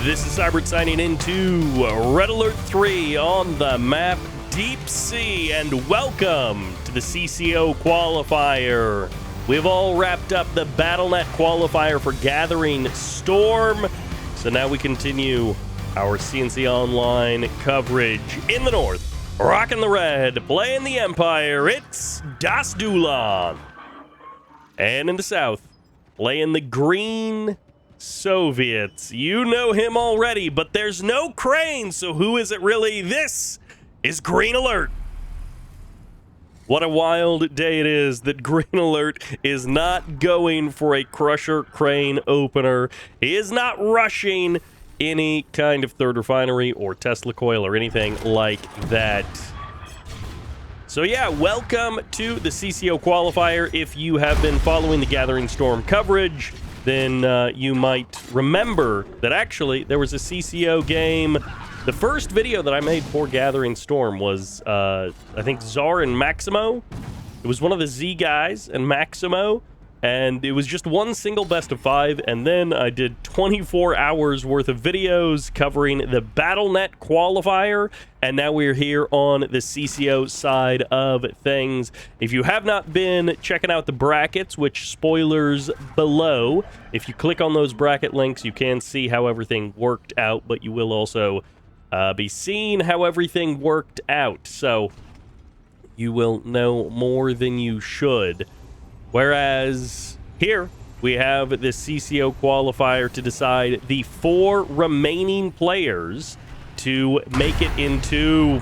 This is Cybert signing into Red Alert 3 on the map Deep Sea, and welcome to the CCO Qualifier. We've all wrapped up the BattleNet Qualifier for Gathering Storm, so now we continue our CNC Online coverage. In the north, rocking the red, playing the Empire, it's Das Dulan. And in the south, playing the green Soviets. You know him already, but there's no Crane, so who is it really? This is Green Alert. What a wild day it is that Green Alert is not going for a Crusher Crane opener. He is not rushing any kind of third refinery or Tesla coil or anything like that. So yeah, welcome to the CCO Qualifier. If you have been following the Gathering Storm coverage, then you might remember that actually there was a CCO game. The first video that I made for Gathering Storm was, I think, Czar and Maximo. It was one of the Z guys and Maximo, and it was just one single best of 5, and then I did 24 hours worth of videos covering the BattleNet Qualifier, and now we're here on the CCO side of things. If you have not been checking out the brackets, which spoilers below, if you click on those bracket links, you can see how everything worked out, but you will also be seeing how everything worked out, so you will know more than you should. Whereas here we have the CCO qualifier to decide the 4 remaining players to make it into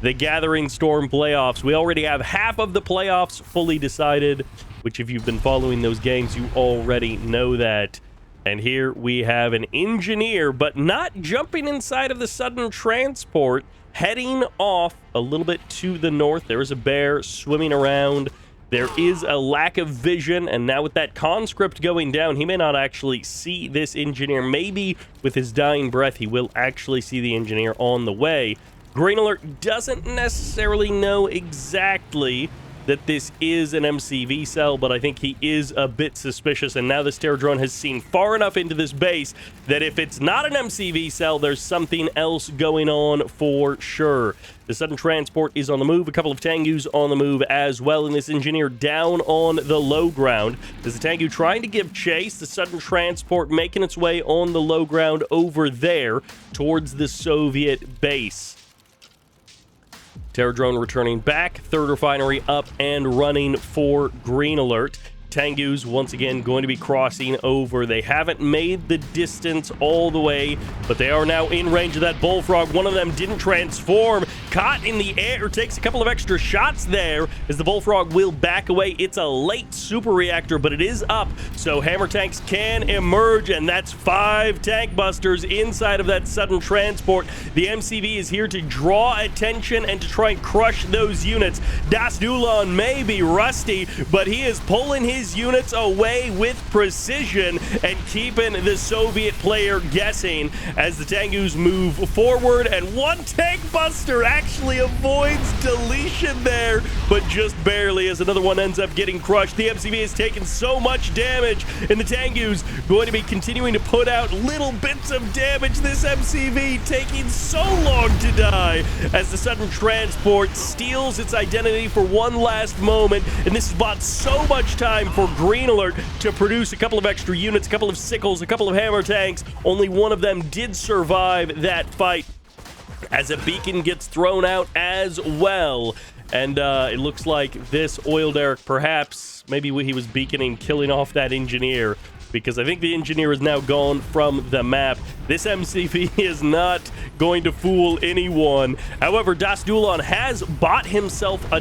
the Gathering Storm playoffs. We already have half of the playoffs fully decided, which if you've been following those games, you already know that. And here we have an engineer, but not jumping inside of the sudden transport, heading off a little bit to the north. There is a bear swimming around. There is a lack of vision, and now with that conscript going down, he may not actually see this engineer. Maybe with his dying breath, he will actually see the engineer on the way. Green Alert doesn't necessarily know exactly that this is an MCV cell, but I think he is a bit suspicious, and now this terror drone has seen far enough into this base that if it's not an MCV cell, there's something else going on for sure. The sudden transport is on the move, a couple of Tengus on the move as well, and this engineer down on the low ground. There's the Tengu trying to give chase, the sudden transport making its way on the low ground over there towards the Soviet base. Terror drone returning back, third refinery up and running for Green Alert. Tengu's once again going to be crossing over. They haven't made the distance all the way, but they are now in range of that bullfrog. One of them didn't transform, caught in the air, takes a couple of extra shots there as the bullfrog will back away. It's a late super reactor, but it is up, so hammer tanks can emerge, and that's 5 tank busters inside of that sudden transport. The MCV is here to draw attention and to try and crush those units. Das Dulan may be rusty, but he is pulling his units away with precision and keeping the Soviet player guessing as the Tengus move forward, and one tank buster actually avoids deletion there, but just barely, as another one ends up getting crushed. The MCV has taken so much damage, and the Tengus going to be continuing to put out little bits of damage. This MCV taking so long to die as the sudden transport steals its identity for one last moment, and this has bought so much time for Green Alert to produce a couple of extra units, a couple of sickles, a couple of hammer tanks. Only one of them did survive that fight as a beacon gets thrown out as well. And it looks like this oil derrick, perhaps, maybe he was beaconing, killing off that engineer, because I think the engineer is now gone from the map. This MCV is not going to fool anyone. However, Das Dulan has bought himself a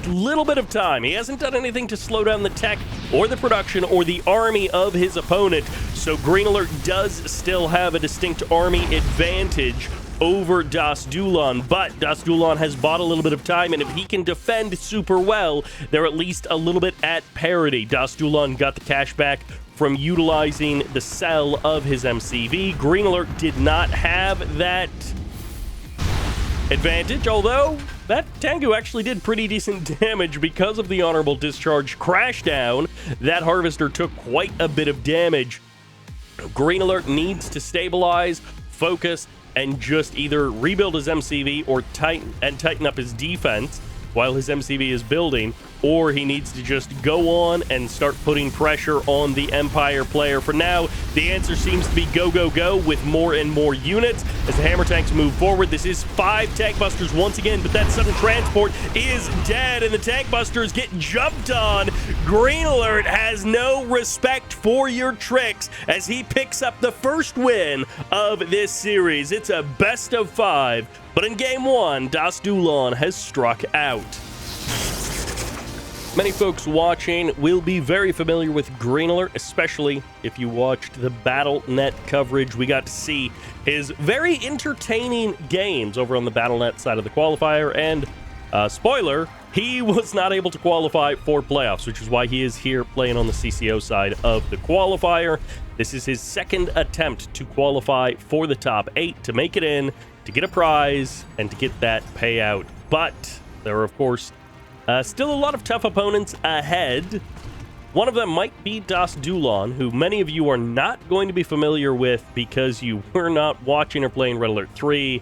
little bit of time. He hasn't done anything to slow down the tech or the production or the army of his opponent, so Green Alert does still have a distinct army advantage over Das Dulan, but Das Dulan has bought a little bit of time, and if he can defend super well, they're at least a little bit at parity. Das Dulan got the cash back from utilizing the cell of his MCV. Green Alert did not have that advantage, although that Tengu actually did pretty decent damage because of the honorable discharge crash down. That harvester took quite a bit of damage. Green Alert needs to stabilize, focus, and just either rebuild his MCV or tighten up his defense while his MCV is building, or he needs to just go on and start putting pressure on the Empire player. For now, the answer seems to be go, go, go with more and more units as the Hammer Tanks move forward. This is 5 Tank Busters once again, but that sudden transport is dead, and the Tank Busters get jumped on. Green Alert has no respect for your tricks as he picks up the first win of this series. It's a best of 5, but in game 1, Das Dulon has struck out. Many folks watching will be very familiar with Green Alert, especially if you watched the BattleNet coverage. We got to see his very entertaining games over on the BattleNet side of the qualifier, and spoiler, he was not able to qualify for playoffs, which is why he is here playing on the CCO side of the qualifier. This is his second attempt to qualify for the top 8, to make it in, to get a prize, and to get that payout. But there are, of course, still a lot of tough opponents ahead. One of them might be Das Dulon, who many of you are not going to be familiar with because you were not watching or playing Red Alert 3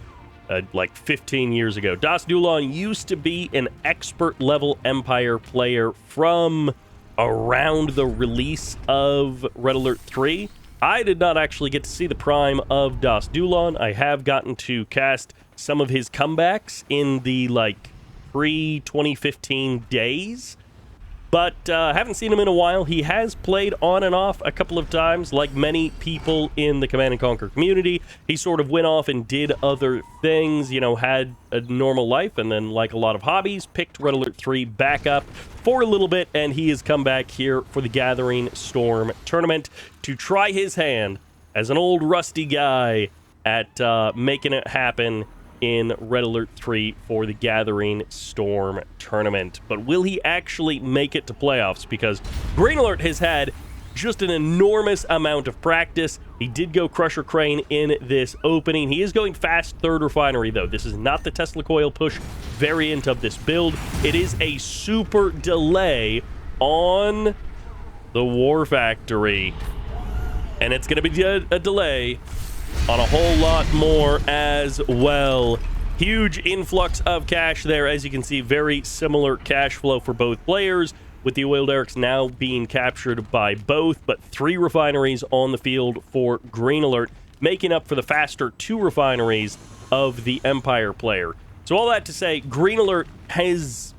like 15 years ago. Das Dulon used to be an expert-level Empire player from around the release of Red Alert 3. I did not actually get to see the prime of Das Dulon. I have gotten to cast some of his comebacks in the, pre-2015 days, but haven't seen him in a while. He has played on and off a couple of times, like many people in the Command & Conquer community. He sort of went off and did other things, had a normal life, and then, like a lot of hobbies, picked Red Alert 3 back up for a little bit, and he has come back here for the Gathering Storm tournament to try his hand as an old rusty guy at making it happen in Red Alert 3 for the Gathering Storm tournament. But will he actually make it to playoffs? Because Green Alert has had just an enormous amount of practice. He did go Crusher Crane in this opening. He is going fast third refinery, though. This is not the Tesla coil push variant of this build. It is a super delay on the War Factory. And it's going to be a delay on a whole lot more as well. Huge influx of cash there. As you can see, very similar cash flow for both players, with the oil derricks now being captured by both, but 3 refineries on the field for Green Alert, making up for the faster 2 refineries of the Empire player. So all that to say, Green Alert has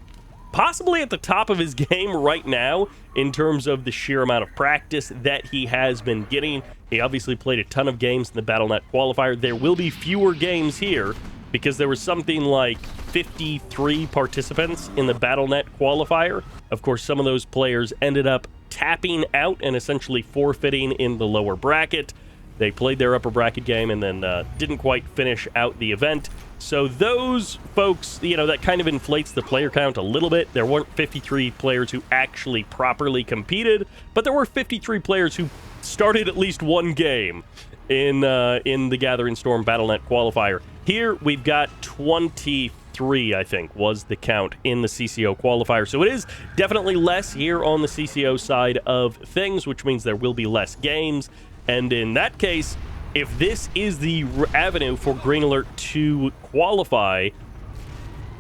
possibly at the top of his game right now in terms of the sheer amount of practice that he has been getting. He obviously played a ton of games in the BattleNet qualifier. There will be fewer games here because there was something like 53 participants in the BattleNet qualifier. Of course, some of those players ended up tapping out and essentially forfeiting in the lower bracket. They played their upper bracket game and then didn't quite finish out the event. So those folks, that kind of inflates the player count a little bit. There weren't 53 players who actually properly competed, but there were 53 players who started at least one game in the Gathering Storm BattleNet qualifier. Here we've got 23, I think, was the count in the CCO qualifier. So it is definitely less here on the CCO side of things, which means there will be less games. And in that case, if this is the avenue for Green Alert to qualify,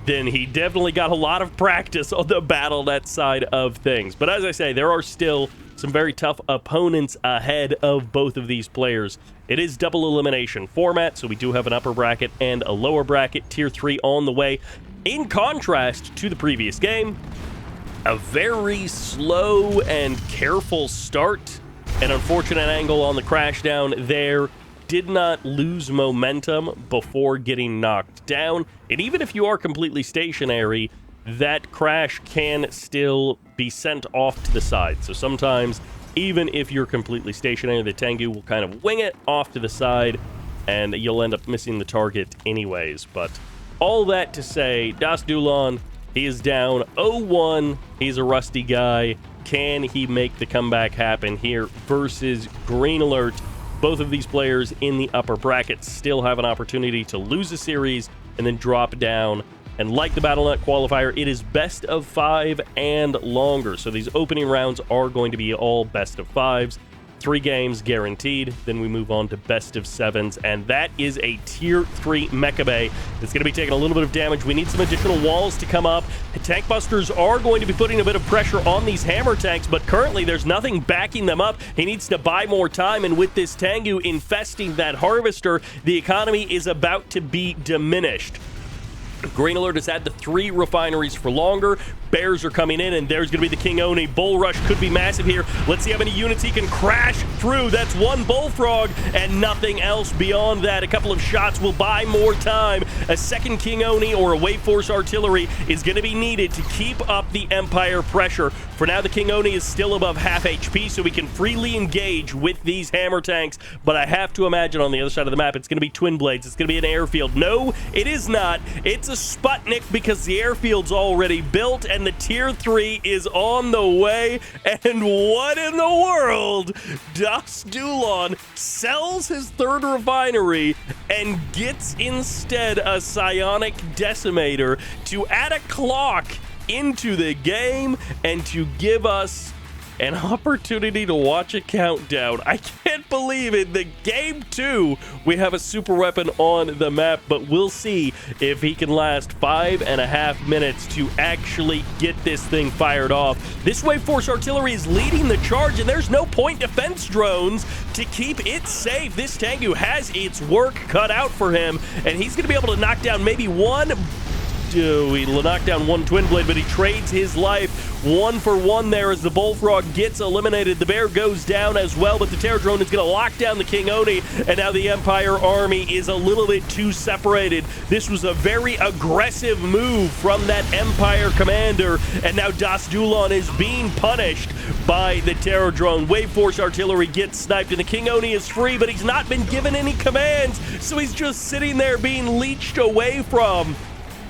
then he definitely got a lot of practice on the BattleNet side of things. But as I say, there are still some very tough opponents ahead of both of these players. It is double elimination format, so we do have an upper bracket and a lower bracket, tier 3 on the way. In contrast to the previous game, a very slow and careful start. An unfortunate angle on the crash down there. Did not lose momentum before getting knocked down. And even if you are completely stationary, that crash can still be sent off to the side. So sometimes, even if you're completely stationary, the Tengu will kind of wing it off to the side, and you'll end up missing the target anyways. But all that to say, Das Dulon, he is down 0-1. He's a rusty guy. Can he make the comeback happen here versus Green Alert? Both of these players in the upper bracket still have an opportunity to lose a series and then drop down. And like the BattleNet qualifier, it is best of 5 and longer. So these opening rounds are going to be all best of 5s. 3 games guaranteed. Then we move on to best of 7s, and that is a tier 3 Mecha Bay. It's going to be taking a little bit of damage. We need some additional walls to come up. The tank busters are going to be putting a bit of pressure on these hammer tanks, but currently there's nothing backing them up. He needs to buy more time, and with this Tengu infesting that harvester, the economy is about to be diminished. Green Alert has had the 3 refineries for longer. Bears are coming in, and there's going to be the King Oni. Bull Rush could be massive here. Let's see how many units he can crash through. That's 1 Bullfrog and nothing else beyond that. A couple of shots will buy more time. A second King Oni or a Wave Force Artillery is going to be needed to keep up the Empire pressure. For now, the King Oni is still above half HP, so we can freely engage with these hammer tanks. But I have to imagine on the other side of the map, it's going to be Twin Blades. It's going to be an airfield. No, it is not. It's a Sputnik because the airfield's already built, and the tier 3 is on the way. And what in the world? Das Dulon sells his 3rd refinery and gets instead a psionic decimator to add a clock into the game and to give us an opportunity to watch a countdown. I can't believe it. The game 2, we have a super weapon on the map, but we'll see if he can last 5.5 minutes to actually get this thing fired off. This Wave Force Artillery is leading the charge, and there's no point defense drones to keep it safe. This Tengu has its work cut out for him, and he's going to be able to knock down maybe one. He'll knock down 1 Twin Blade, but he trades his life 1 for 1 there as the Bullfrog gets eliminated. The Bear goes down as well, but the Terror Drone is going to lock down the King Oni, and now the Empire Army is a little bit too separated. This was a very aggressive move from that Empire Commander, and now Das Dulon is being punished by the Terror Drone. Wave Force Artillery gets sniped, and the King Oni is free, but he's not been given any commands, so he's just sitting there being leeched away from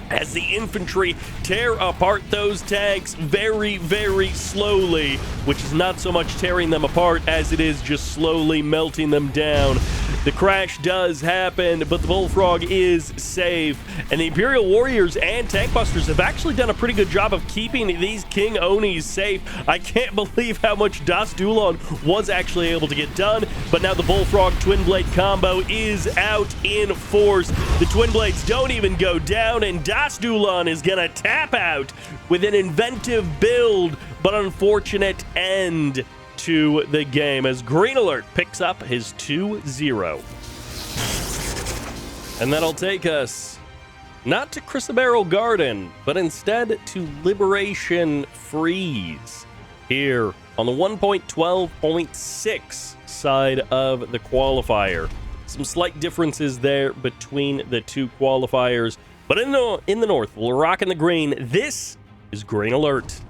as the infantry tear apart those tanks very, very slowly, which is not so much tearing them apart as it is just slowly melting them down. The crash does happen, but the Bullfrog is safe, and the Imperial Warriors and Tank Busters have actually done a pretty good job of keeping these King Onis safe. I can't believe how much Das Dulon was actually able to get done, but now the Bullfrog Twin Blade combo is out in force. The Twin Blades don't even go down, and Das Dulon is gonna tap out with an inventive build, but unfortunate end to the game as Green Alert picks up his 2-0. And that'll take us not to Chrysabero Garden, but instead to Liberation Freeze here on the 1.12.6 side of the qualifier. Some slight differences there between the 2 qualifiers, but in the north, we'll rock in the green. This is Green Alert.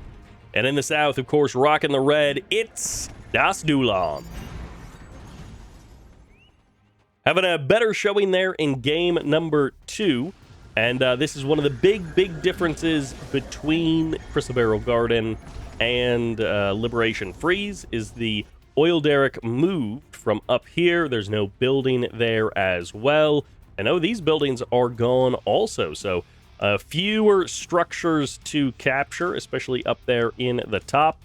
And in the south, of course, rocking the red, it's Das Dulon. Having a better showing there in game number 2. And this is one of the big differences between Chrysabero Garden and Liberation Freeze is the oil derrick moved from up here. There's no building there as well. And oh, these buildings are gone also. So fewer structures to capture, especially up there in the top.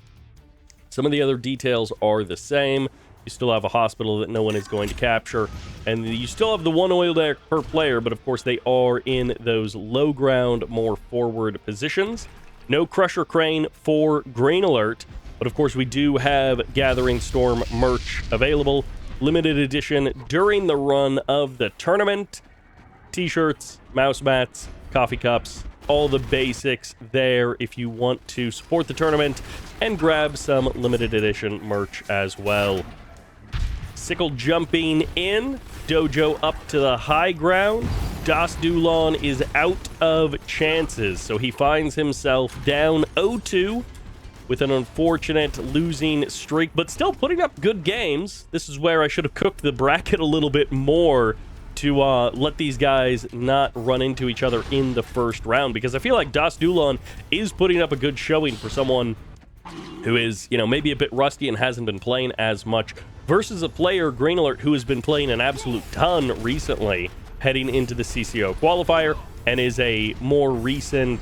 Some of the other details are the same. You still have a hospital that no one is going to capture, and you still have the 1 oil derrick per player, but of course they are in those low ground, more forward positions. No Crusher Crane for Green Alert, but of course we do have Gathering Storm merch available. Limited edition during the run of the tournament. T-shirts, mouse mats, coffee cups, all the basics there if you want to support the tournament and grab some limited edition merch as well. Sickle jumping in, Dojo up to the high ground. Das Dulon is out of chances, so he finds himself down 0-2 with an unfortunate losing streak, but still putting up good games. This is where I should have cooked the bracket a little bit more to let these guys not run into each other in the first round, because I feel like Das Dulon is putting up a good showing for someone who is, you know, maybe a bit rusty and hasn't been playing as much, versus a player, Green Alert, who has been playing an absolute ton recently heading into the CCO qualifier and is a more recent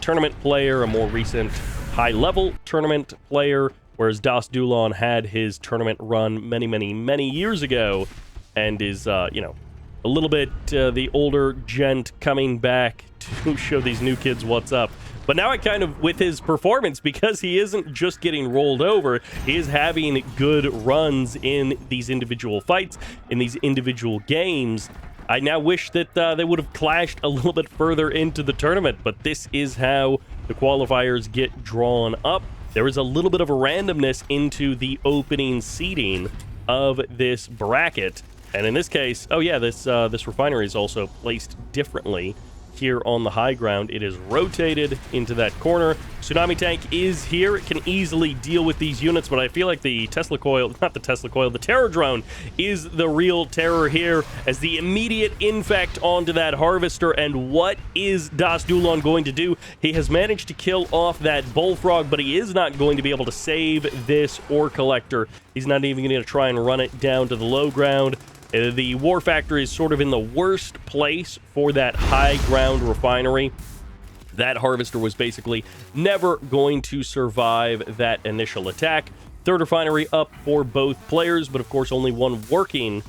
tournament player, a more recent high-level tournament player. whereas Das Dulon had his tournament run many years ago and is, you know, a little bit the older gent coming back to show these new kids what's up. But now I kind of, with his performance, because he isn't just getting rolled over, he is having good runs in these individual fights, in these individual games. I now wish that they would have clashed a little bit further into the tournament, but this is how the qualifiers get drawn up. There is a little bit of a randomness into the opening seeding of this bracket. And in this case, oh yeah, this refinery is also placed differently here on the high ground. It is rotated into that corner. Tsunami Tank is here. It can easily deal with these units, but I feel like the Tesla Coil, not the Tesla Coil, the Terror Drone is the real terror here as the immediate infect onto that Harvester. And what is Das Dulon going to do? He has managed to kill off that Bullfrog, but he is not going to be able to save this Ore Collector. He's not even going to try and run it down to the low ground. The War Factory is sort of in the worst place for that high ground refinery. That Harvester was basically never going to survive that initial attack. Third refinery up for both players, but of course only one working.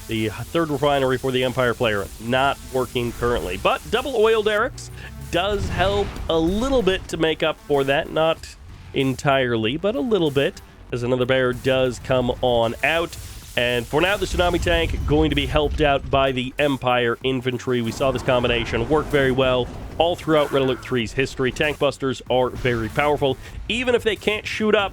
The third refinery for the Empire player not working currently. But double oil derricks does help a little bit to make up for that. Not entirely, but a little bit, as another bear does come on out. And for now, the Tsunami Tank going to be helped out by the Empire Infantry. We saw this combination work very well all throughout Red Alert 3's history. Tank Busters are very powerful. Even if they can't shoot up,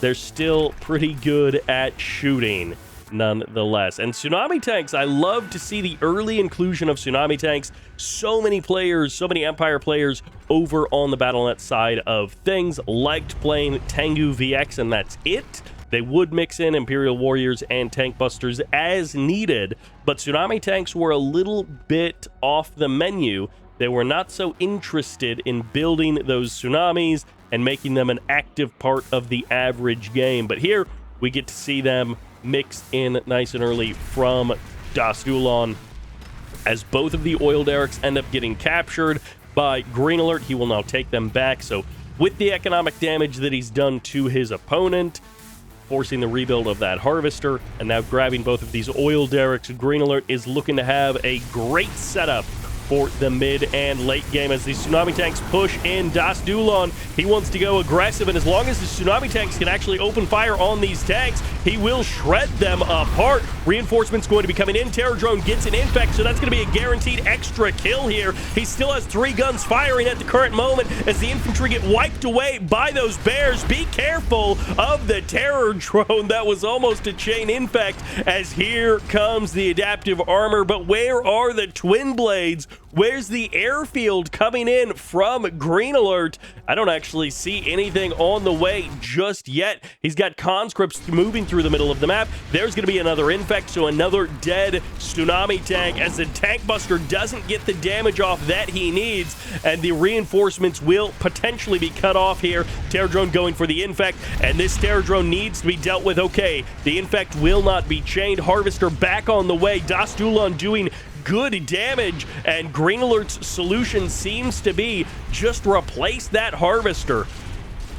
they're still pretty good at shooting, nonetheless. And Tsunami Tanks, I love to see the early inclusion of Tsunami Tanks. So many players, so many Empire players over on the Battle.net side of things liked playing Tengu VX, and that's it. They would mix in Imperial Warriors and Tank Busters as needed, but Tsunami Tanks were a little bit off the menu. They were not so interested in building those tsunamis and making them an active part of the average game. But here, we get to see them mixed in nice and early from Das Dulon, as both of the oil derricks end up getting captured by Green Alert. He will now take them back, so with the economic damage that he's done to his opponent, forcing the rebuild of that Harvester, and now grabbing both of these oil derricks, Green Alert is looking to have a great setup for the mid and late game as these Tsunami Tanks push in. Das Dulon, he wants to go aggressive, and as long as the Tsunami Tanks can actually open fire on these tanks, he will shred them apart. Reinforcements going to be coming in. Terror Drone gets an infect, so that's going to be a guaranteed extra kill here. He still has 3 guns firing at the current moment as the infantry get wiped away by those bears. Be careful of the Terror Drone. That was almost a chain infect, as here comes the adaptive armor. But where are the Twin Blades? Where's the airfield coming in from Green Alert? I don't actually see anything on the way just yet. He's got conscripts moving through the middle of the map. There's going to be another infect, so another dead Tsunami Tank as the Tank Buster doesn't get the damage off that he needs, and the reinforcements will potentially be cut off here. Terror Drone going for the infect, and this Terror Drone needs to be dealt with. Okay, the infect will not be chained. Harvester back on the way. Das Dulon doing good damage, and Green Alert's solution seems to be just replace that Harvester.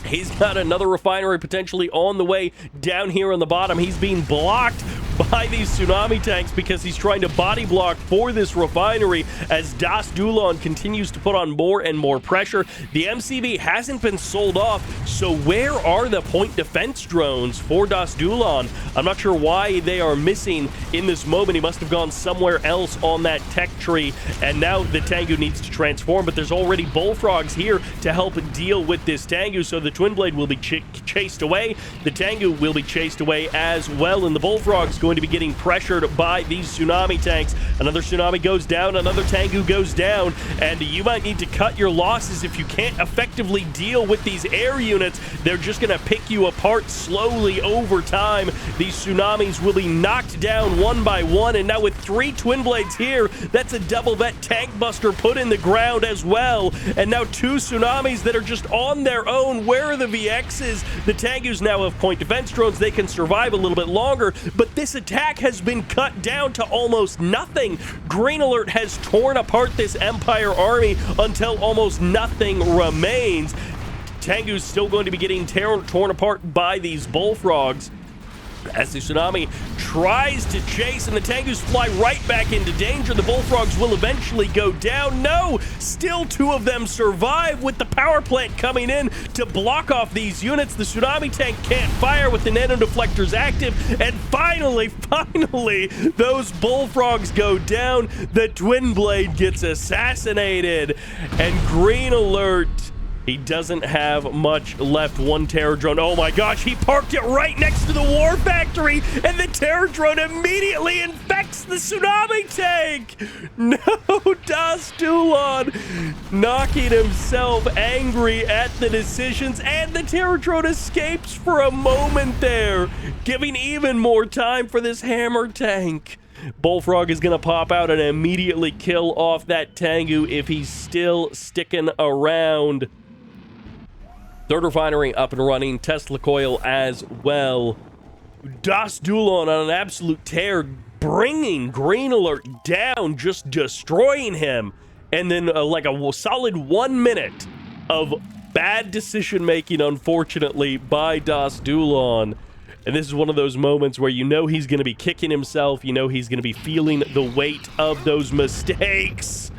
He's got another refinery potentially on the way down here on the bottom. He's being blocked by these Tsunami Tanks because he's trying to body block for this refinery as Das Dulon continues to put on more and more pressure. The MCV hasn't been sold off, so where are the point defense drones for Das Dulon? I'm not sure why they are missing in this moment. He must have gone somewhere else on that tech tree, and now the Tengu needs to transform, but there's already Bullfrogs here to help deal with this Tengu, so the Twin Blade will be chased away. The Tengu will be chased away as well, and the Bullfrog's going to be getting pressured by these Tsunami Tanks. Another Tsunami goes down, another Tengu goes down, and you might need to cut your losses if you can't effectively deal with these air units. They're just going to pick you apart slowly over time. These Tsunamis will be knocked down one by one, and now with 3 Twin Blades here, that's a double vet Tank Buster put in the ground as well, and now 2 Tsunamis that are just on their own. Where are the VXs? The Tengus now have point defense drones. They can survive a little bit longer, but this attack has been cut down to almost nothing. Green Alert has torn apart this Empire army until almost nothing remains. Tengu's still going to be getting torn apart by these bullfrogs as the Tsunami tries to chase, and the Tengus fly right back into danger. The bullfrogs will eventually go down. No, still 2 of them survive with the power plant coming in to block off these units. The Tsunami tank can't fire with the nano deflectors active, and finally, those bullfrogs go down. The Twin Blade gets assassinated, and green alert. He doesn't have much left. 1 Terror Drone. Oh my gosh, he parked it right next to the War Factory, and the Terror Drone immediately infects the Tsunami tank. No, Das Dulon knocking himself angry at the decisions, and the Terror Drone escapes for a moment there, giving even more time for this hammer tank. Bullfrog is going to pop out and immediately kill off that Tengu if he's still sticking around. 3rd refinery up and running, Tesla coil as well. Das Dulon on an absolute tear, bringing green alert down, just destroying him. And then like a solid 1 minute of bad decision making, unfortunately, by Das Dulon. And this is one of those moments where you know he's going to be kicking himself, you know he's going to be feeling the weight of those mistakes.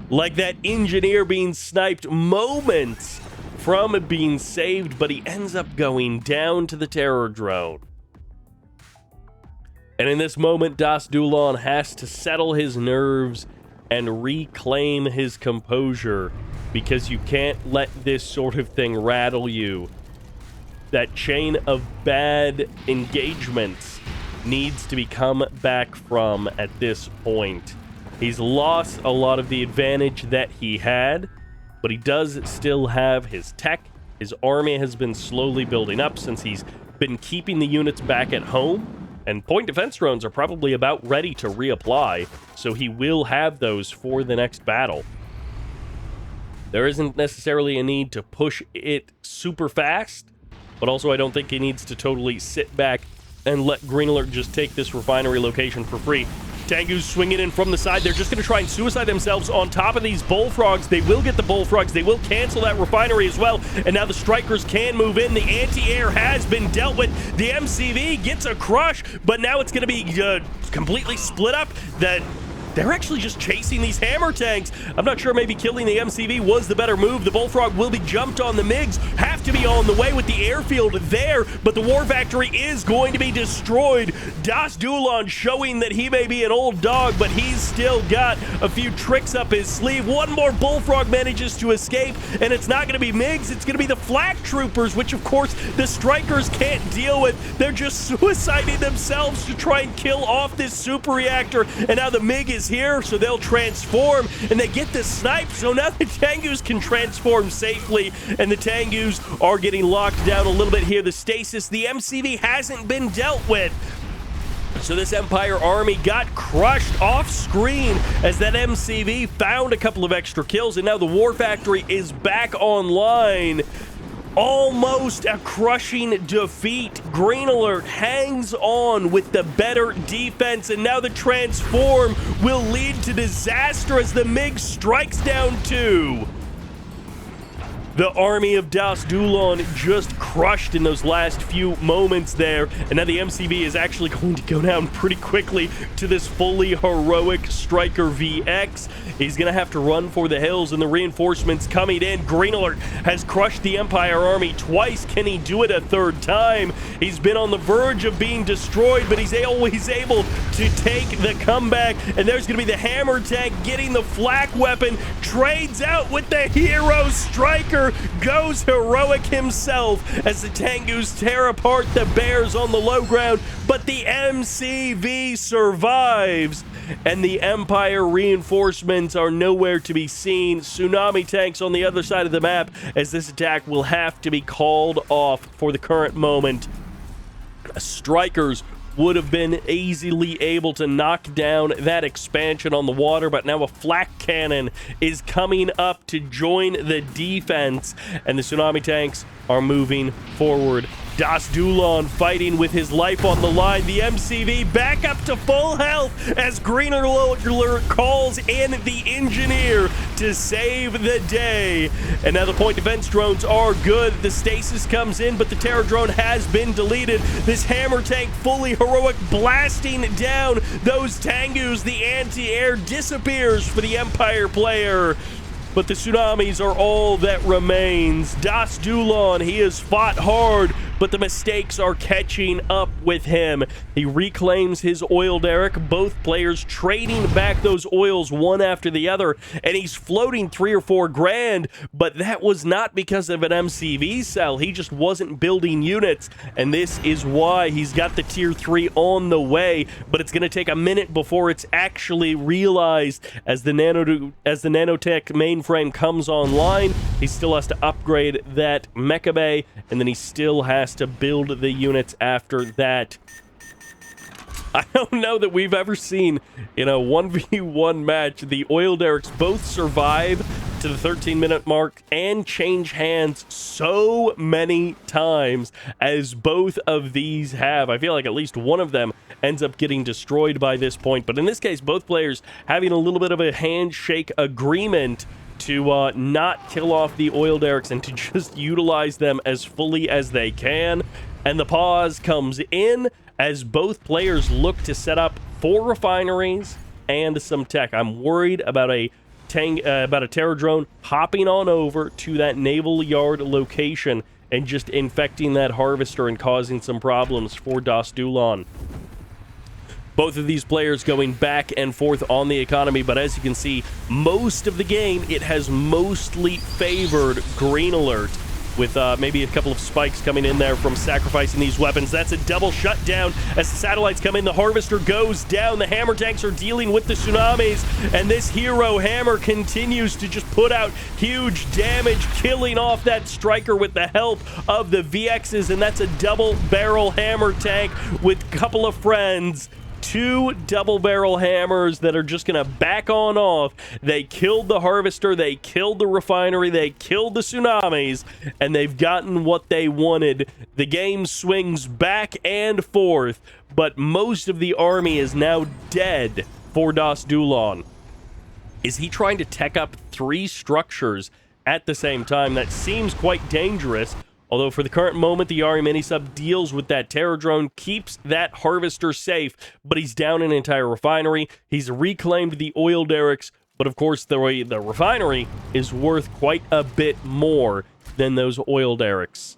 Like that engineer being sniped moments from being saved, but he ends up going down to the Terror Drone. And in this moment, Das Dulon has to settle his nerves and reclaim his composure, because you can't let this sort of thing rattle you. That chain of bad engagements needs to be come back from at this point. He's lost a lot of the advantage that he had, but he does still have his tech. His army has been slowly building up since he's been keeping the units back at home, and point defense drones are probably about ready to reapply, so he will have those for the next battle. There isn't necessarily a need to push it super fast, but also I don't think he needs to totally sit back and let Green Alert just take this refinery location for free. Tengu's swinging in from the side. They're just going to try and suicide themselves on top of these bullfrogs. They will get the bullfrogs. They will cancel that refinery as well. And now the strikers can move in. The anti-air has been dealt with. The MCV gets a crush, but now it's going to be completely split up. They're actually just chasing these hammer tanks. I'm not sure, maybe killing the MCV was the better move. The Bullfrog will be jumped on. The MiGs have to be on the way with the airfield there, but the War Factory is going to be destroyed. Das Dulon showing that he may be an old dog, but he's still got a few tricks up his sleeve. 1 more Bullfrog manages to escape, and it's not going to be MiGs, it's going to be the Flak Troopers, which of course the strikers can't deal with. They're just suiciding themselves to try and kill off this super reactor, and now the MiG is here, so they'll transform, and they get the snipe, so now the Tengus can transform safely, and the Tengus are getting locked down a little bit here. The stasis, the MCV hasn't been dealt with, so this Empire army got crushed off screen as that MCV found a couple of extra kills, and now the War Factory is back online. Almost a crushing defeat. Green Alert hangs on with the better defense, and now the transform will lead to disaster as the MiG strikes down 2. The army of Das Dulon just crushed in those last few moments there, and now the MCV is actually going to go down pretty quickly to this fully heroic Striker VX. He's going to have to run for the hills, and the reinforcements coming in. Green Alert has crushed the Empire army twice. Can he do it a 3rd time? He's been on the verge of being destroyed, but he's always able to take the comeback, and there's going to be the hammer tank getting the flak weapon, trades out with the hero Striker, goes heroic himself as the Tengus tear apart the bears on the low ground, but the MCV survives, and the Empire reinforcements are nowhere to be seen. Tsunami tanks on the other side of the map as this attack will have to be called off for the current moment. Strikers would have been easily able to knock down that expansion on the water, but now a flak cannon is coming up to join the defense, and the Tsunami tanks are moving forward. Das Dulon fighting with his life on the line. The MCV back up to full health as Green Alert calls in the engineer to save the day. And now the point defense drones are good. The stasis comes in, but the terror drone has been deleted. This hammer tank fully heroic, blasting down those Tengus. The anti-air disappears for the Empire player. But the tsunamis are all that remains. Das Dulon, he has fought hard, but the mistakes are catching up with him. He reclaims his oil derrick, both players trading back those oils one after the other, and he's floating 3 or 4 grand, but that was not because of an MCV cell. He just wasn't building units, and this is why he's got the tier 3 on the way, but it's going to take a minute before it's actually realized as the nanotech mainframe comes online. He still has to upgrade that mecha bay, and then he still has to build the units after that. I don't know that we've ever seen in a 1v1 match the oil derricks both survive to the 13-minute mark and change hands so many times as both of these have. I feel like at least one of them ends up getting destroyed by this point, but in this case both players having a little bit of a handshake agreement to not kill off the oil derricks and to just utilize them as fully as they can. And the pause comes in as both players look to set up 4 refineries and some tech. I'm worried about a terror drone hopping on over to that naval yard location and just infecting that harvester and causing some problems for Das Dulon. Both of these players going back and forth on the economy, but as you can see, most of the game, it has mostly favored Green Alert, with maybe a couple of spikes coming in there from sacrificing these weapons. That's a double shutdown as the satellites come in. The harvester goes down. The hammer tanks are dealing with the tsunamis, and this hero hammer continues to just put out huge damage, killing off that striker with the help of the VXs, and that's a double barrel hammer tank with a couple of friends. 2 double barrel hammers that are just gonna back on off. They killed the harvester, they killed the refinery, they killed the tsunamis, and they've gotten what they wanted. The game swings back and forth, but most of the army is now dead for Das Dulon. Is he trying to tech up 3 structures at the same time? That seems quite dangerous. Although for the current moment, the Yari mini-sub deals with that terror drone, keeps that harvester safe, but he's down an entire refinery. He's reclaimed the oil derricks, but of course the refinery is worth quite a bit more than those oil derricks.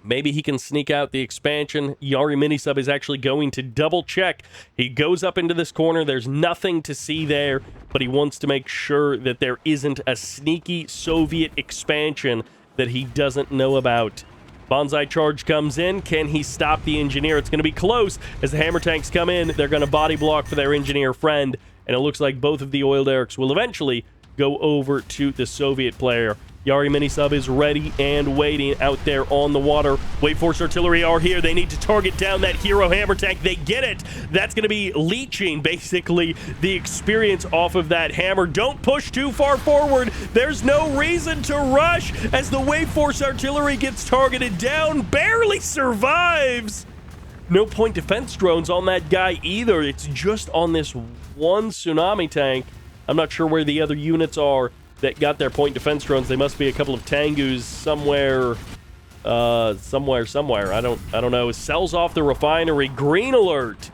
Maybe he can sneak out the expansion. Yari mini-sub is actually going to double check. He goes up into this corner. There's nothing to see there, but he wants to make sure that there isn't a sneaky Soviet expansion that he doesn't know about. Bonsai charge comes in. Can he stop the engineer? It's going to be close as the hammer tanks come in. They're going to body block for their engineer friend, and it looks like both of the oil derricks will eventually go over to the Soviet player. Yari mini-sub is ready and waiting out there on the water. Wave Force artillery are here. They need to target down that hero hammer tank. They get it. That's going to be leeching, basically, the experience off of that hammer. Don't push too far forward. There's no reason to rush as the Wave Force artillery gets targeted down. Barely survives. No point defense drones on that guy either. It's just on this one tsunami tank. I'm not sure where the other units are that got their point defense drones. They must be a couple of Tengus somewhere, somewhere. I don't know. Sells off the refinery. Green Alert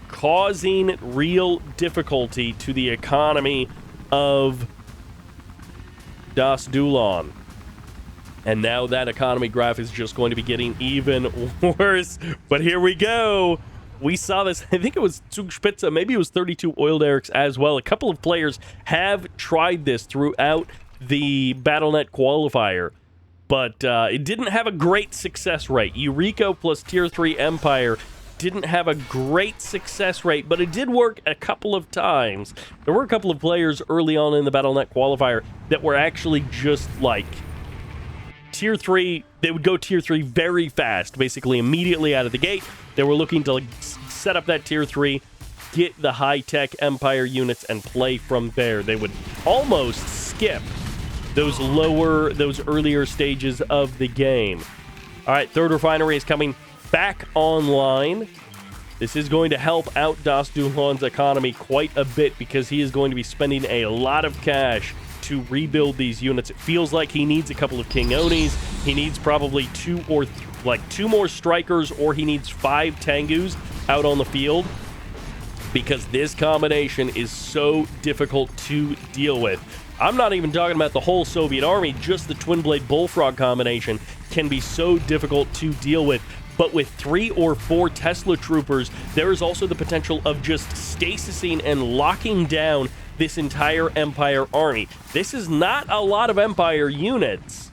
causing real difficulty to the economy of Das Dulon. And now that economy graph is just going to be getting even worse. But here we go. We saw this, I think it was Zugspitze, maybe it was 32 oil derricks as well. A couple of players have tried this throughout the BattleNet qualifier, but it didn't have a great success rate. Eureka plus Tier 3 Empire didn't have a great success rate, but it did work a couple of times. There were a couple of players early on in the BattleNet qualifier that were actually just like Tier 3, they would go Tier 3 very fast, basically immediately out of the gate. They were looking to set up that Tier 3, get the high-tech Empire units, and play from there. They would almost skip those earlier stages of the game. All right, third refinery is coming back online. This is going to help out Das Dulon's economy quite a bit because he is going to be spending a lot of cash to rebuild these units. It feels like he needs a couple of King Onis. He needs probably two more strikers, or he needs 5 Tengus out on the field because this combination is so difficult to deal with. I'm not even talking about the whole Soviet army. Just the Twin Blade Bullfrog combination can be so difficult to deal with. But with 3 or 4 Tesla troopers, there is also the potential of just stasising and locking down this entire Empire army. This is not a lot of Empire units.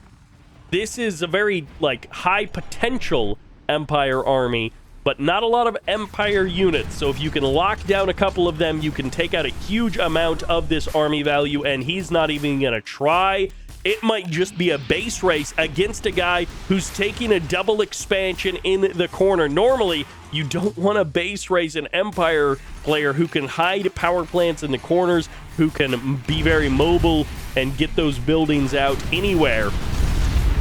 This is a very, high potential Empire army, but not a lot of Empire units. So if you can lock down a couple of them, you can take out a huge amount of this army value, and he's not even going to try. It might just be a base race against a guy who's taking a double expansion in the corner. Normally, you don't want to base race an Empire player who can hide power plants in the corners, who can be very mobile and get those buildings out anywhere.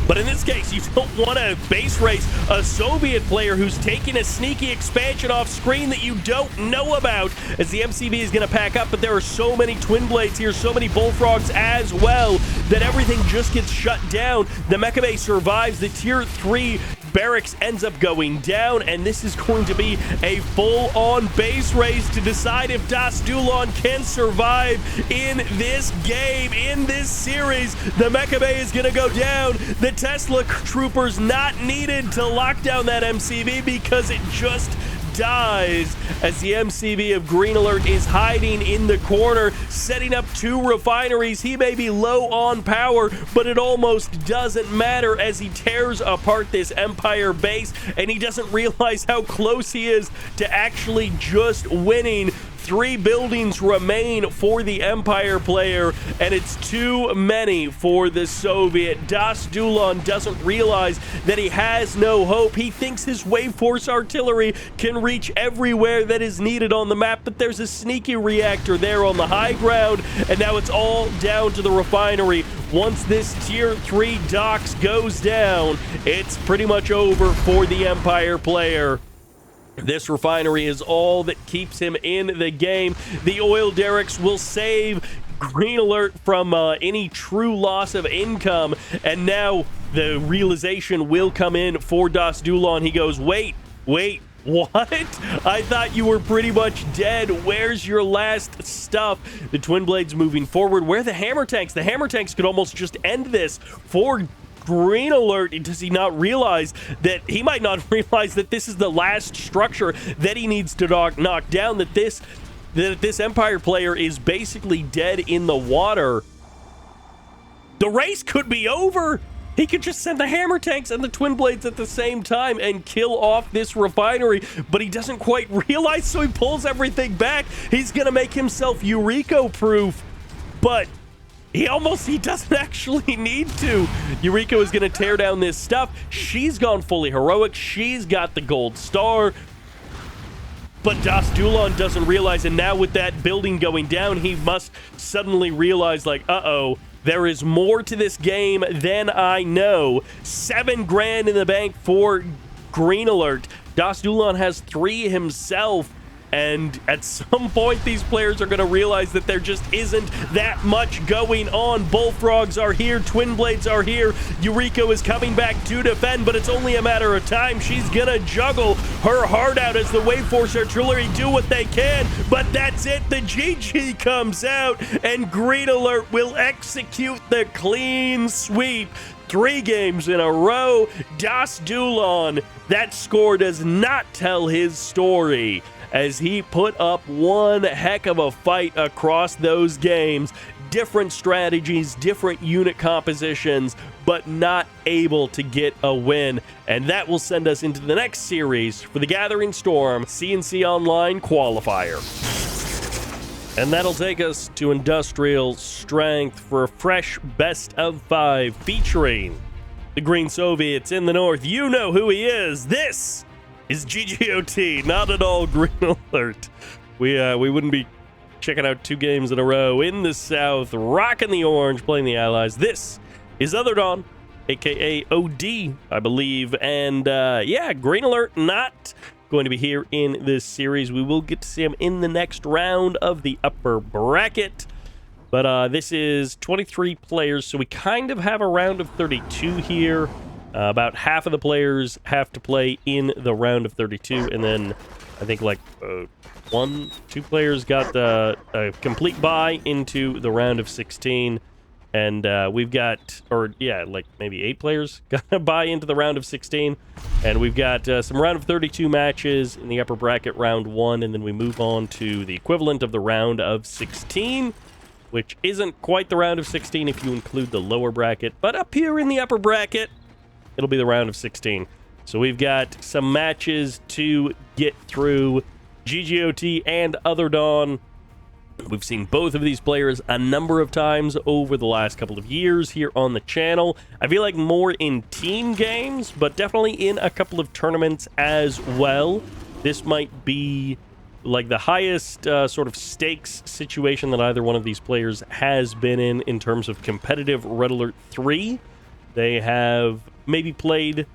But in this case, you don't want to base race a Soviet player who's taking a sneaky expansion off screen that you don't know about, as the MCV is going to pack up. But there are so many Twin Blades here, so many Bullfrogs as well, that everything just gets shut down. The Mecha Bay survives. The Tier 3 barracks ends up going down, and this is going to be a full-on base race to decide if Das Dulon can survive in this game, in this series. The Mecha Bay is going to go down. The Tesla troopers not needed to lock down that MCV because it just dies, as the MCV of Green Alert is hiding in the corner, setting up 2 refineries. He may be low on power, but it almost doesn't matter as he tears apart this Empire base, and he doesn't realize how close he is to actually just winning. 3 buildings remain for the Empire player, and it's too many for the Soviet. Das Dulon doesn't realize that he has no hope. He thinks his Wave Force artillery can reach everywhere that is needed on the map, but there's a sneaky reactor there on the high ground, and now it's all down to the refinery. Once this Tier 3 docks goes down, it's pretty much over for the Empire player. This refinery is all that keeps him in the game. The oil derricks will save Green Alert from any true loss of income, and now the realization will come in for Das Dulon. He goes, wait, what? I thought you were pretty much dead. Where's your last stuff? The Twin Blades moving forward. Where are the hammer tanks? The hammer tanks could almost just end this for Green Alert. Does he not realize that he might not realize that this is the last structure that he needs to knock down, that this Empire player is basically dead in the water? The race could be over. He could just send the hammer tanks and the Twin Blades at the same time and kill off this refinery, but he doesn't quite realize, so he pulls everything back. He's gonna make himself Eureka-proof, but he doesn't actually need to. Eureka is going to tear down this stuff. She's gone fully heroic. She's got the gold star. But Das Dulon doesn't realize, and now with that building going down, he must suddenly realize, uh-oh, there is more to this game than I know. 7 grand in the bank for Green Alert. Das Dulon has 3 himself. And at some point, these players are going to realize that there just isn't that much going on. Bullfrogs are here. Twin Blades are here. Eureka is coming back to defend, but it's only a matter of time. She's going to juggle her heart out as the Wave Force artillery do what they can. But that's it. The GG comes out, and Green Alert will execute the clean sweep. 3 games in a row. Das Dulon, that score does not tell his story, as he put up one heck of a fight across those games. Different strategies, different unit compositions, but not able to get a win. And that will send us into the next series for the Gathering Storm CNC Online Qualifier. And that'll take us to Industrial Strength for a fresh best of 5 featuring the Green Soviets in the north. You know who he is. This is GGOT, not at all Green Alert. We wouldn't be checking out 2 games in a row in the south, rocking the orange, playing the Allies. This is Other Dawn, aka OD, I believe. And yeah, Green Alert not going to be here in this series. We will get to see him in the next round of the upper bracket. But this is 23 players, so we kind of have a round of 32 here. About half of the players have to play in the round of 32, and then I think like 2 players got a complete bye into the round of 16. And we've got, like maybe 8 players got a bye into the round of 16. And we've got some round of 32 matches in the upper bracket, round 1. And then we move on to the equivalent of the round of 16, which isn't quite the round of 16 if you include the lower bracket. But up here in the upper bracket, it'll be the round of 16. So we've got some matches to get through. GGOT and Other Dawn. We've seen both of these players a number of times over the last couple of years here on the channel. I feel like more in team games, but definitely in a couple of tournaments as well. This might be like the highest sort of stakes situation that either one of these players has been in terms of competitive Red Alert 3. They have maybe played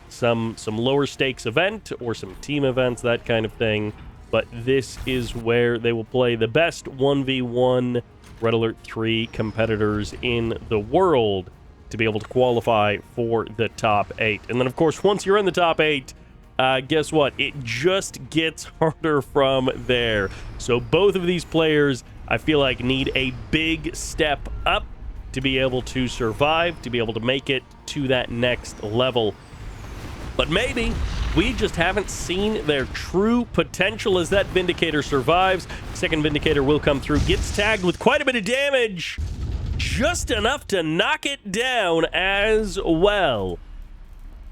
some lower stakes event or some team events, that kind of thing. But this is where they will play the best 1v1 Red Alert 3 competitors in the world to be able to qualify for the top 8. And then, of course, once you're in the top 8, guess what? It just gets harder from there. So both of these players, I feel like, need a big step up to be able to survive, to be able to make it to that next level. But maybe we just haven't seen their true potential as that Vindicator survives. Second Vindicator will come through, gets tagged with quite a bit of damage. Just enough to knock it down as well.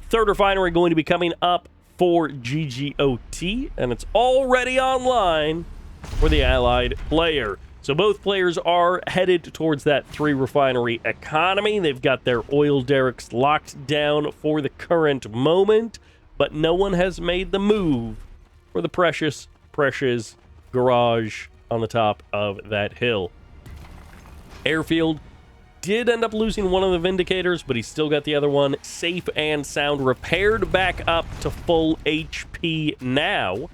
Third Refinery going to be coming up for GGOT, and it's already online for the Allied player. So both players are headed towards that 3 refinery economy. They've got their oil derricks locked down for the current moment, but no one has made the move for the precious garage on the top of that hill. Airfield did end up losing one of the Vindicators, but he's still got the other one safe and sound, repaired back up to full HP now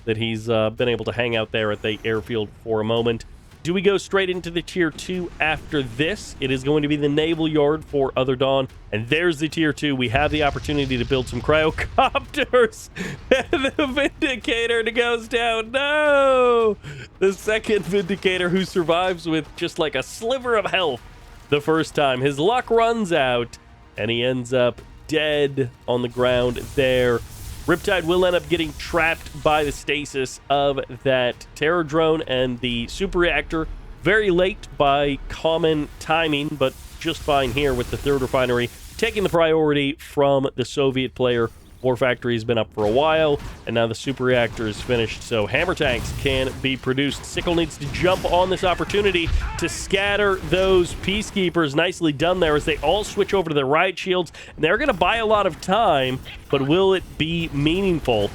that he's been able to hang out there at the airfield for a moment. Do we go straight into the Tier 2 after this? It is going to be the Naval Yard for Other Dawn, and there's the Tier 2. We have the opportunity to build some cryocopters. The Vindicator goes down. No! The second Vindicator, who survives with just like a sliver of health the first time. His luck runs out, and he ends up dead on the ground there. Riptide will end up getting trapped by the stasis of that terror drone and the super reactor. Very late by common timing, but just fine here with the third refinery taking the priority from the Soviet player. War Factory has been up for a while, and now the super reactor is finished, so hammer tanks can be produced. Sickle needs to jump on this opportunity to scatter those peacekeepers. Nicely done there as they all switch over to their riot shields, and they're going to buy a lot of time, but will it be meaningful?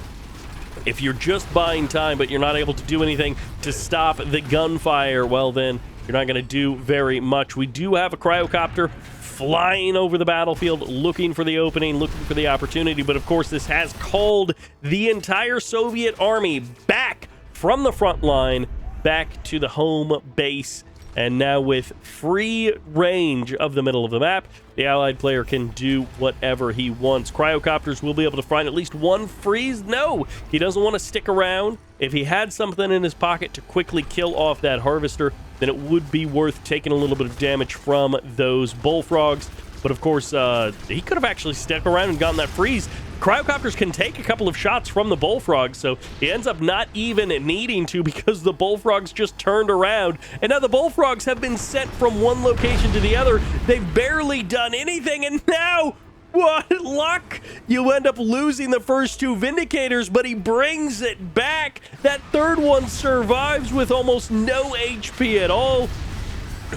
If you're just buying time, but you're not able to do anything to stop the gunfire, well then, you're not going to do very much. We do have a cryocopter flying over the battlefield, looking for the opening, looking for the opportunity. But of course, this has called the entire Soviet army back from the front line, back to the home base. And now with free range of the middle of the map, the Allied player can do whatever he wants. Cryocopters will be able to find at least one freeze. No, he doesn't want to stick around. If he had something in his pocket to quickly kill off that harvester, then it would be worth taking a little bit of damage from those bullfrogs. But of course, he could have actually stuck around and gotten that freeze. Cryocopters can take a couple of shots from the bullfrogs, so he ends up not even needing to because the bullfrogs just turned around. And now the bullfrogs have been sent from one location to the other. They've barely done anything, and now, what luck! You end up losing the first 2 Vindicators, but he brings it back. That third one survives with almost no HP at all.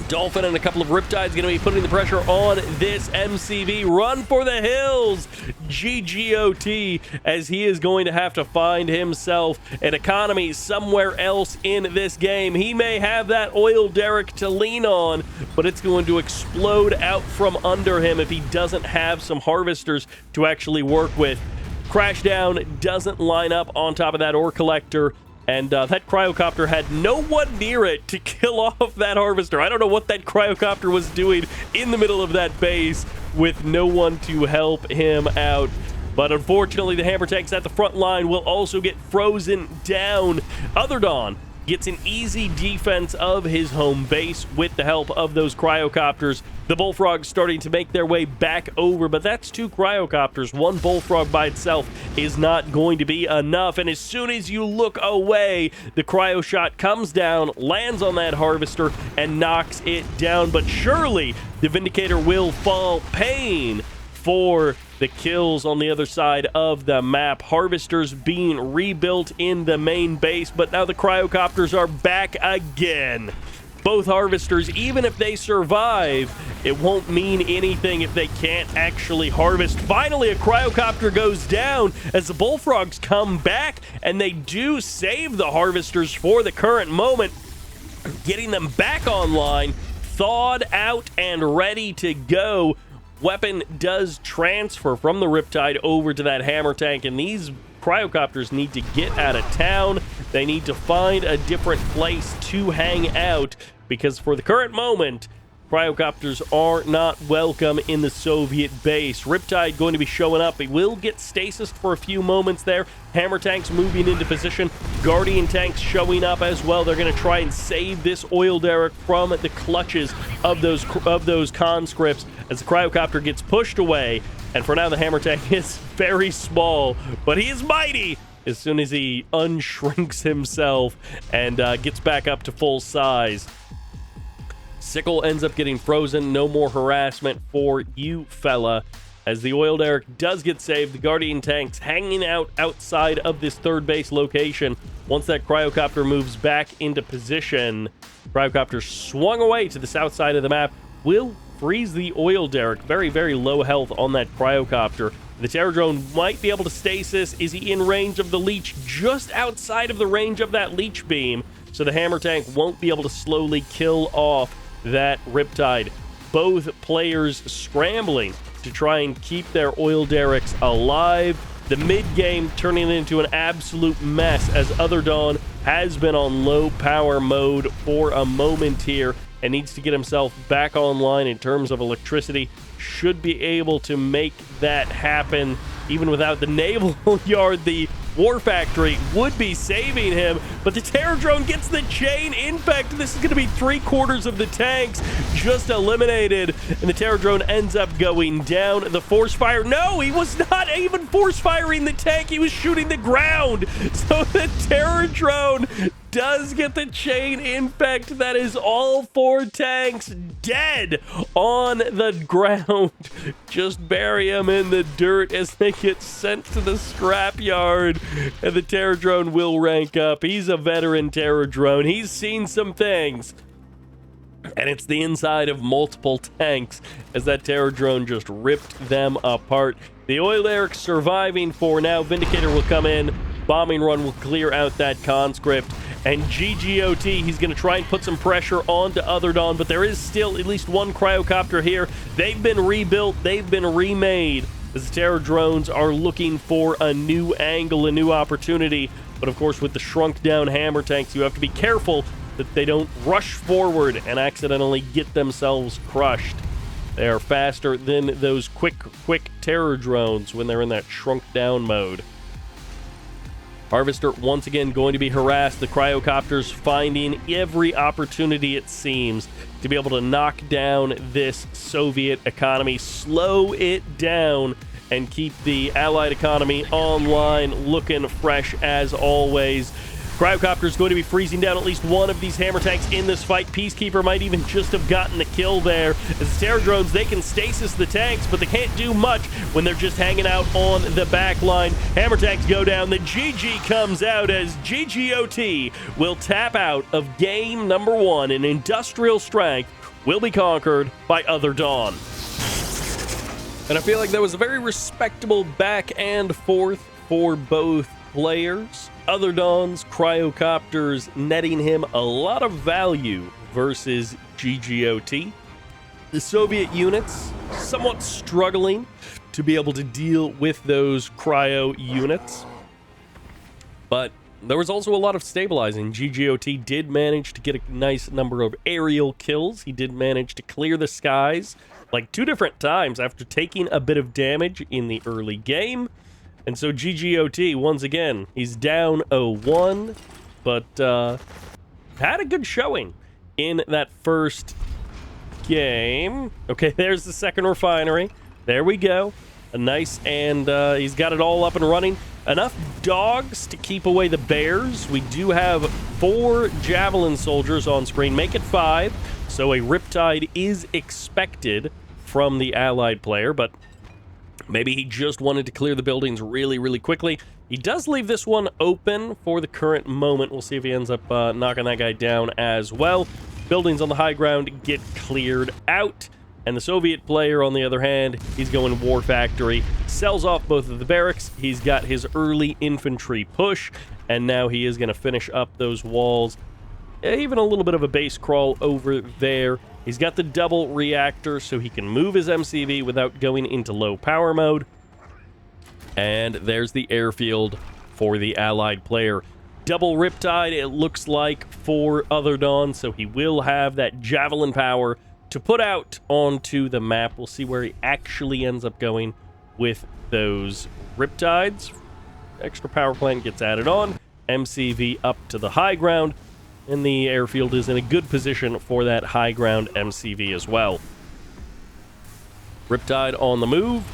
Dolphin and a couple of Riptides going to be putting the pressure on this MCV. Run for the hills, GGOT, as he is going to have to find himself an economy somewhere else in this game. He may have that oil derrick to lean on, but it's going to explode out from under him if he doesn't have some harvesters to actually work with. Crashdown doesn't line up on top of that ore collector. And that cryocopter had no one near it to kill off that harvester. I don't know what that cryocopter was doing in the middle of that base with no one to help him out. But unfortunately, the hammer tanks at the front line will also get frozen down. Otherdawn gets an easy defense of his home base with the help of those cryocopters. The bullfrogs starting to make their way back over, but that's 2 cryocopters. 1 bullfrog by itself is not going to be enough, and as soon as you look away, the cryo shot comes down, lands on that harvester, and knocks it down. But surely the Vindicator will fall. Pain for the kills on the other side of the map. Harvesters being rebuilt in the main base, but now the cryocopters are back again. Both harvesters, even if they survive, it won't mean anything if they can't actually harvest. Finally, a cryocopter goes down as the bullfrogs come back, and they do save the harvesters for the current moment, getting them back online, thawed out and ready to go. Weapon does transfer from the Riptide over to that hammer tank, and these cryocopters need to get out of town. They need to find a different place to hang out, because for the current moment, cryocopters are not welcome in the Soviet base. Riptide going to be showing up. He will get stasis for a few moments there. Hammer tanks moving into position. Guardian tanks showing up as well. They're going to try and save this oil derrick from the clutches of those conscripts as the cryocopter gets pushed away. And for now, the hammer tank is very small, but he is mighty as soon as he unshrinks himself and gets back up to full size. Sickle ends up getting frozen. No more harassment for you, fella. As the oil derrick does get saved, the Guardian tanks hanging out outside of this third base location. Once that cryocopter moves back into position, cryocopter swung away to the south side of the map. Will freeze the oil derrick. Very, very low health on that cryocopter. The Terror Drone might be able to stasis. Is he in range of the leech? Just outside of the range of that leech beam. So the hammer tank won't be able to slowly kill off that Riptide. Both players scrambling to try and keep their oil derricks alive. The mid-game turning into an absolute mess as Otherdawn has been on low power mode for a moment here and needs to get himself back online in terms of electricity. Should be able to make that happen even without the naval yard. The War Factory would be saving him, but the Terror Drone gets the chain infect. This is going to be 3/4 of the tanks just eliminated, and the Terror Drone ends up going down. The force fire, no, he was not even force firing the tank, he was shooting the ground. So the Terror Drone does get the chain infect. That is all 4 tanks dead on the ground. Just bury them in the dirt as they get sent to the scrapyard, and the Terror Drone will rank up. He's a veteran Terror Drone. He's seen some things, and it's the inside of multiple tanks as that Terror Drone just ripped them apart. The oil derrick surviving for now. Vindicator will come in. Bombing run will clear out that conscript. And GGOT, he's going to try and put some pressure onto Otherdawn, but there is still at least 1 cryocopter here. They've been rebuilt. They've been remade. As the Terror Drones are looking for a new angle, a new opportunity. But of course, with the shrunk down hammer tanks, you have to be careful that they don't rush forward and accidentally get themselves crushed. They are faster than those quick Terror Drones when they're in that shrunk down mode. Harvester once again going to be harassed. The cryocopters finding every opportunity, it seems, to be able to knock down this Soviet economy, slow it down, and keep the Allied economy online, looking fresh as always. Cryocopter is going to be freezing down at least 1 of these hammer tanks in this fight. Peacekeeper might even just have gotten the kill there. As the Terror Drones, they can stasis the tanks, but they can't do much when they're just hanging out on the back line. Hammer tanks go down. The GG comes out as GGOT will tap out of game number 1 in industrial strength will be conquered by Other Dawn. And I feel like that was a very respectable back and forth for both players. Other Dawn's cryocopters netting him a lot of value versus GGOT. The Soviet units somewhat struggling to be able to deal with those cryo units. But there was also a lot of stabilizing. GGOT did manage to get a nice number of aerial kills. He did manage to clear the skies like 2 different times after taking a bit of damage in the early game. And so GGOT, once again, he's down 0-1, but had a good showing in that first game. Okay, there's the second refinery. There we go. A nice, and he's got it all up and running. Enough dogs to keep away the bears. We do have 4 javelin soldiers on screen. Make it 5. So a Riptide is expected from the allied player, but maybe he just wanted to clear the buildings really, really quickly. He does leave this one open for the current moment. We'll see if he ends up knocking that guy down as well. Buildings on the high ground get cleared out. And the Soviet player, on the other hand, he's going War Factory, sells off both of the barracks. He's got his early infantry push, and now he is going to finish up those walls. Even a little bit of a base crawl over there. He's got the double reactor, so he can move his MCV without going into low power mode. And there's the airfield for the allied player. Double Riptide, it looks like, for Other Dawn, so he will have that javelin power to put out onto the map. We'll see where he actually ends up going with those Riptides. Extra power plant gets added on. MCV up to the high ground. And the airfield is in a good position for that high ground MCV as well. Riptide on the move.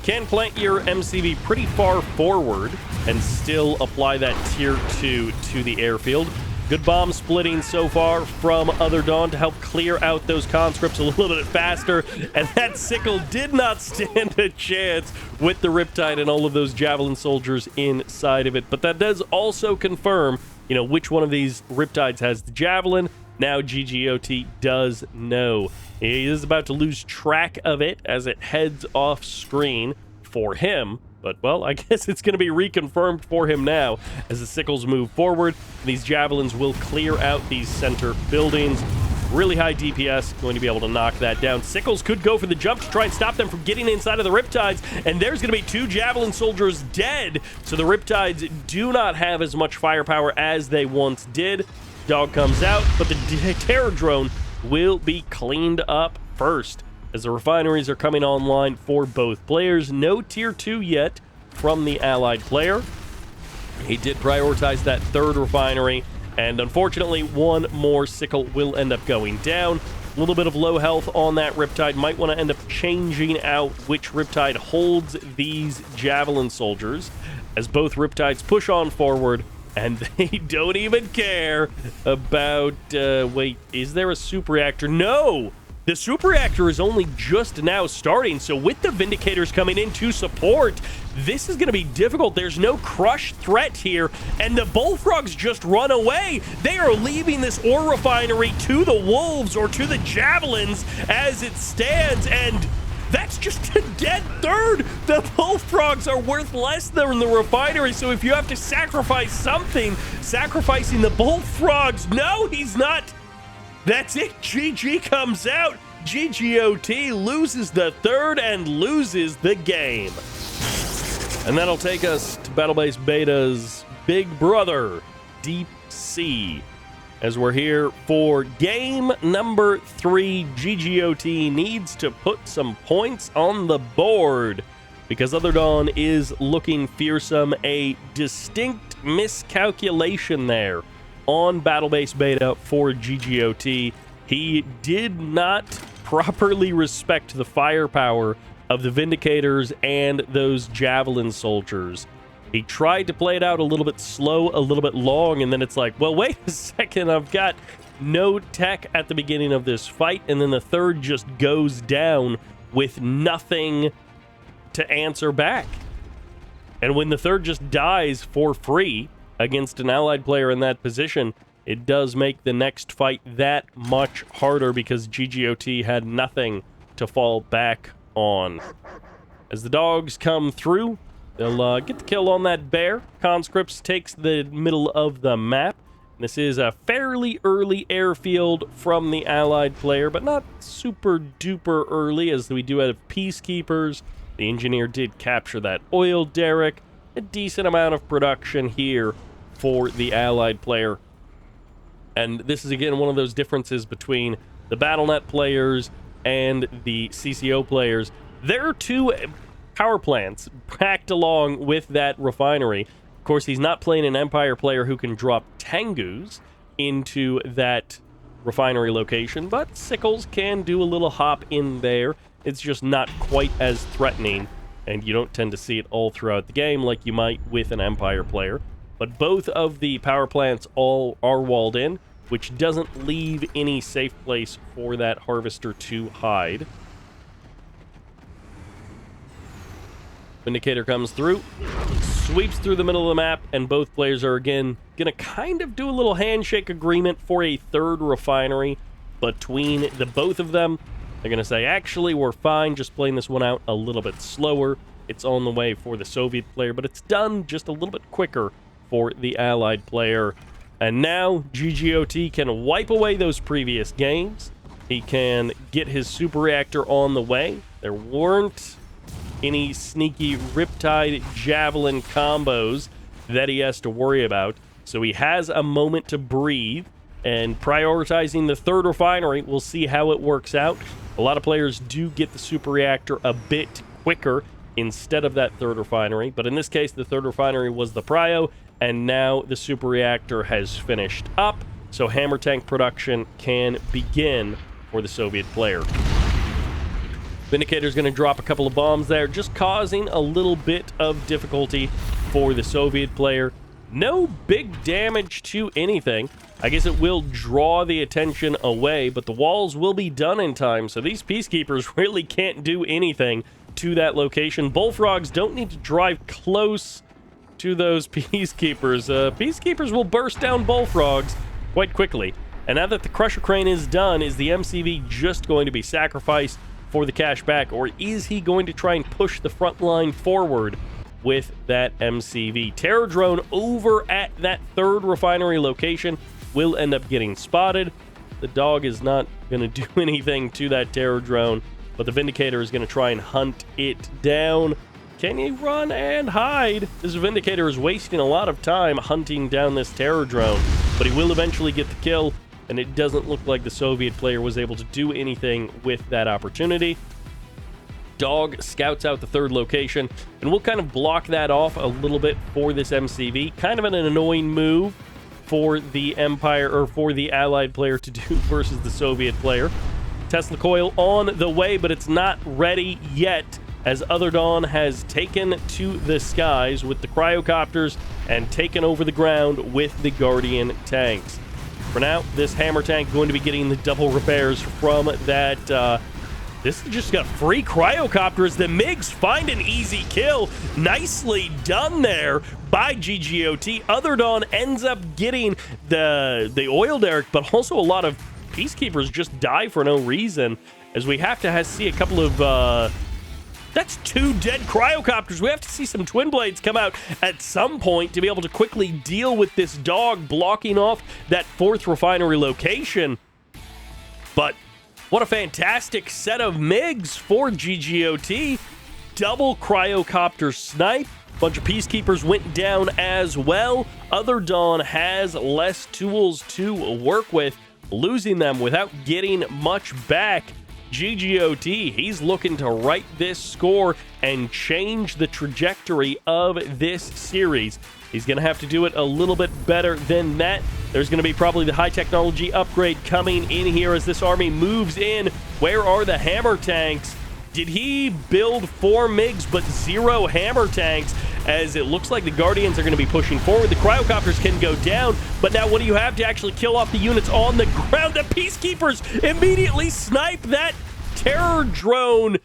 Can plant your MCV pretty far forward and still apply that tier 2 to the airfield. Good bomb splitting so far from Other Dawn to help clear out those conscripts a little bit faster. And that sickle did not stand a chance with the Riptide and all of those javelin soldiers inside of it. But that does also confirm, you know, which one of these Riptides has the javelin. Now GGOT does know. He is about to lose track of it as it heads off screen for him. But, well, I guess it's going to be reconfirmed for him now as the sickles move forward. These javelins will clear out these center buildings. Really high DPS, going to be able to knock that down. Sickles could go for the jump to try and stop them from getting inside of the Riptides, and there's going to be 2 javelin soldiers dead. So the Riptides do not have as much firepower as they once did. Dog comes out, but the terror drone will be cleaned up first, as the refineries are coming online for both players. No tier 2 yet from the allied player. He did prioritize that 3rd refinery, and unfortunately, 1 more sickle will end up going down. A little bit of low health on that Riptide. Might want to end up changing out which Riptide holds these javelin soldiers, as both Riptides push on forward, and they don't even care about... wait, is there a super reactor? No! The super reactor is only just now starting, so with the Vindicators coming in to support, this is going to be difficult. There's no crush threat here, and the Bullfrogs just run away. They are leaving this ore refinery to the Wolves or to the Javelins as it stands, and that's just a dead 3rd. The Bullfrogs are worth less than the refinery, so if you have to sacrifice something, sacrificing the Bullfrogs, no, he's not. That's it. GG comes out. GGOT loses the 3rd and loses the game. And that'll take us to Battle-Based Beta's big brother, Deep Sea. As we're here for game number 3, GGOT needs to put some points on the board because Other Dawn is looking fearsome. A distinct miscalculation there on Battle-Based Beta for GGOT. He did not properly respect the firepower of the Vindicators and those Javelin soldiers. He tried to play it out a little bit slow, a little bit long, and then it's like, well, wait a second, I've got no tech at the beginning of this fight, and then the 3rd just goes down with nothing to answer back. And when the 3rd just dies for free against an allied player in that position, it does make the next fight that much harder because GGOT had nothing to fall back on. As the dogs come through, they'll get the kill on that bear. Conscripts takes the middle of the map. This is a fairly early airfield from the allied player, but not super duper early, as we do have peacekeepers. The engineer did capture that oil derrick. A decent amount of production here for the allied player. And this is again one of those differences between the BattleNet players and the CCO players. There are two power plants packed along with that refinery. Of course, he's not playing an Empire player who can drop Tengus into that refinery location, but Sickles can do a little hop in there. It's just not quite as threatening, and you don't tend to see it all throughout the game like you might with an Empire player. But both of the power plants all are walled in, which doesn't leave any safe place for that harvester to hide. Vindicator comes through, sweeps through the middle of the map, and both players are again going to kind of do a little handshake agreement for a third refinery between the both of them. They're going to say, actually, we're fine just playing this one out a little bit slower. It's on the way for the Soviet player, but it's done just a little bit quicker for the Allied player. And now GGOT can wipe away those previous games. He can get his super reactor on the way. There weren't any sneaky Riptide Javelin combos that he has to worry about. So he has a moment to breathe, and prioritizing the third refinery, we'll see how it works out. A lot of players do get the super reactor a bit quicker instead of that third refinery, but in this case, the third refinery was the prio, and now the super reactor has finished up, so hammer tank production can begin for the Soviet player. Vindicator's going to drop a couple of bombs there, just causing a little bit of difficulty for the Soviet player. No big damage to anything. I guess it will draw the attention away, but the walls will be done in time, so these peacekeepers really can't do anything to that location. Bullfrogs don't need to drive close to those peacekeepers. Peacekeepers will burst down bullfrogs quite quickly. And now that the Crusher Crane is done, is the MCV just going to be sacrificed for the cash back, or is he going to try and push the front line forward with that MCV? Terror drone over at that third refinery location will end up getting spotted. The dog is not going to do anything to that terror drone, but the Vindicator is going to try and hunt it down. Can he run and hide? This Vindicator is wasting a lot of time hunting down this terror drone, but he will eventually get the kill, and it doesn't look like the Soviet player was able to do anything with that opportunity. Dog scouts out the third location, and we'll kind of block that off a little bit for this MCV. Kind of an annoying move for the Empire, or for the Allied player to do versus the Soviet player. Tesla coil on the way, but it's not ready yet, as Other Dawn has taken to the skies with the cryocopters and taken over the ground with the Guardian tanks. For now, this hammer tank going to be getting the double repairs from that. This just got free cryocopters. The MiGs find an easy kill. Nicely done there by GGOT. Other Dawn ends up getting the oil derrick, but also a lot of peacekeepers just die for no reason, as we have to see a couple of that's two dead cryocopters. We have to see some twin blades come out at some point to be able to quickly deal with this dog blocking off that fourth refinery location. But what a fantastic set of MiGs for GGOT. Double cryocopter snipe. Bunch of peacekeepers went down as well. Other Dawn has less tools to work with, losing them without getting much back. GGOT, he's looking to right this score and change the trajectory of this series. He's going to have to do it a little bit better than that. There's going to be probably the high technology upgrade coming in here as this army moves in. Where are the hammer tanks? Did he build 4 MiGs but 0 hammer tanks? As it looks like the Guardians are going to be pushing forward. The cryocopters can go down, but now what do you have to actually kill off the units on the ground? The peacekeepers immediately snipe that terror drone.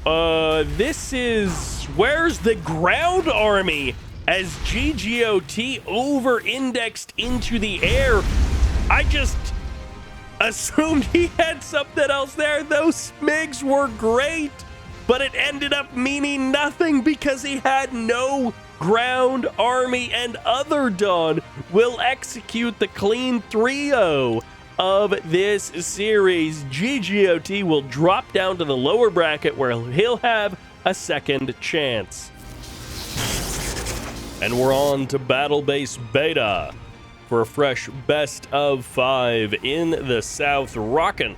This is... Where's the ground army? as GGOT over-indexed into the air. I just assumed he had something else there. Those smigs were great, but it ended up meaning nothing because he had no ground army, and Other Dawn will execute the clean 3-0 of this series. GGOT will drop down to the lower bracket where he'll have a second chance. And we're on to Battle Base Beta for a fresh best of 5 in the South, rocking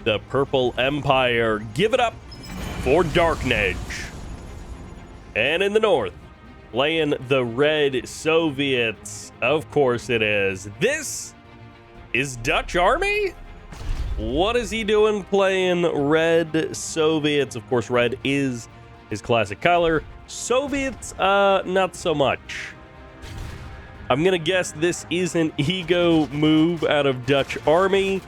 the Purple Empire. Give it up for Darknedge. And in the North, playing the Red Soviets. Of course it is. This is Dutch Army? What is he doing playing Red Soviets? Of course, red is his classic color. Soviets, not so much. I'm gonna guess this is an ego move out of Dutch Army.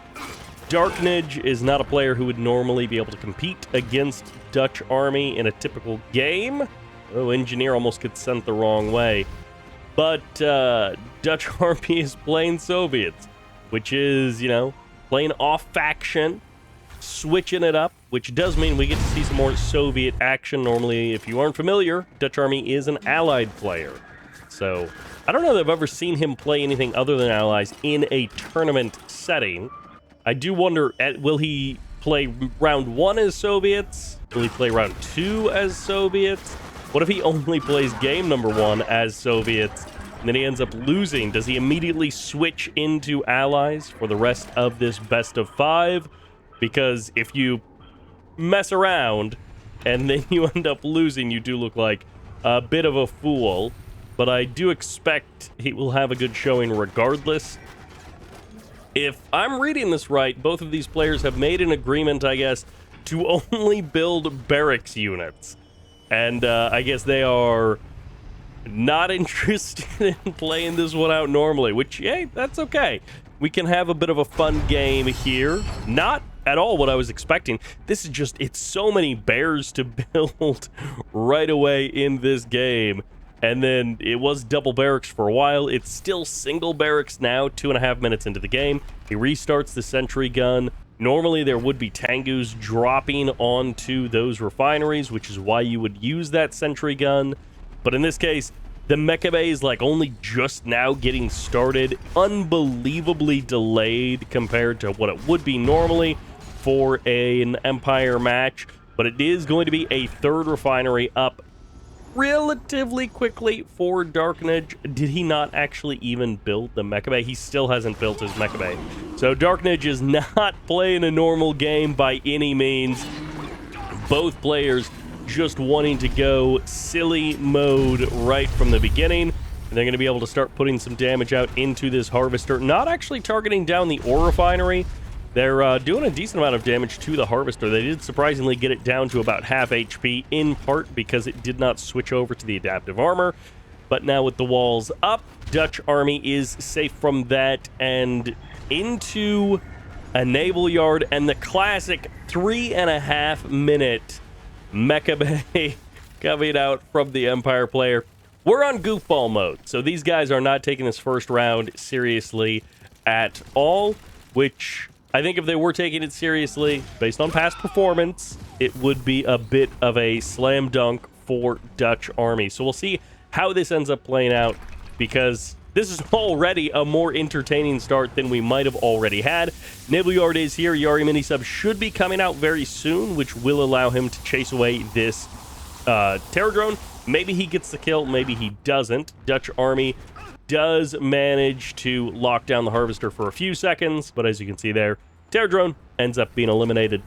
Darknedge is not a player who would normally be able to compete against Dutch Army in a typical game. Oh, Engineer almost gets sent the wrong way. But Dutch Army is playing Soviets, which is, you know, playing off faction, switching it up, which does mean we get to see some more Soviet action. Normally, if you aren't familiar, Dutch Army is an allied player. So I don't know that I've ever seen him play anything other than allies in a tournament setting. I do wonder, will he play round 1 as Soviets? Will he play round 2 as Soviets? What if he only plays game number 1 as Soviets, and then he ends up losing? Does he immediately switch into allies for the rest of this best of 5? Because if you mess around and then you end up losing, you do look like a bit of a fool. But I do expect he will have a good showing regardless. If I'm reading this right, both of these players have made an agreement, I guess, to only build barracks units. And I guess they are not interested in playing this one out normally, which, hey, that's okay. We can have a bit of a fun game here. Not at all what I was expecting. This is just, it's so many bears to build right away in this game. And then it was double barracks for a while. It's still single barracks now, 2.5 minutes into the game. He restarts the sentry gun. Normally, there would be Tengus dropping onto those refineries, which is why you would use that sentry gun. But in this case, the Mecha Bay is like only just now getting started. Unbelievably delayed compared to what it would be normally for an Empire match. But it is going to be a third refinery up relatively quickly for Darknedge. Did he not actually even build the Mecha Bay? He still hasn't built his Mecha Bay. So Darknedge is not playing a normal game by any means. Both players just wanting to go silly mode right from the beginning. And they're going to be able to start putting some damage out into this Harvester. Not actually targeting down the ore refinery. They're doing a decent amount of damage to the Harvester. They did surprisingly get it down to about half HP, in part because it did not switch over to the adaptive armor. But now with the walls up, Dutch Army is safe from that and into a naval yard and the classic 3.5 minute Mecha Bay coming out from the Empire player. We're on goofball mode, so these guys are not taking this first round seriously at all, which I think if they were taking it seriously, based on past performance, it would be a bit of a slam dunk for Dutch Army. So we'll see how this ends up playing out, because this is already a more entertaining start than we might have already had. Naval Yard is here. Yari Minisub should be coming out very soon, which will allow him to chase away this Terror Drone. Maybe he gets the kill, maybe he doesn't. Dutch Army does manage to lock down the Harvester for a few seconds, but as you can see there, Terror Drone ends up being eliminated.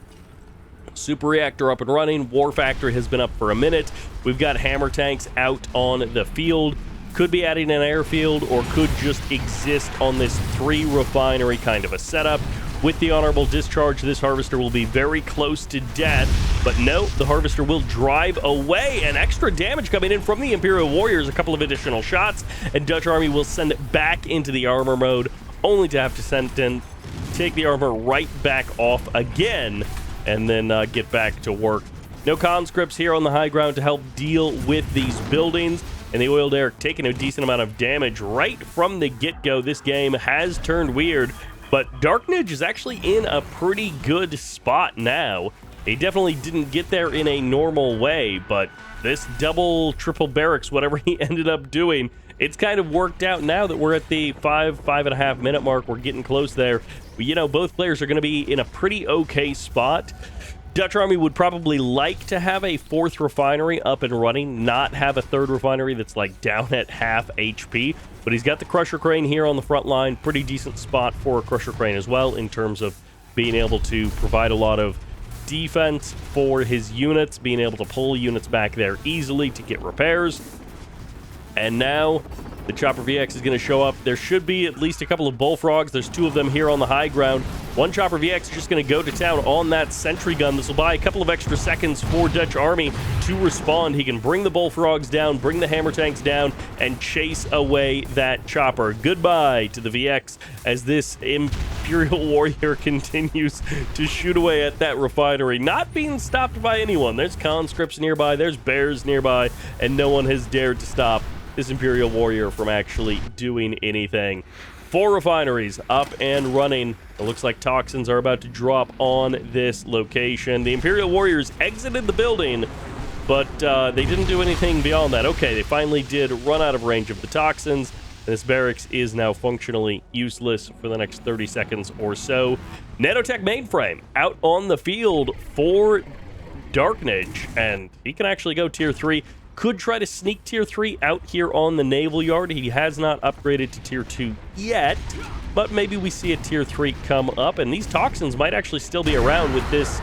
Super Reactor up and running. War Factory has been up for a minute. We've got Hammer Tanks out on the field. Could be adding an airfield or could just exist on this 3 refinery kind of a setup. With the Honorable Discharge, this Harvester will be very close to death, but no, the Harvester will drive away, and extra damage coming in from the Imperial Warriors, a couple of additional shots, and Dutch Army will send it back into the armor mode, only to have to take the armor right back off again, and then get back to work. No conscripts here on the high ground to help deal with these buildings. And the Oiled Eric taking a decent amount of damage right from the get-go. This game has turned weird, but Darknage is actually in a pretty good spot now. He definitely didn't get there in a normal way, but this double, triple barracks, whatever he ended up doing, it's kind of worked out now that we're at the 5.5 minute mark. We're getting close there. You know, both players are going to be in a pretty okay spot. Dutch Army would probably like to have a 4th refinery up and running, not have a 3rd refinery that's like down at half HP, but he's got the Crusher Crane here on the front line. Pretty decent spot for a Crusher Crane as well in terms of being able to provide a lot of defense for his units, being able to pull units back there easily to get repairs. And now the Chopper VX is going to show up. There should be at least a couple of Bullfrogs. There's 2 of them here on the high ground. One Chopper VX is just going to go to town on that sentry gun. This will buy a couple of extra seconds for Dutch Army to respond. He can bring the Bullfrogs down, bring the Hammer Tanks down, and chase away that Chopper. Goodbye to the VX as this Imperial Warrior continues to shoot away at that refinery, not being stopped by anyone. There's conscripts nearby, there's bears nearby, and no one has dared to stop this Imperial Warrior from actually doing anything. 4 refineries up and running. It looks like toxins are about to drop on this location. The Imperial Warriors exited the building, but they didn't do anything beyond that. Okay, they finally did run out of range of the toxins, and this barracks is now functionally useless for the next 30 seconds or so. Nanotech mainframe out on the field for Darknage, and he can actually go tier 3. Could try to sneak tier 3 out here on the naval yard. He has not upgraded to tier 2 yet, but maybe we see a tier 3 come up, and these toxins might actually still be around with this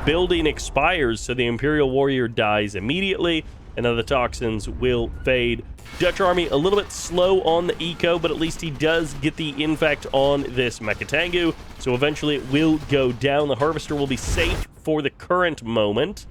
building expires, so the Imperial Warrior dies immediately, and then the toxins will fade. Dutch Army a little bit slow on the eco, but at least he does get the infect on this Mecha Tengu, so eventually it will go down. The Harvester will be safe for the current moment.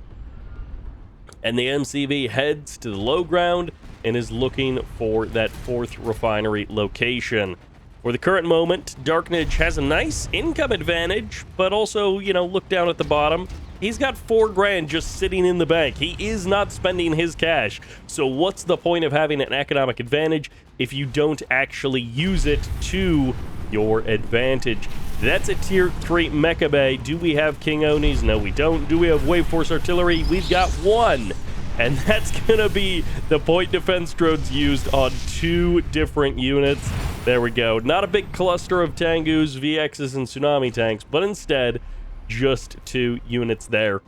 And the MCV heads to the low ground and is looking for that 4th refinery location. For the current moment, Darknage has a nice income advantage, but also, you know, look down at the bottom. He's got 4 grand just sitting in the bank. He is not spending his cash. So what's the point of having an economic advantage if you don't actually use it to your advantage? That's a tier 3 Mecha Bay. Do we have King Onis? No, we don't. Do we have Wave Force Artillery? We've got 1. And that's going to be the point defense drones used on 2 different units. There we go. Not a big cluster of Tengus, VXs, and Tsunami tanks, but instead just 2 units there.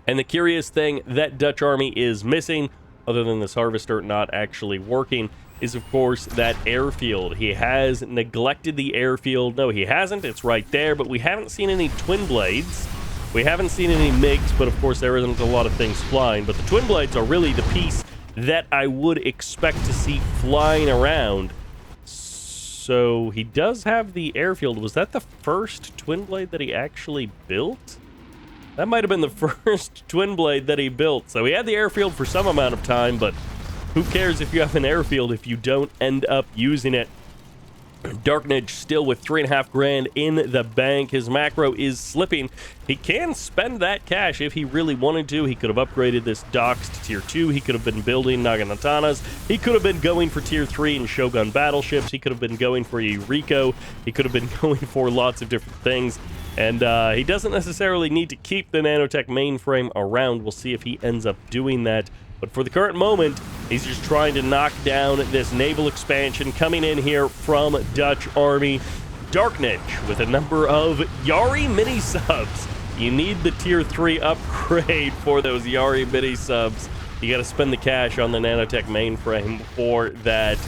And the curious thing that Dutch Army is missing, other than this Harvester not actually working, is of course that airfield. He has neglected the airfield. No, he hasn't. It's right there, but we haven't seen any twin blades. We haven't seen any MiGs, but of course there isn't a lot of things flying. But the twin blades are really the piece that I would expect to see flying around. So he does have the airfield. Was that the first twin blade that he actually built? That might have been the first twin blade that he built. So he had the airfield for some amount of time, but who cares if you have an airfield if you don't end up using it? Darknage still with 3.5 grand in the bank. His macro is slipping. He can spend that cash if he really wanted to. He could have upgraded this docks to tier 2. He could have been building Naginatanas. He could have been going for tier 3 and Shogun battleships. He could have been going for Eureka. He could have been going for lots of different things. And he doesn't necessarily need to keep the Nanotech mainframe around. We'll see if he ends up doing that. But for the current moment, he's just trying to knock down this naval expansion coming in here from Dutch Army. Darknage with a number of Yari mini-subs. You need the tier 3 upgrade for those Yari mini-subs. You got to spend the cash on the Nanotech mainframe for that,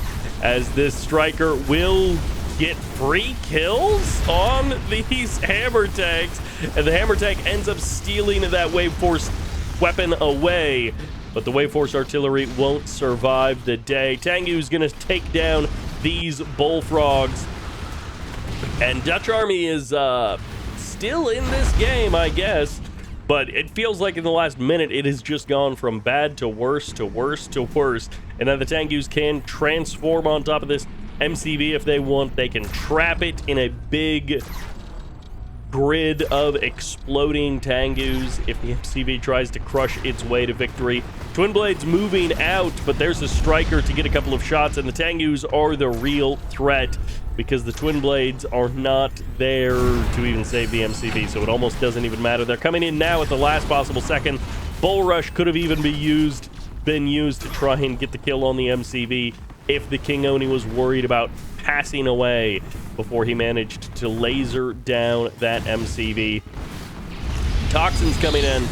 as this striker will get free kills on these hammer tanks, and the hammer tank ends up stealing that Wave Force weapon away. But the Wave Force Artillery won't survive the day. Tengu's going to take down these Bullfrogs. And Dutch Army is still in this game, I guess. But it feels like in the last minute, it has just gone from bad to worse to worse to worse. And now the Tengus can transform on top of this MCV if they want. They can trap it in a big grid of exploding Tengus if the MCV tries to crush its way to victory. Twin Blades moving out, but there's a striker to get a couple of shots, and the Tengus are the real threat because the Twin Blades are not there to even save the MCV, so it almost doesn't even matter. They're coming in now at the last possible second. Bull Rush could have even been used to try and get the kill on the MCV if the King Oni was worried about passing away before he managed to laser down that MCV. Toxin's coming in,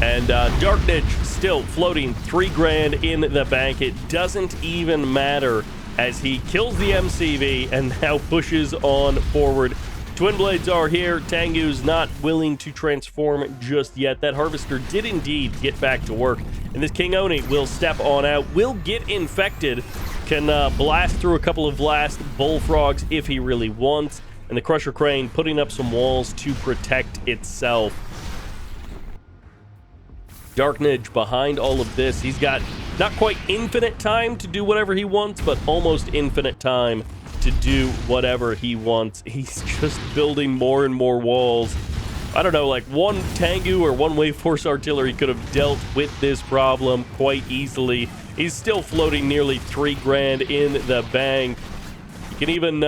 and Dark Niche still floating 3 grand in the bank. It doesn't even matter as he kills the MCV and now pushes on forward. Twin Blades are here. Tengu's not willing to transform just yet. That Harvester did indeed get back to work, and this King Oni will step on out, will get infected, can blast through a couple of last bullfrogs if he really wants, and the Crusher Crane putting up some walls to protect itself. Dark Niche behind all of this. He's got not quite infinite time to do whatever he wants, but almost infinite time to do whatever he wants. He's just building more and more walls. I don't know, like one Tengu or one Wave Force Artillery could have dealt with this problem quite easily. He's still floating nearly 3 grand in the bank. You can even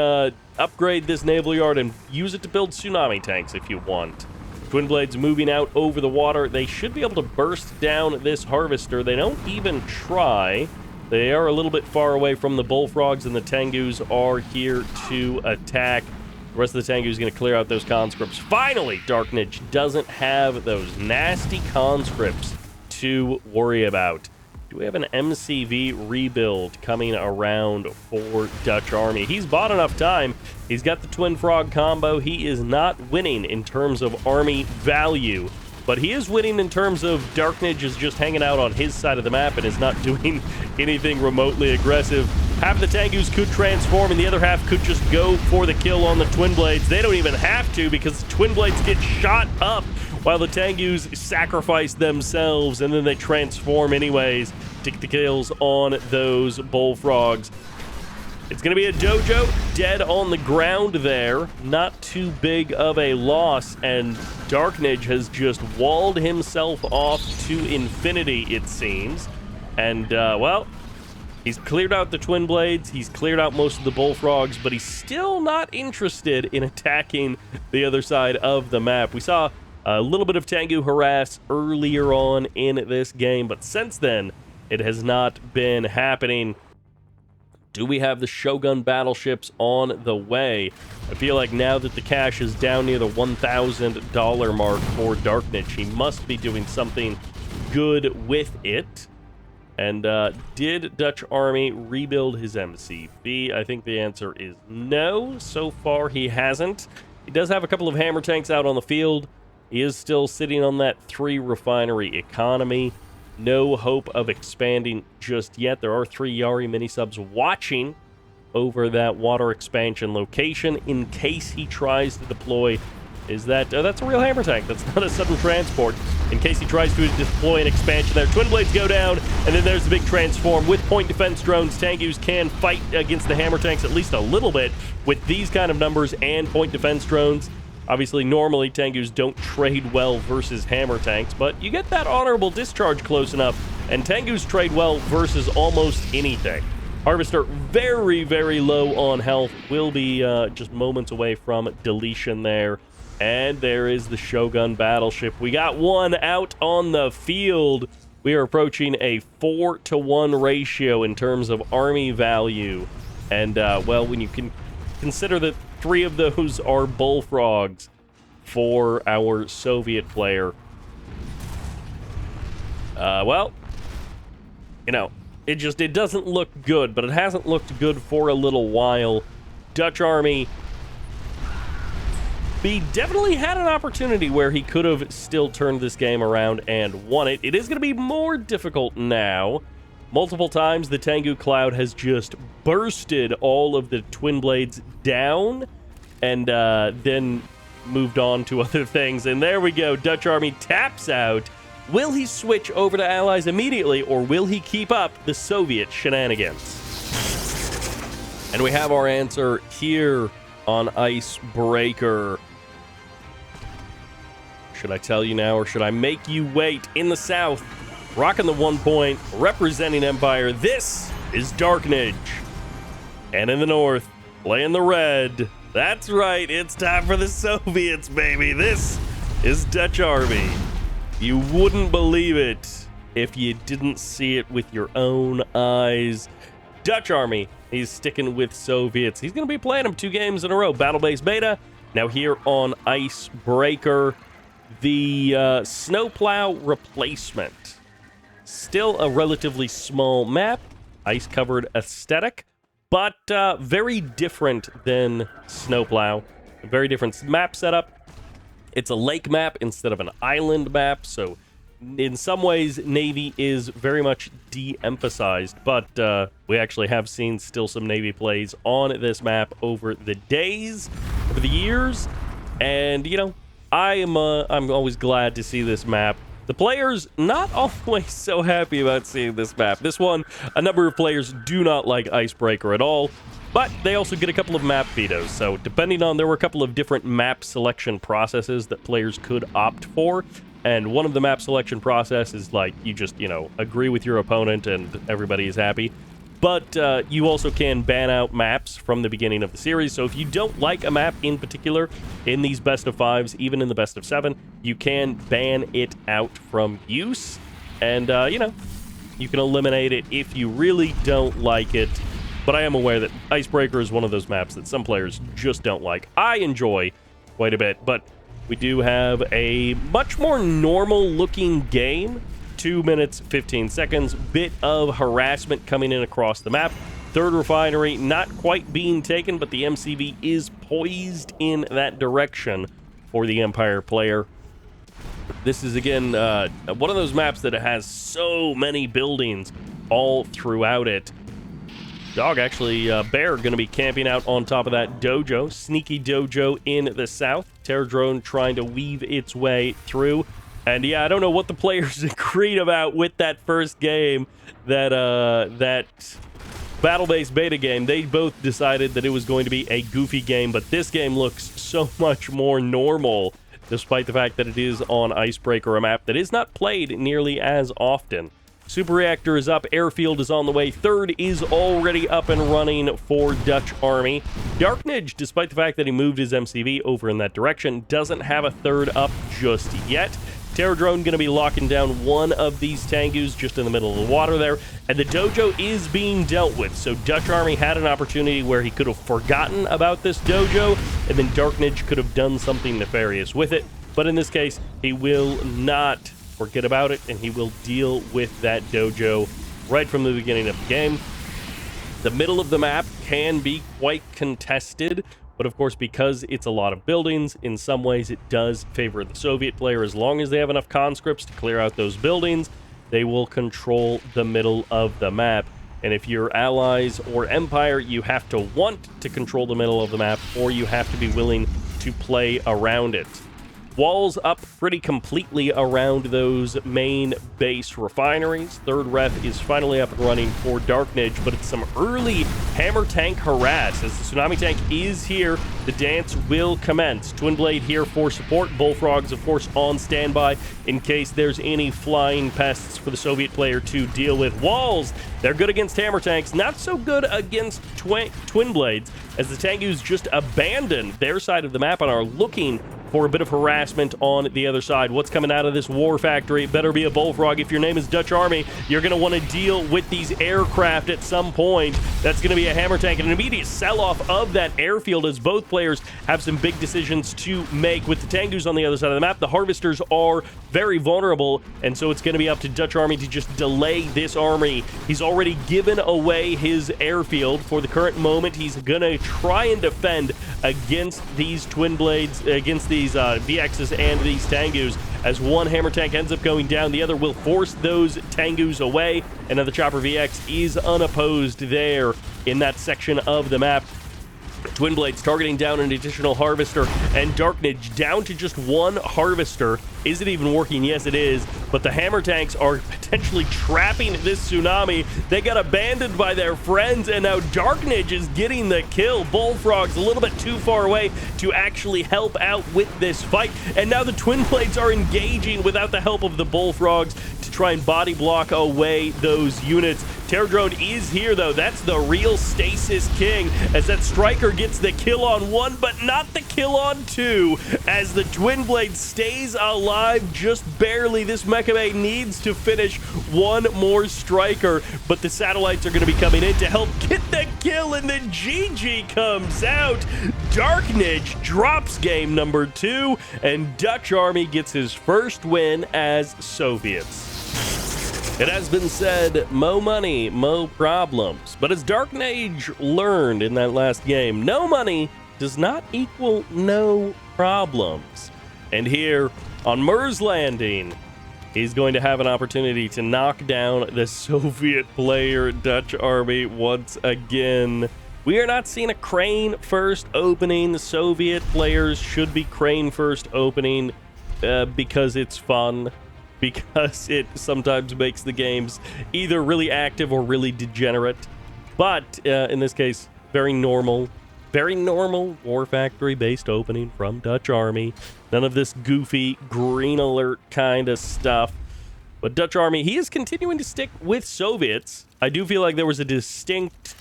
upgrade this naval yard and use it to build tsunami tanks if you want. Twin Blades moving out over the water. They should be able to burst down this Harvester. They don't even try. They are a little bit far away from the bullfrogs, and the Tengus are here to attack. The rest of the Tengu is going to clear out those conscripts. Finally, Dark Niche doesn't have those nasty conscripts to worry about. Do we have an MCV rebuild coming around for Dutch Army? He's bought enough time. He's got the Twin Frog combo. He is not winning in terms of army value, but he is winning in terms of Dark Niche is just hanging out on his side of the map and is not doing anything remotely aggressive. Half of the Tengus could transform, and the other half could just go for the kill on the Twin Blades. They don't even have to because the Twin Blades get shot up while the Tengus sacrifice themselves, and then they transform anyways to get the kills on those bullfrogs. It's going to be a dojo dead on the ground there. Not too big of a loss, and Dark Niche has just walled himself off to infinity, it seems. And, well, he's cleared out the Twin Blades, he's cleared out most of the bullfrogs, but he's still not interested in attacking the other side of the map. We saw a little bit of Tengu harass earlier on in this game, but since then, it has not been happening. Do we have the Shogun battleships on the way? I feel like now that the cash is down near the $1,000 mark for Dark Niche, he must be doing something good with it. And did Dutch Army rebuild his MCV? I think the answer is no. So far, he hasn't. He does have a couple of hammer tanks out on the field. He is still sitting on that 3 refinery economy. No hope of expanding just yet. There are 3 Yari mini-subs watching over that water expansion location in case he tries to deploy. Is that... that's a real hammer tank. That's not a sudden transport. In case he tries to deploy an expansion there. Twin Blades go down, and then there's the big transform. With point defense drones, Tengus can fight against the hammer tanks at least a little bit with these kind of numbers and point defense drones. Obviously, normally, Tengus don't trade well versus hammer tanks, but you get that honorable discharge close enough, and Tengus trade well versus almost anything. Harvester, very, very low on health, will be just moments away from deletion there. And there is the Shogun battleship. We got one out on the field. We are approaching a 4-to-1 ratio in terms of army value. And, well, when you can consider that 3 of those are bullfrogs for our Soviet player. Well, you know, it doesn't look good, but it hasn't looked good for a little while. Dutch Army, he definitely had an opportunity where he could have still turned this game around and won it. It is going to be more difficult now. Multiple times, the Tengu Cloud has just bursted all of the Twin Blades down and then moved on to other things. And there we go. Dutch Army taps out. Will he switch over to allies immediately, or will he keep up the Soviet shenanigans? And we have our answer here on Icebreaker. Should I tell you now, or should I make you wait? In the south, rocking the 1 point, representing Empire, this is Darknage. And in the north, playing the red, that's right, it's time for the Soviets, baby. This is Dutch Army. You wouldn't believe it if you didn't see it with your own eyes. Dutch Army, he's sticking with Soviets. He's going to be playing them 2 games in a row. Battle-based beta, now here on Icebreaker. The Snowplow Replacement. Still a relatively small map, ice-covered aesthetic, but very different than Snowplow. A very different map setup. It's a lake map instead of an island map, so in some ways, Navy is very much de-emphasized, but we actually have seen still some Navy plays on this map over the days, over the years, and, you know, I'm always glad to see this map. The players not always so happy about seeing this map. This one, a number of players do not like Icebreaker at all, but they also get a couple of map vetoes. So depending on, there were a couple of different map selection processes that players could opt for. And one of the map selection process is like, you just, you know, agree with your opponent and everybody is happy. But you also can ban out maps from the beginning of the series. So if you don't like a map in particular in these best of 5s, even in the best of 7, you can ban it out from use. And, you know, you can eliminate it if you really don't like it. But I am aware that Icebreaker is one of those maps that some players just don't like. I enjoy quite a bit, but we do have a much more normal-looking game. 2 minutes, 15 seconds. Bit of harassment coming in across the map. Third refinery not quite being taken, but the MCV is poised in that direction for the Empire player. This is, again, one of those maps that has so many buildings all throughout it. Dog, actually, Bear going to be camping out on top of that dojo. Sneaky dojo in the south. Terror drone trying to weave its way through. And yeah, I don't know what the players agreed about with that first game, that battle-based beta game. They both decided that it was going to be a goofy game, but this game looks so much more normal, despite the fact that it is on Icebreaker, a map that is not played nearly as often. Super Reactor is up, Airfield is on the way, Third is already up and running for Dutch Army. Darknage, despite the fact that he moved his MCV over in that direction, doesn't have a third up just yet. Terror drone going to be locking down one of these Tengus just in the middle of the water there, and the dojo is being dealt with. So Dutch Army had an opportunity where he could have forgotten about this dojo, and then Darknage could have done something nefarious with it. But in this case, he will not forget about it, and he will deal with that dojo right from the beginning of the game. The middle of the map can be quite contested, but of course, because it's a lot of buildings, in some ways it does favor the Soviet player. As long as they have enough conscripts to clear out those buildings, they will control the middle of the map. And if you're allies or Empire, you have to want to control the middle of the map, or you have to be willing to play around it. Walls up pretty completely around those main base refineries. Third ref is finally up and running for Darknage, but it's some early hammer tank harass. As the tsunami tank is here, the dance will commence. Twin Blade here for support. Bullfrogs, of course, on standby in case there's any flying pests for the Soviet player to deal with. Walls, they're good against hammer tanks, not so good against twin blades, as the Tengus just abandoned their side of the map and are looking for a bit of harassment on the other side. What's coming out of this war factory? It better be a bullfrog. If your name is Dutch Army, you're going to want to deal with these aircraft at some point. That's going to be a hammer tank and an immediate sell-off of that airfield, as both players have some big decisions to make. With the Tengus on the other side of the map, the harvesters are very vulnerable, and so it's going to be up to Dutch Army to just delay this army. He's already given away his airfield. For the current moment, he's going to try and defend against these twin blades, against these VXs and these Tengus. As one hammer tank ends up going down, the other will force those Tengus away, and now the Chopper VX is unopposed there in that section of the map. Twin Blades targeting down an additional Harvester, and Darknage down to just one Harvester. Is it even working? Yes, it is. But the Hammer Tanks are potentially trapping this Tsunami. They got abandoned by their friends, and now Darknage is getting the kill. Bullfrog's a little bit too far away to actually help out with this fight. And now the Twin Blades are engaging without the help of the Bullfrogs to try and body block away those units. Terror Drone is here, though. That's the real Stasis King, as that Striker gets the kill on one, but not the kill on two, as the Twin Blade stays alive just barely. This Mecha Bay needs to finish one more Striker, but the Satellites are going to be coming in to help get the kill, and then GG comes out. Darknage drops game number 2, and Dutch Army gets his first win as Soviets. It has been said, mo money, mo problems. But as Darknage learned in that last game, no money does not equal no problems. And here on Mers Landing, he's going to have an opportunity to knock down the Soviet player Dutch Army once again. We are not seeing a crane first opening. The Soviet players should be crane first opening because it's fun. Because it sometimes makes the games either really active or really degenerate. But in this case, very normal War Factory based opening from Dutch Army. None of this goofy green alert kind of stuff. But Dutch Army, he is continuing to stick with Soviets. I do feel like there was a distinct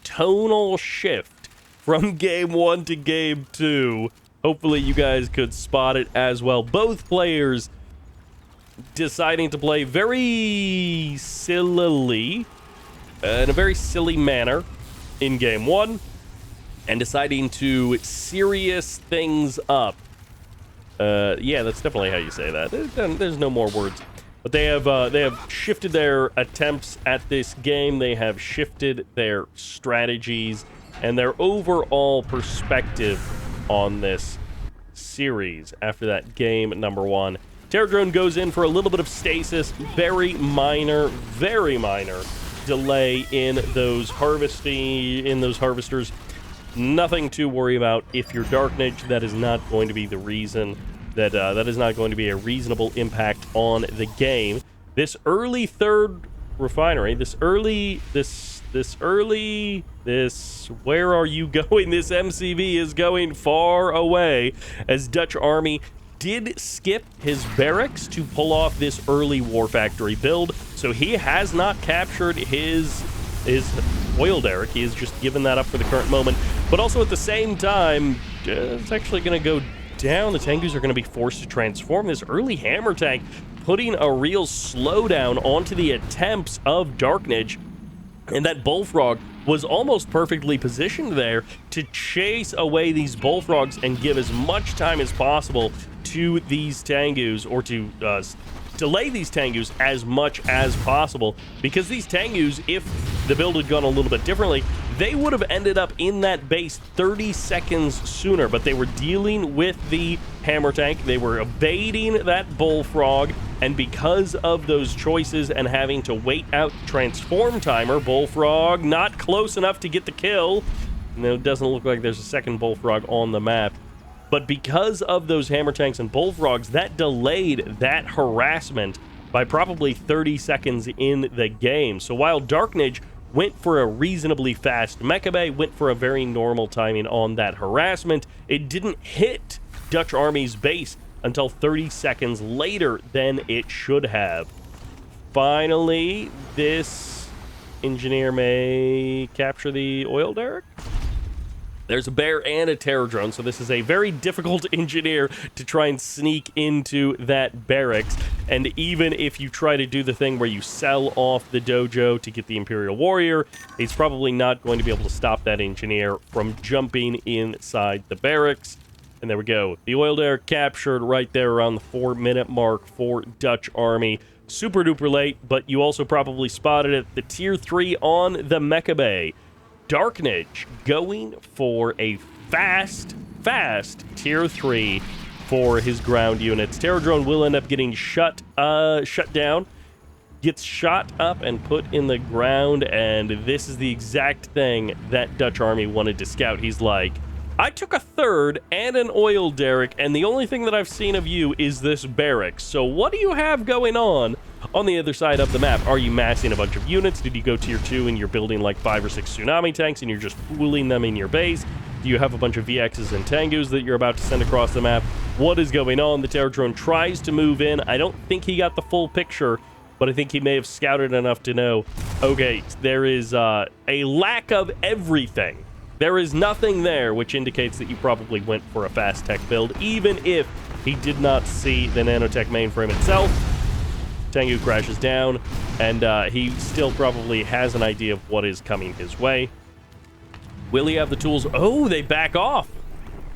tonal shift from game 1 to game 2. Hopefully you guys could spot it as well. Both players deciding to play very sillily, in a very silly manner in game 1, and deciding to serious things up. Yeah, that's definitely how you say that. There's no more words. But they have shifted their attempts at this game. They have shifted their strategies and their overall perspective on this series after that game number 1. Terror Drone goes in for a little bit of stasis, very minor delay in those harvesters. Nothing to worry about. If you're Darknage, that is not going to be the reason. That is not going to be a reasonable impact on the game. This early third refinery, where are you going? This MCV is going far away, as Dutch Army did skip his barracks to pull off this early War Factory build, so he has not captured his oil derrick. He has just given that up for the current moment. But also at the same time, it's actually going to go down. The Tengus are going to be forced to transform. This early Hammer Tank putting a real slowdown onto the attempts of Darknage. And that Bullfrog was almost perfectly positioned there to chase away these Bullfrogs and give as much time as possible to these Tengus, or to delay these Tengus as much as possible, because these Tengus, if the build had gone a little bit differently, they would have ended up in that base 30 seconds sooner. But they were dealing with the Hammer Tank, they were evading that Bullfrog, and because of those choices and having to wait out the transform timer, Bullfrog not close enough to get the kill. And it doesn't look like there's a second Bullfrog on the map. But because of those Hammer Tanks and Bullfrogs, that delayed that harassment by probably 30 seconds in the game. So while Darknage went for a reasonably fast Mecha Bay, went for a very normal timing on that harassment, it didn't hit Dutch Army's base until 30 seconds later than it should have. Finally, this engineer may capture the oil derrick. There's a bear and a terror drone, so this is a very difficult engineer to try and sneak into that barracks. And even if you try to do the thing where you sell off the dojo to get the Imperial Warrior, he's probably not going to be able to stop that engineer from jumping inside the barracks. And there we go. The oil derrick captured right there around the 4-minute mark for Dutch Army. Super duper late, but you also probably spotted it. The tier 3 on the Mecha Bay. Darknage going for a fast tier 3 for his ground units. Terror Drone will end up getting shut down. gets shot up and put in the ground, and this is the exact thing that Dutch Army wanted to scout. He's like, I took a third and an oil derrick, and the only thing that I've seen of you is this barracks. So what do you have going on the other side of the map? Are you massing a bunch of units? Did you go tier 2 and you're building like 5 or 6 tsunami tanks and you're just pooling them in your base? Do you have a bunch of VXs and Tengus that you're about to send across the map? What is going on? The Terror Drone tries to move in. I don't think he got the full picture, but I think he may have scouted enough to know, okay, there is a lack of everything. There is nothing there, which indicates that you probably went for a fast tech build, even if he did not see the nanotech mainframe itself. Tengu crashes down, and he still probably has an idea of what is coming his way. Will he have the tools? Oh, they back off.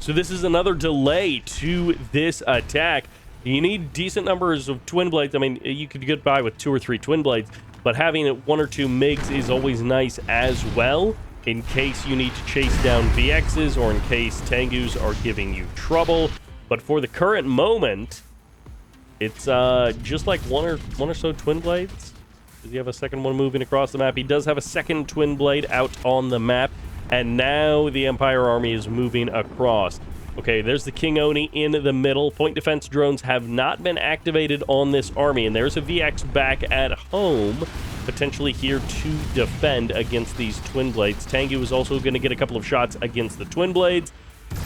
So this is another delay to this attack. You need decent numbers of twin blades. I mean, you could get by with 2 or 3 twin blades, but having 1 or 2 MiGs is always nice as well, in case you need to chase down VXs or in case Tengus are giving you trouble. But for the current moment, it's just like one or so twin blades. Does he have a second one moving across the map? He does have a second twin blade out on the map, and now the Empire Army is moving across. Okay, there's the King Oni in the middle. Point defense drones have not been activated on this army, and there's a VX back at home, potentially here to defend against these twin blades. Tengu is also going to get a couple of shots against the twin blades.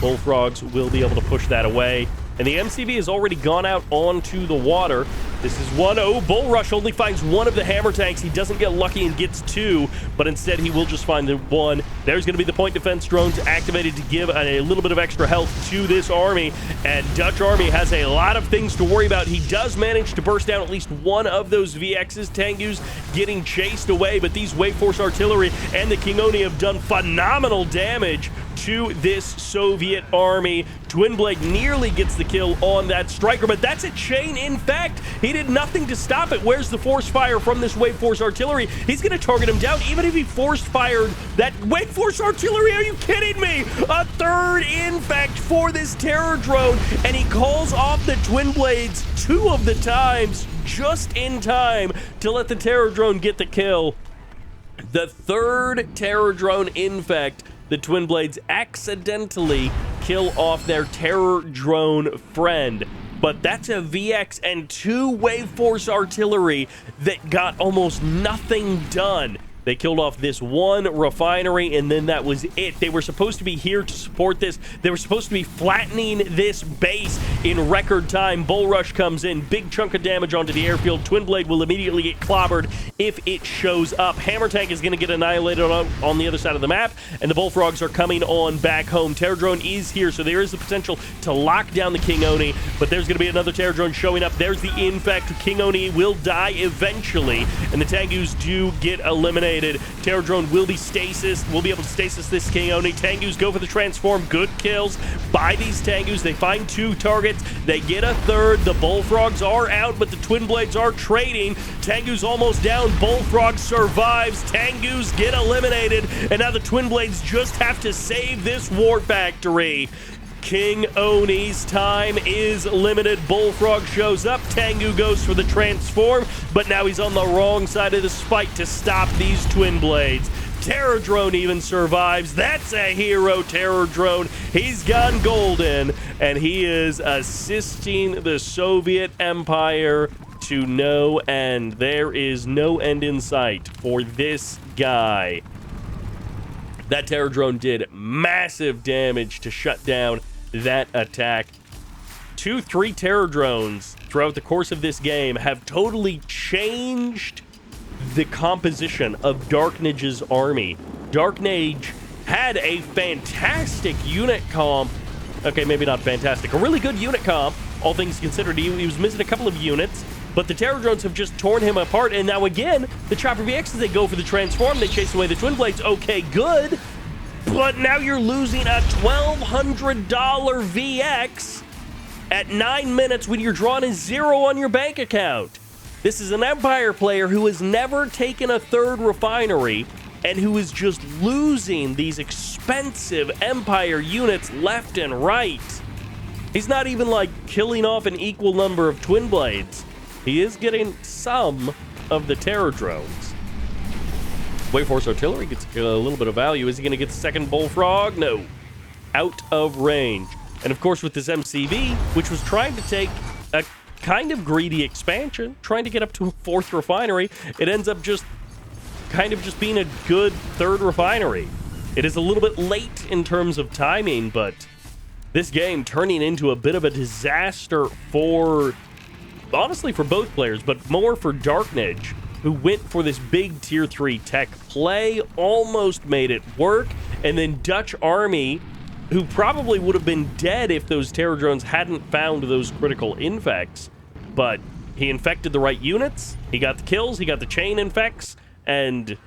Bullfrogs will be able to push that away. And the MCV has already gone out onto the water. This is one. Oh, Bull Rush only finds 1 of the hammer tanks. He doesn't get lucky and gets 2, but instead he will just find the 1. There's going to be the point defense drones activated to give a little bit of extra health to this army. And Dutch Army has a lot of things to worry about. He does manage to burst down at least 1 of those VXs. Tengu's getting chased away, but these Wave Force artillery and the King Oni have done phenomenal damage to this Soviet army. Twin Blade nearly gets the kill on that striker, but that's a chain. In fact, he did nothing to stop it. Where's the force fire from this Wave Force artillery? He's going to target him down, even if he forced fired that Wave Force artillery. Are you kidding me? A third infect for this Terror Drone, and he calls off the Twin Blades 2 of the times, just in time to let the Terror Drone get the kill. The third Terror Drone infect, the Twin Blades accidentally kill off their Terror Drone friend. But that's a VX and 2 Wave Force artillery that got almost nothing done. They killed off this 1 refinery, and then that was it. They were supposed to be here to support this. They were supposed to be flattening this base in record time. Bull Rush comes in, big chunk of damage onto the airfield. Twin Blade will immediately get clobbered if it shows up. Hammer Tank is going to get annihilated on the other side of the map, and the Bullfrogs are coming on back home. Terror Drone is here, so there is the potential to lock down the King Oni, but there's going to be another Terror Drone showing up. There's the infect. King Oni will die eventually, and the Tengus do get eliminated. Terror Drone will be able to stasis this King Oni. Tengus go for the transform. Good kills by these Tengus. They find 2 targets. They get a third. The Bullfrogs are out, but the Twin Blades are trading. Tengus almost down. Bullfrog survives. Tengus get eliminated, and now the Twin Blades just have to save this war factory. King Oni's time is limited. Bullfrog shows up. Tengu goes for the transform, but now he's on the wrong side of the spike to stop these Twin Blades. Terror Drone even survives. That's a hero, Terror Drone. He's gone golden, and he is assisting the Soviet Empire to no end. There is no end in sight for this guy. That Terror Drone did massive damage to shut down that attack. 2-3 Terror Drones throughout the course of this game have totally changed the composition of Darknage's army. Darknage had a fantastic unit comp. Okay, maybe not fantastic. A really good unit comp, all things considered. He was missing a couple of units, but the Terror Drones have just torn him apart. And now again, the Chopper VXs, they go for the transform. They chase away the Twin Blades. Okay, good. But now you're losing a $1,200 VX at 9 minutes when you're drawing a 0 on your bank account. This is an Empire player who has never taken a third refinery and who is just losing these expensive Empire units left and right. He's not even like killing off an equal number of Twin Blades. he is getting some of the terror drones. Wayforce Artillery gets a little bit of value. Is he going to get the second Bullfrog? No. Out of range. And of course, with this MCV, which was trying to take a kind of greedy expansion, trying to get up to a fourth refinery, it ends up just being a good third refinery. It is a little bit late in terms of timing, but this game turning into a bit of a disaster for, honestly, for both players, but more for Darknage, who went for this big tier 3 tech play, almost made it work, and then Dutch Army, who probably would have been dead if those terror drones hadn't found those critical infects, but he infected the right units, he got the kills, he got the chain infects, and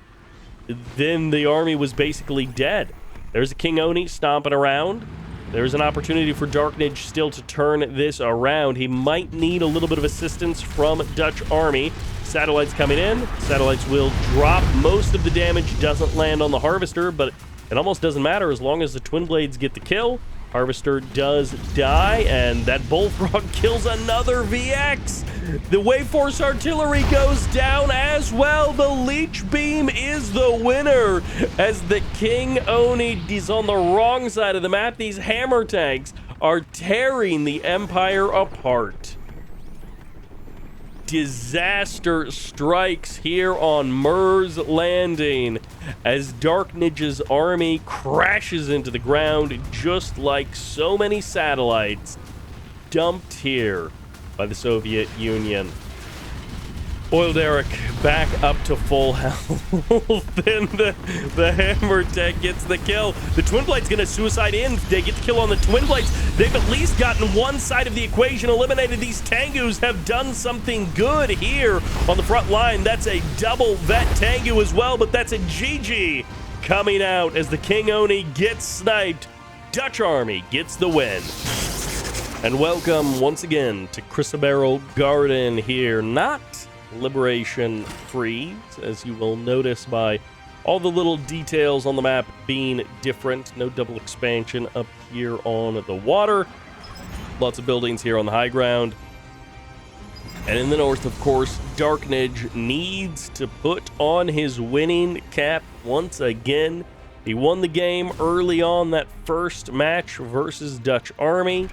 then the army was basically dead. There's a King Oni stomping around. There's an opportunity for Darknage still to turn this around. He might need a little bit of assistance from Dutch Army. Satellites coming in. Satellites will drop. Most of the damage doesn't land on the Harvester, but it almost doesn't matter as long as the Twin Blades get the kill. Harvester does die, and that Bullfrog kills another VX. The Wayforce Artillery goes down as well. The Leech Beam is the winner as the King Oni is on the wrong side of the map. These hammer tanks are tearing the Empire apart. Disaster strikes here on Mers Landing as Darknage's army crashes into the ground just like so many satellites dumped here by the Soviet Union. Oil Derrick back up to full health. Then the hammer tech gets the kill. The Twin Blade's gonna suicide in. They get the kill on the Twin Blades. They've at least gotten one side of the equation eliminated. These Tengus have done something good here on the front line. That's a double vet Tengu as well, but that's a GG coming out as the King Oni gets sniped. Dutch Army gets the win. And welcome once again to Chrysabarrel Garden here. Not Liberation Freeze, as you will notice by all the little details on the map being different. No double expansion up here on the water. Lots of buildings here on the high ground. And in the north, of course, Darknage needs to put on his winning cap once again. He won the game early on that first match versus Dutch Army.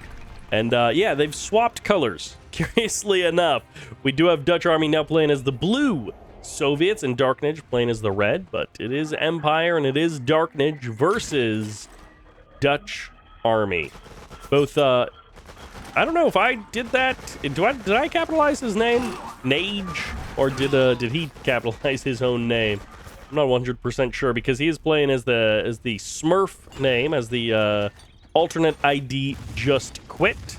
And yeah, they've swapped colors. Curiously enough, we do have Dutch Army now playing as the blue Soviets and Darknage playing as the red, but it is Empire and it is Darknage versus Dutch Army. Both, I don't know if I did that. Did I capitalize his name? Nage? Or did he capitalize his own name? I'm not 100% sure because he is playing as the Smurf name, as the alternate ID Just Quit.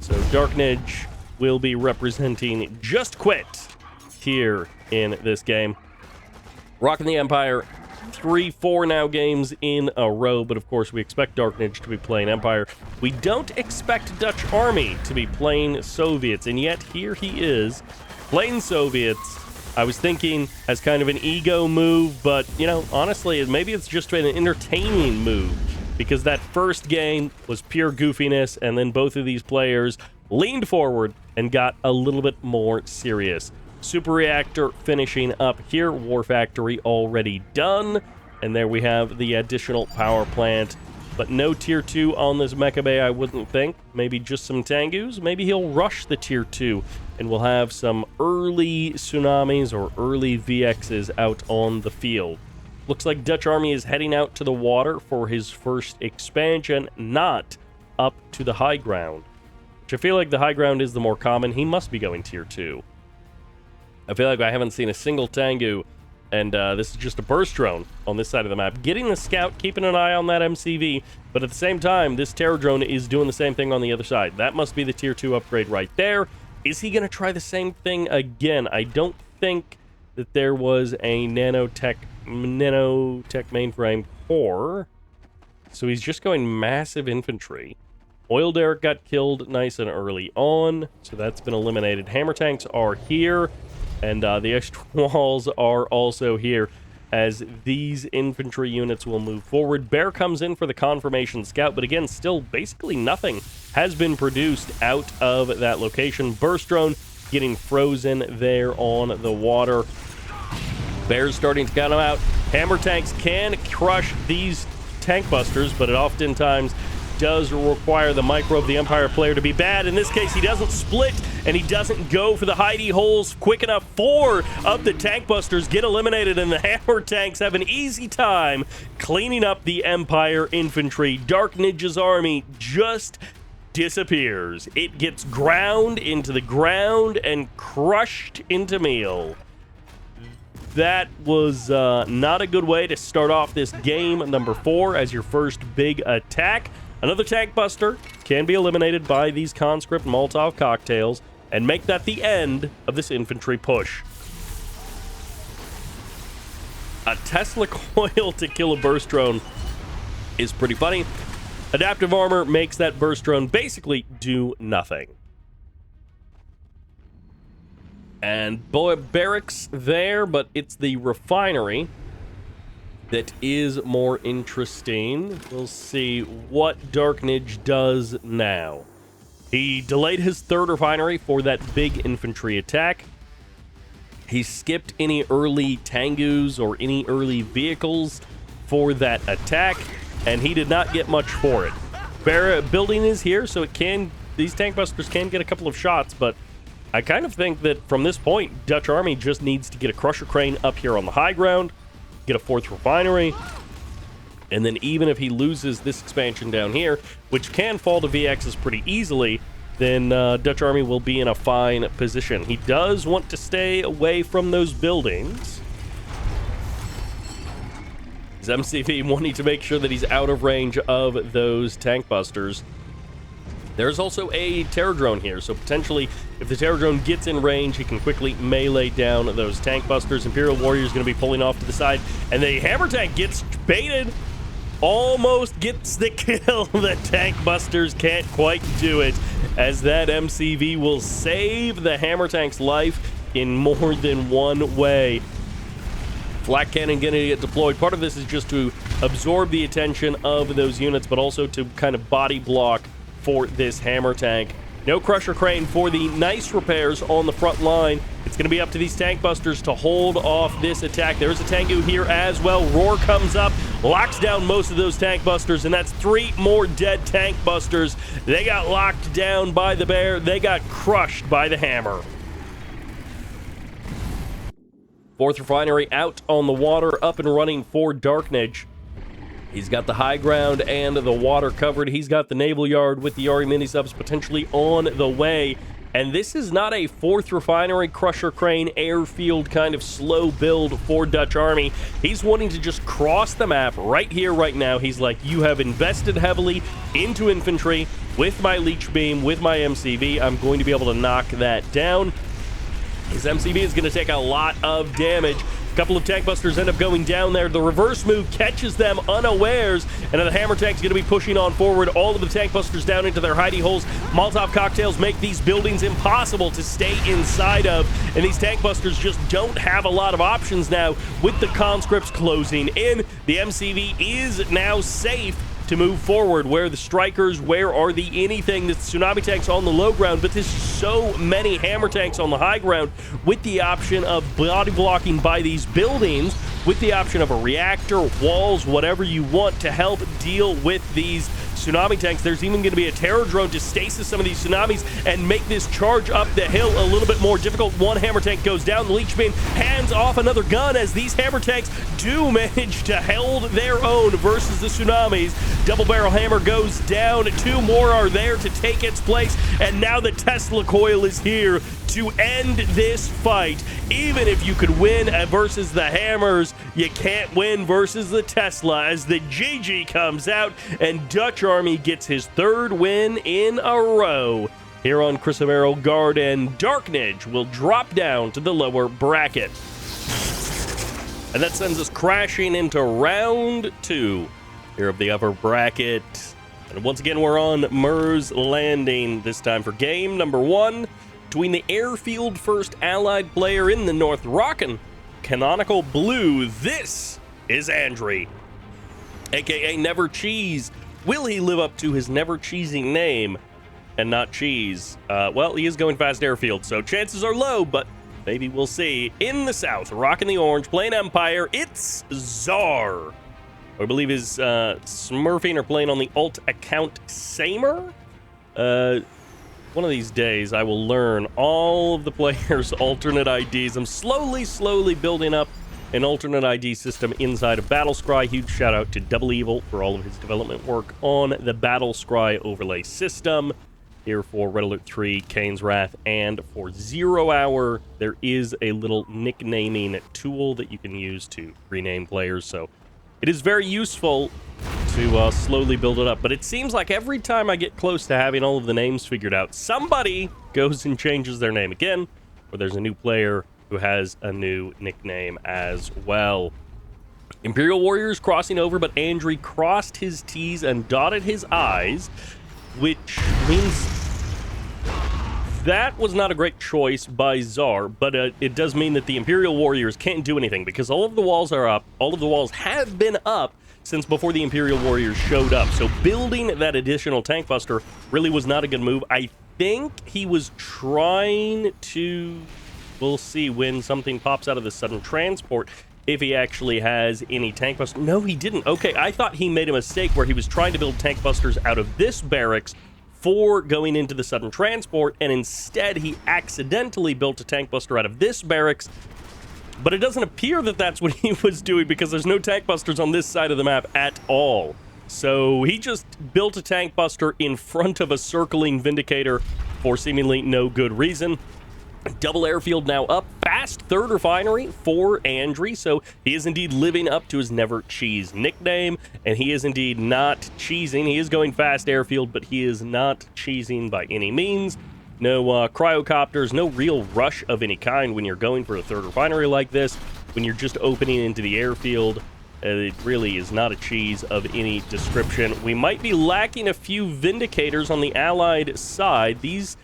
So Darknage will be representing Just Quit here in this game. Rocking the Empire 3-4 now games in a row, but of course we expect Darknage to be playing Empire. We don't expect Dutch Army to be playing Soviets, and yet here he is playing Soviets. I was thinking as kind of an ego move, but you know, honestly, maybe it's just been an entertaining move because that first game was pure goofiness, and then both of these players leaned forward and got a little bit more serious. Super Reactor finishing up here. War Factory already done. And there we have the additional power plant. But no tier 2 on this Mecha Bay, I wouldn't think. Maybe just some Tengus. Maybe he'll rush the tier 2. And we'll have some early tsunamis or early VXs out on the field. Looks like Dutch Army is heading out to the water for his first expansion, not up to the high ground. Which I feel like the high ground is the more common. He must be going tier 2. I feel like I haven't seen a single Tengu, and this is just a burst drone on this side of the map. Getting the scout, keeping an eye on that MCV, but at the same time, this terror drone is doing the same thing on the other side. That must be the tier 2 upgrade right there. Is he going to try the same thing again? I don't think that there was a nanotech mainframe core, so he's just going massive infantry. Oil Derrick got killed nice and early on, so that's been eliminated. Hammer tanks are here. And the extra walls are also here as these infantry units will move forward. Bear comes in for the confirmation scout, but again, still basically nothing has been produced out of that location. Burst drone getting frozen there on the water. Bears starting to count them out. Hammer tanks can crush these tank busters, but it oftentimes does require the micro of the Empire player to be bad. In this case, he doesn't split, and he doesn't go for the hidey holes quick enough. 4 of the tank busters get eliminated, and the hammer tanks have an easy time cleaning up the Empire infantry. Dark Ninja's army just disappears. It gets ground into the ground and crushed into meal. That was not a good way to start off this game number 4 as your first big attack. Another tank buster can be eliminated by these conscript Molotov cocktails and make that the end of this infantry push. A Tesla coil to kill a burst drone is pretty funny. Adaptive armor makes that burst drone basically do nothing. And boy, barracks there, but it's the refinery that is more interesting. We'll see what Dark Ninja does now. He delayed his third refinery for that big infantry attack. He skipped any early Tengus or any early vehicles for that attack, and he did not get much for it. Building is here, so these tank busters can get a couple of shots, but I kind of think that from this point, Dutch Army just needs to get a crusher crane up here on the high ground, get a 4th refinery, and then even if he loses this expansion down here, which can fall to VXs pretty easily, then Dutch Army will be in a fine position. He does want to stay away from those buildings. His MCV wanting to make sure that he's out of range of those tank busters. There's also a terror drone here, so potentially if the terror drone gets in range, he can quickly melee down those tank busters. Imperial Warrior is going to be pulling off to the side, and the hammer tank gets baited. Almost gets the kill. The tank busters can't quite do it, as that MCV will save the hammer tank's life in more than one way. Flak cannon going to get deployed. Part of this is just to absorb the attention of those units, but also to kind of body block for this hammer tank. No crusher crane for the nice repairs on the front line. It's going to be up to these tank busters to hold off this attack. There's a Tengu here as well. Roar comes up, locks down most of those tank busters, and that's 3 more dead tank busters. They got locked down by the bear. They got crushed by the hammer. 4th refinery out on the water, up and running for Dark Ninja. He's got the high ground and the water covered. He's got the naval yard with the RE mini-subs potentially on the way. And this is not a 4th refinery crusher crane airfield kind of slow build for Dutch Army. He's wanting to just cross the map right here, right now. He's like, you have invested heavily into infantry. With my leech beam, with my MCV, I'm going to be able to knock that down. His MCV is going to take a lot of damage. A couple of tank busters end up going down there. The reverse move catches them unawares, and the hammer tank's going to be pushing on forward. All of the tank busters down into their hidey holes. Molotov cocktails make these buildings impossible to stay inside of, and these tank busters just don't have a lot of options now with the conscripts closing in. The MCV is now safe to move forward. Where are the strikers? Where are the anything? The tsunami tanks on the low ground, but there's so many hammer tanks on the high ground with the option of body blocking by these buildings, with the option of a reactor, walls, whatever you want to help deal with these tsunami tanks. There's even going to be a terror drone to stasis some of these tsunamis and make this charge up the hill a little bit more difficult. One hammer tank goes down. The leech beam hands off another gun, as these hammer tanks do manage to hold their own versus the tsunamis. Double barrel hammer goes down. 2 more are there to take its place, and now the Tesla coil is here to end this fight. Even if you could win versus the hammers, you can't win versus the Tesla, as the GG comes out and Dutch Army gets his 3rd win in a row here on Crisomero Guard, and Dark Ninja will drop down to the lower bracket. And that sends us crashing into round 2 here of the upper bracket. And once again, we're on Mers Landing, this time for game number 1 between the Airfield First Allied player in the North rockin' Canonical Blue. This is Andre, aka Never Cheese. Will he live up to his never cheesy name? and not cheese. Well, he is going fast airfield, so chances are low, but maybe we'll see. In the south, rocking the orange, playing Empire, it's Czar. I believe is smurfing or playing on the alt account Samer. One of these days, I will learn all of the players' alternate IDs. I'm slowly building up an alternate ID system inside of Battlescry. Huge shout out to Double Evil for all of his development work on the Battlescry overlay system. Here for Red Alert 3, Kane's Wrath, and for 0 Hour, there is a little nicknaming tool that you can use to rename players, so it is very useful to slowly build it up. But it seems like every time I get close to having all of the names figured out, somebody goes and changes their name again, or there's a new player who has a new nickname as well. Imperial Warriors crossing over, but Andrew crossed his T's and dotted his I's, which means that was not a great choice by Czar, but it does mean that the Imperial Warriors can't do anything because all of the walls are up. All of the walls have been up since before the Imperial Warriors showed up. So building that additional tank buster really was not a good move. I think he was trying to... We'll see when something pops out of the sudden transport if he actually has any tank busters. No, he didn't. Okay, I thought he made a mistake where he was trying to build tank busters out of this barracks for going into the sudden transport, and instead he accidentally built a tank buster out of this barracks. But it doesn't appear that that's what he was doing because there's no tank busters on this side of the map at all. So he just built a tank buster in front of a circling Vindicator for seemingly no good reason. Double airfield now up. Fast third refinery for Andrew. So he is indeed living up to his Never Cheese nickname. And he is indeed not cheesing. He is going fast airfield, but he is not cheesing by any means. No cryocopters, no real rush of any kind when you're going for a third refinery like this. When you're just opening into the airfield, it really is not a cheese of any description. We might be lacking a few Vindicators on the Allied side. These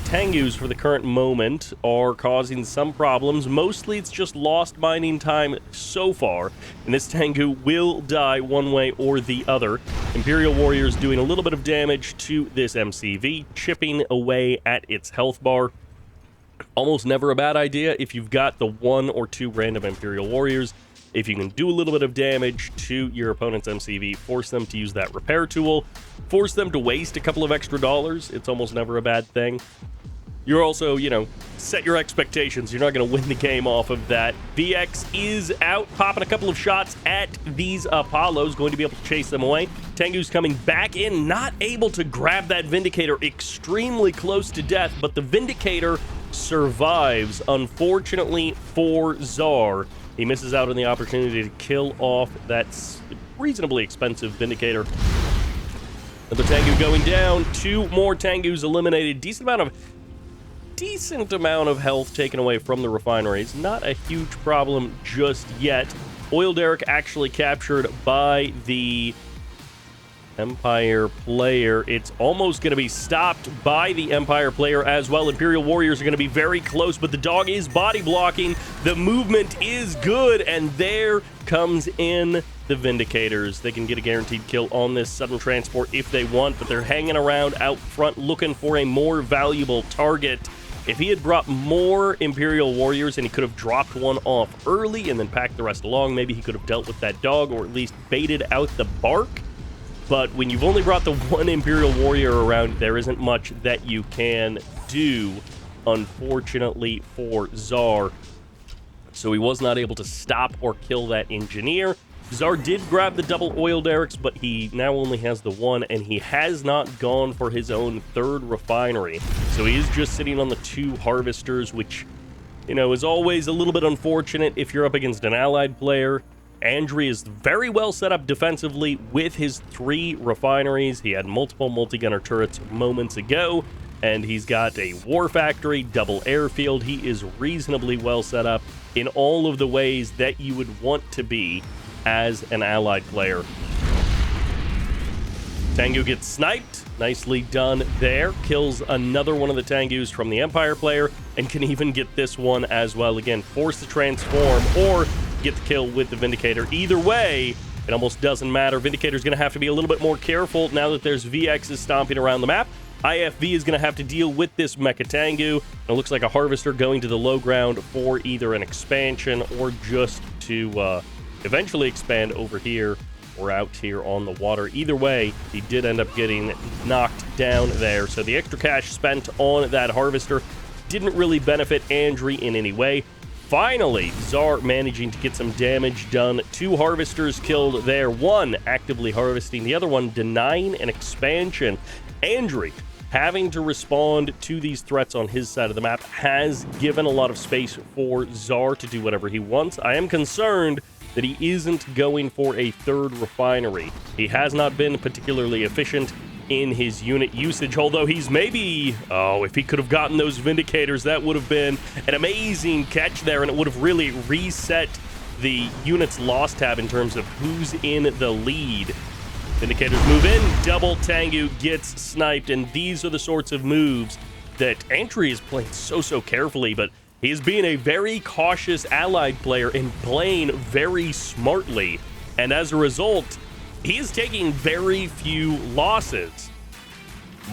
Tengus for the current moment are causing some problems. Mostly it's just lost mining time so far, and this Tengu will die one way or the other. Imperial Warriors doing a little bit of damage to this MCV, chipping away at its health bar. Almost never a bad idea if you've got the 1 or 2 random Imperial Warriors. If you can do a little bit of damage to your opponent's MCV, force them to use that repair tool, force them to waste a couple of extra dollars. It's almost never a bad thing. You're also, you know, set your expectations. You're not going to win the game off of that. VX is out, popping a couple of shots at these Apollos, going to be able to chase them away. Tengu's coming back in, not able to grab that Vindicator, extremely close to death, but the Vindicator survives, unfortunately for Czar. He misses out on the opportunity to kill off that reasonably expensive Vindicator. Another Tengu going down. 2 more Tengus eliminated. Decent amount of health taken away from the refineries. Not a huge problem just yet. Oil derrick actually captured by the Empire player. It's almost going to be stopped by the Empire player as well. Imperial Warriors are going to be very close, but the dog is body blocking. The movement is good, and there comes in the Vindicators. They can get a guaranteed kill on this sudden transport if they want, but they're hanging around out front looking for a more valuable target. If he had brought more Imperial Warriors and he could have dropped one off early and then packed the rest along, maybe he could have dealt with that dog or at least baited out the bark. But when you've only brought the 1 Imperial Warrior around, there isn't much that you can do, unfortunately, for Czar. So he was not able to stop or kill that engineer. Czar did grab the double oil derricks, but he now only has the 1, and he has not gone for his own 3rd refinery. So he is just sitting on the 2 harvesters, which, you know, is always a little bit unfortunate if you're up against an allied player. Andrew is very well set up defensively with his 3 refineries. He had multiple multi-gunner turrets moments ago, and he's got a war factory, double airfield. He is reasonably well set up in all of the ways that you would want to be as an allied player. Tengu gets sniped. Nicely done there. Kills another one of the Tengus from the Empire player, and can even get this one as well. Again, force to transform or get the kill with the Vindicator. Either way, it almost doesn't matter. Vindicator's going to have to be a little bit more careful now that there's VXs stomping around the map. IFV is going to have to deal with this Mecha Tengu. It looks like a Harvester going to the low ground for either an expansion or just to eventually expand over here or out here on the water. Either way, he did end up getting knocked down there. So the extra cash spent on that Harvester didn't really benefit Andri in any way. Finally, Czar managing to get some damage done. 2 Harvesters killed there. 1 actively harvesting, the other one denying an expansion. Andri, having to respond to these threats on his side of the map, has given a lot of space for Czar to do whatever he wants. I am concerned that he isn't going for a 3rd refinery. He has not been particularly efficient in his unit usage, although he's maybe, if he could have gotten those Vindicators, that would have been an amazing catch there, and it would have really reset the unit's loss tab in terms of who's in the lead. Vindicators move in, double Tengu gets sniped, and these are the sorts of moves that Andri is playing so carefully, but he is being a very cautious allied player and playing very smartly, and as a result, he is taking very few losses.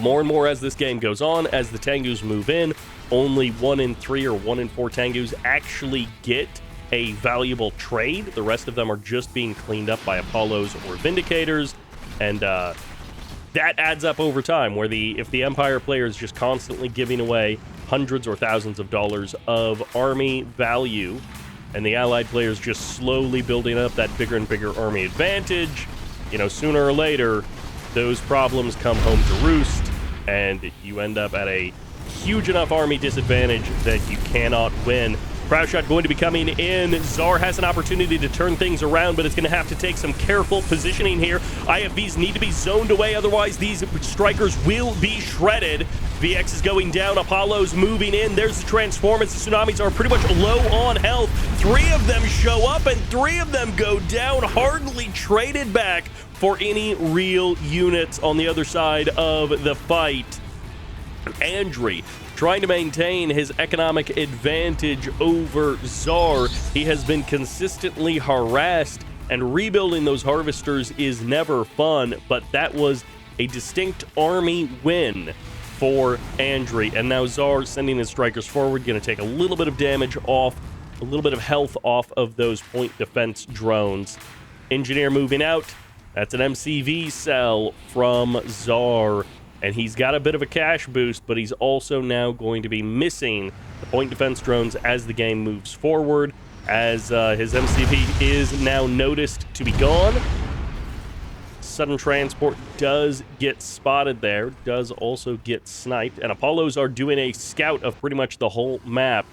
More and more as this game goes on, as the Tengus move in, only 1 in 3 or 1 in 4 Tengus actually get a valuable trade. The rest of them are just being cleaned up by Apollos or Vindicators, and that adds up over time, where if the Empire player is just constantly giving away hundreds or thousands of dollars of army value, and the allied players just slowly building up that bigger and bigger army advantage, sooner or later, those problems come home to roost, and you end up at a huge enough army disadvantage that you cannot win. Crowd shot going to be coming in. Czar has an opportunity to turn things around, but it's going to have to take some careful positioning here. IFVs need to be zoned away, otherwise these strikers will be shredded. VX is going down. Apollo's moving in. There's the transformers. The Tsunamis are pretty much low on health. 3 of them show up, and 3 of them go down, hardly traded back for any real units on the other side of the fight. Andri trying to maintain his economic advantage over Czar. He has been consistently harassed, and rebuilding those Harvesters is never fun, but that was a distinct army win for Andri. And now Czar sending his strikers forward, going to take a little bit of damage off, a little bit of health off of those point defense drones. Engineer moving out. That's an MCV cell from Czar. And he's got a bit of a cash boost, but he's also now going to be missing the point defense drones as the game moves forward, as his MCV is now noticed to be gone. Sudden transport does get spotted there, does also get sniped, and Apollos are doing a scout of pretty much the whole map.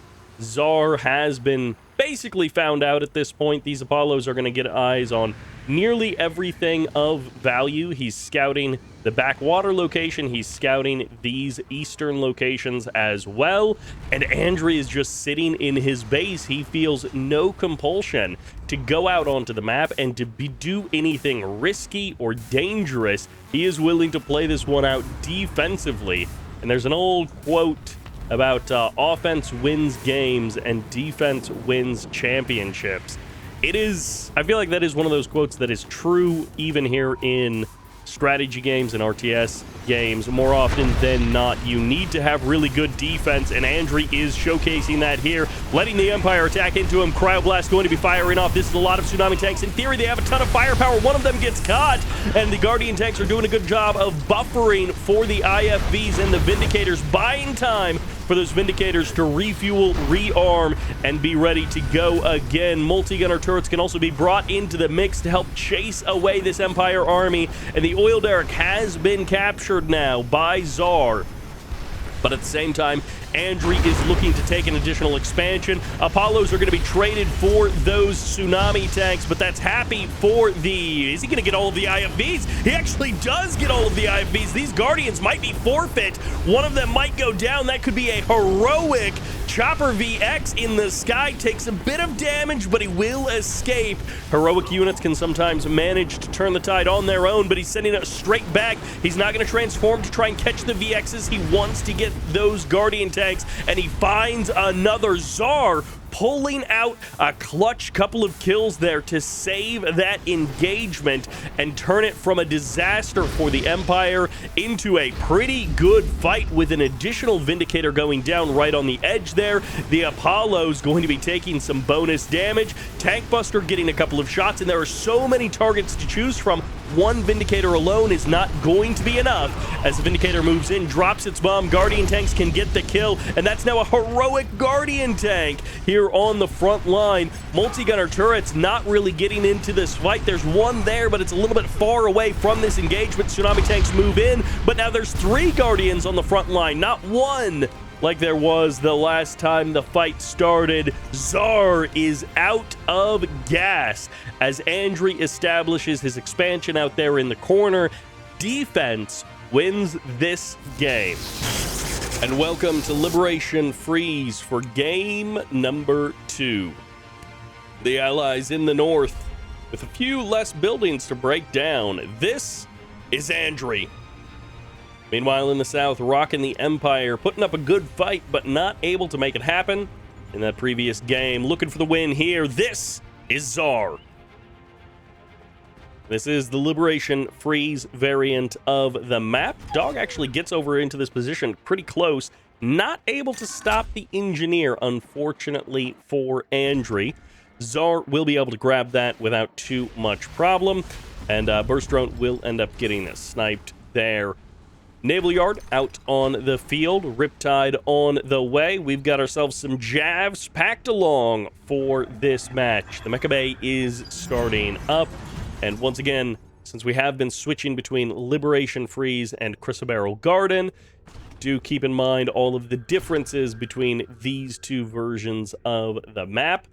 Czar has been basically found out at this point. These Apollos are going to get eyes on nearly everything of value. He's scouting the backwater location. He's scouting these eastern locations as well. And Andri is just sitting in his base. He feels no compulsion to go out onto the map and to do anything risky or dangerous. He is willing to play this one out defensively. And there's an old quote about offense wins games and defense wins championships. I feel like that is one of those quotes that is true even here in strategy games and RTS games. More often than not, you need to have really good defense, and Andri is showcasing that here, letting the Empire attack into him. Cryoblast going to be firing off. This is a lot of Tsunami tanks. In theory, they have a ton of firepower. One of them gets caught, and the Guardian tanks are doing a good job of buffering for the IFVs and the Vindicators, buying time for those Vindicators to refuel, rearm, and be ready to go again. Multi-gunner turrets can also be brought into the mix to help chase away this Empire army, and the oil derrick has been captured now by Czar. But at the same time, Andri is looking to take an additional expansion. Apollos are going to be traded for those Tsunami tanks, but that's happy for the... Is he going to get all of the IFVs? He actually does get all of the IFVs. These Guardians might be forfeit. One of them might go down. That could be a heroic Chopper VX in the sky. Takes a bit of damage, but he will escape. Heroic units can sometimes manage to turn the tide on their own, but he's sending it straight back. He's not going to transform to try and catch the VXs. He wants to get those Guardian tanks, and he finds another Czar pulling out a clutch couple of kills there to save that engagement and turn it from a disaster for the Empire into a pretty good fight with an additional Vindicator going down right on the edge there. The Apollo's going to be taking some bonus damage. Tank Buster getting a couple of shots, and there are so many targets to choose from. One Vindicator alone is not going to be enough. As the Vindicator moves in, drops its bomb, Guardian tanks can get the kill, and that's now a heroic Guardian tank here on the front line. Multi-gunner turrets not really getting into this fight. There's one there, but it's a little bit far away from this engagement. Tsunami tanks move in, but now there's 3 Guardians on the front line, not one like there was the last time the fight started. Czar is out of gas as Andri establishes his expansion out there in the corner. Defense wins this game. And welcome to Liberation Freeze for game number 2. The Allies in the north with a few less buildings to break down. This is Andri. Meanwhile, in the south, Rock and the Empire putting up a good fight, but not able to make it happen in that previous game. Looking for the win here. This is Czar. This is the Liberation Freeze variant of the map. Dog actually gets over into this position pretty close. Not able to stop the Engineer, unfortunately, for Andri. Czar will be able to grab that without too much problem. And Burst Drone will end up getting sniped there. Naval Yard out on the field. Riptide on the way. We've got ourselves some Javs packed along for this match. The Mecha Bay is starting up. And once again, since we have been switching between Liberation Freeze and Chrysoberyl Garden, do keep in mind all of the differences between these two versions of the map.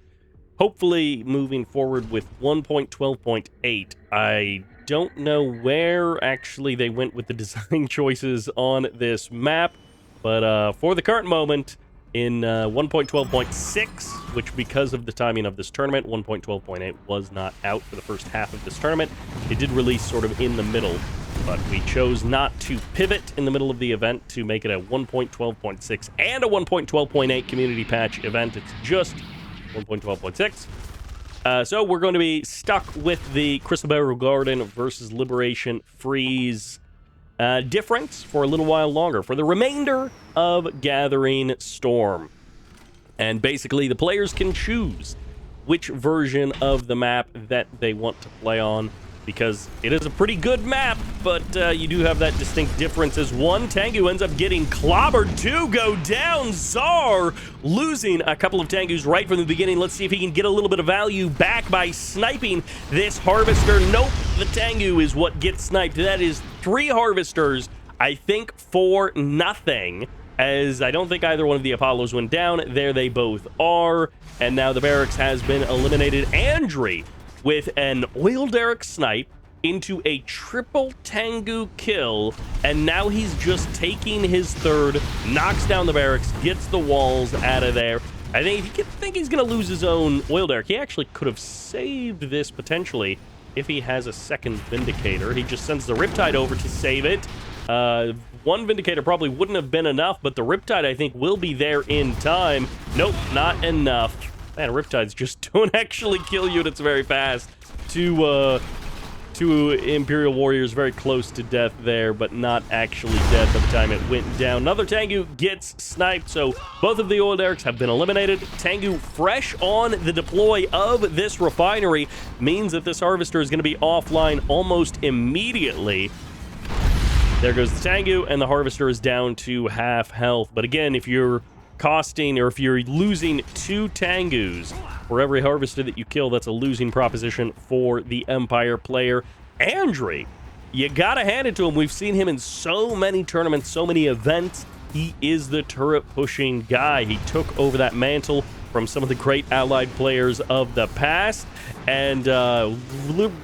Hopefully, moving forward with 1.12.8, I don't know where actually they went with the design choices on this map, but for the current moment, in 1.12.6, which because of the timing of this tournament, 1.12.8 was not out for the first half of this tournament. It did release sort of in the middle, but we chose not to pivot in the middle of the event to make it a 1.12.6 and a 1.12.8 community patch event. It's just 1.12.6. So we're going to be stuck with the Chrysoberyl Garden versus Liberation Freeze difference for a little while longer, for the remainder of Gathering Storm. And basically, the players can choose which version of the map that they want to play on, because it is a pretty good map, but you do have that distinct difference as one Tengu ends up getting clobbered. 2 go down. Czar losing a couple of Tengus right from the beginning. Let's see if he can get a little bit of value back by sniping this Harvester. Nope, the Tengu is what gets sniped. That is 3 Harvesters, I think, for nothing, as I don't think either one of the Apollos went down. There they both are, and now the barracks has been eliminated. Andri with an oil derrick snipe into a triple Tengu kill, and now he's just taking his third, knocks down the barracks, gets the walls out of there. I think he's going to lose his own oil derrick. He actually could have saved this potentially if he has a second Vindicator. He just sends the Riptide over to save it. One Vindicator probably wouldn't have been enough, but the Riptide, I think, will be there in time. Nope, not enough. Man, Riptides just don't actually kill units very fast. Two Imperial Warriors very close to death there, but not actually dead by the time it went down. Another Tengu gets sniped, so both of the oil derricks have been eliminated. Tengu fresh on the deploy of this refinery means that this Harvester is going to be offline almost immediately. There goes the Tengu, and the Harvester is down to half health. But again, if you're costing, or if you're losing 2 Tengus for every Harvester that you kill, that's a losing proposition for the Empire player. Andri, you gotta hand it to him. We've seen him in so many tournaments, so many events. He is the turret pushing guy. He took over that mantle from some of the great allied players of the past, and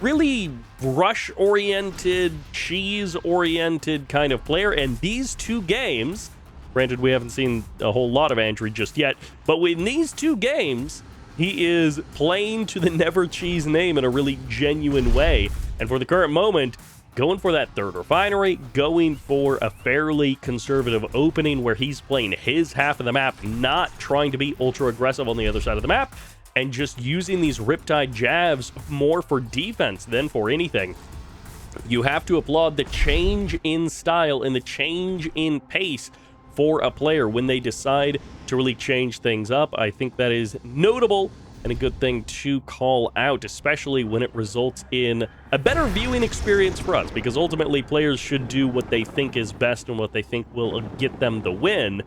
really rush-oriented, cheese-oriented kind of player. And these 2 games, granted, we haven't seen a whole lot of Andri just yet, but in these 2 games, he is playing to the Never Cheese name in a really genuine way. And for the current moment, going for that third refinery, going for a fairly conservative opening where he's playing his half of the map, not trying to be ultra aggressive on the other side of the map, and just using these Riptide jabs more for defense than for anything. You have to applaud the change in style and the change in pace for a player when they decide to really change things up. I think that is notable and a good thing to call out, especially when it results in a better viewing experience for us, because ultimately players should do what they think is best and what they think will get them the win,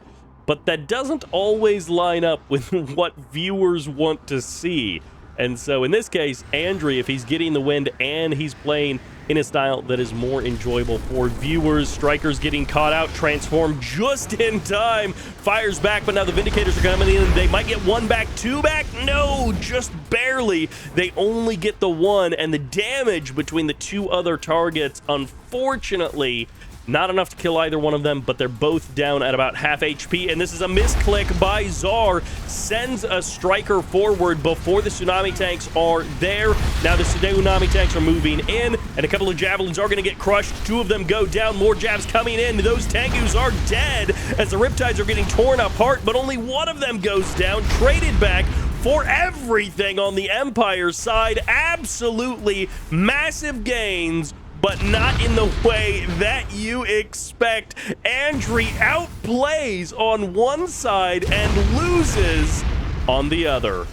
but that doesn't always line up with what viewers want to see. And so in this case, Andri, if he's getting the win and he's playing in a style that is more enjoyable for viewers, Striker's getting caught out, transformed just in time, fires back, but now the Vindicators are coming in. They might get one back, two back. No, just barely. They only get the one, and the damage between the two other targets, unfortunately, not enough to kill either one of them, but they're both down at about half HP, and this is a misclick by Zar. Sends a Striker forward before the Tsunami tanks are there. Now the Tsunami tanks are moving in, and a couple of Javelins are going to get crushed. Two of them go down, more jabs coming in. Those Tengus are dead as the Riptides are getting torn apart, but only one of them goes down, traded back for everything on the Empire side. Absolutely massive gains, but not in the way that you expect. Andri outplays on one side and loses on the other.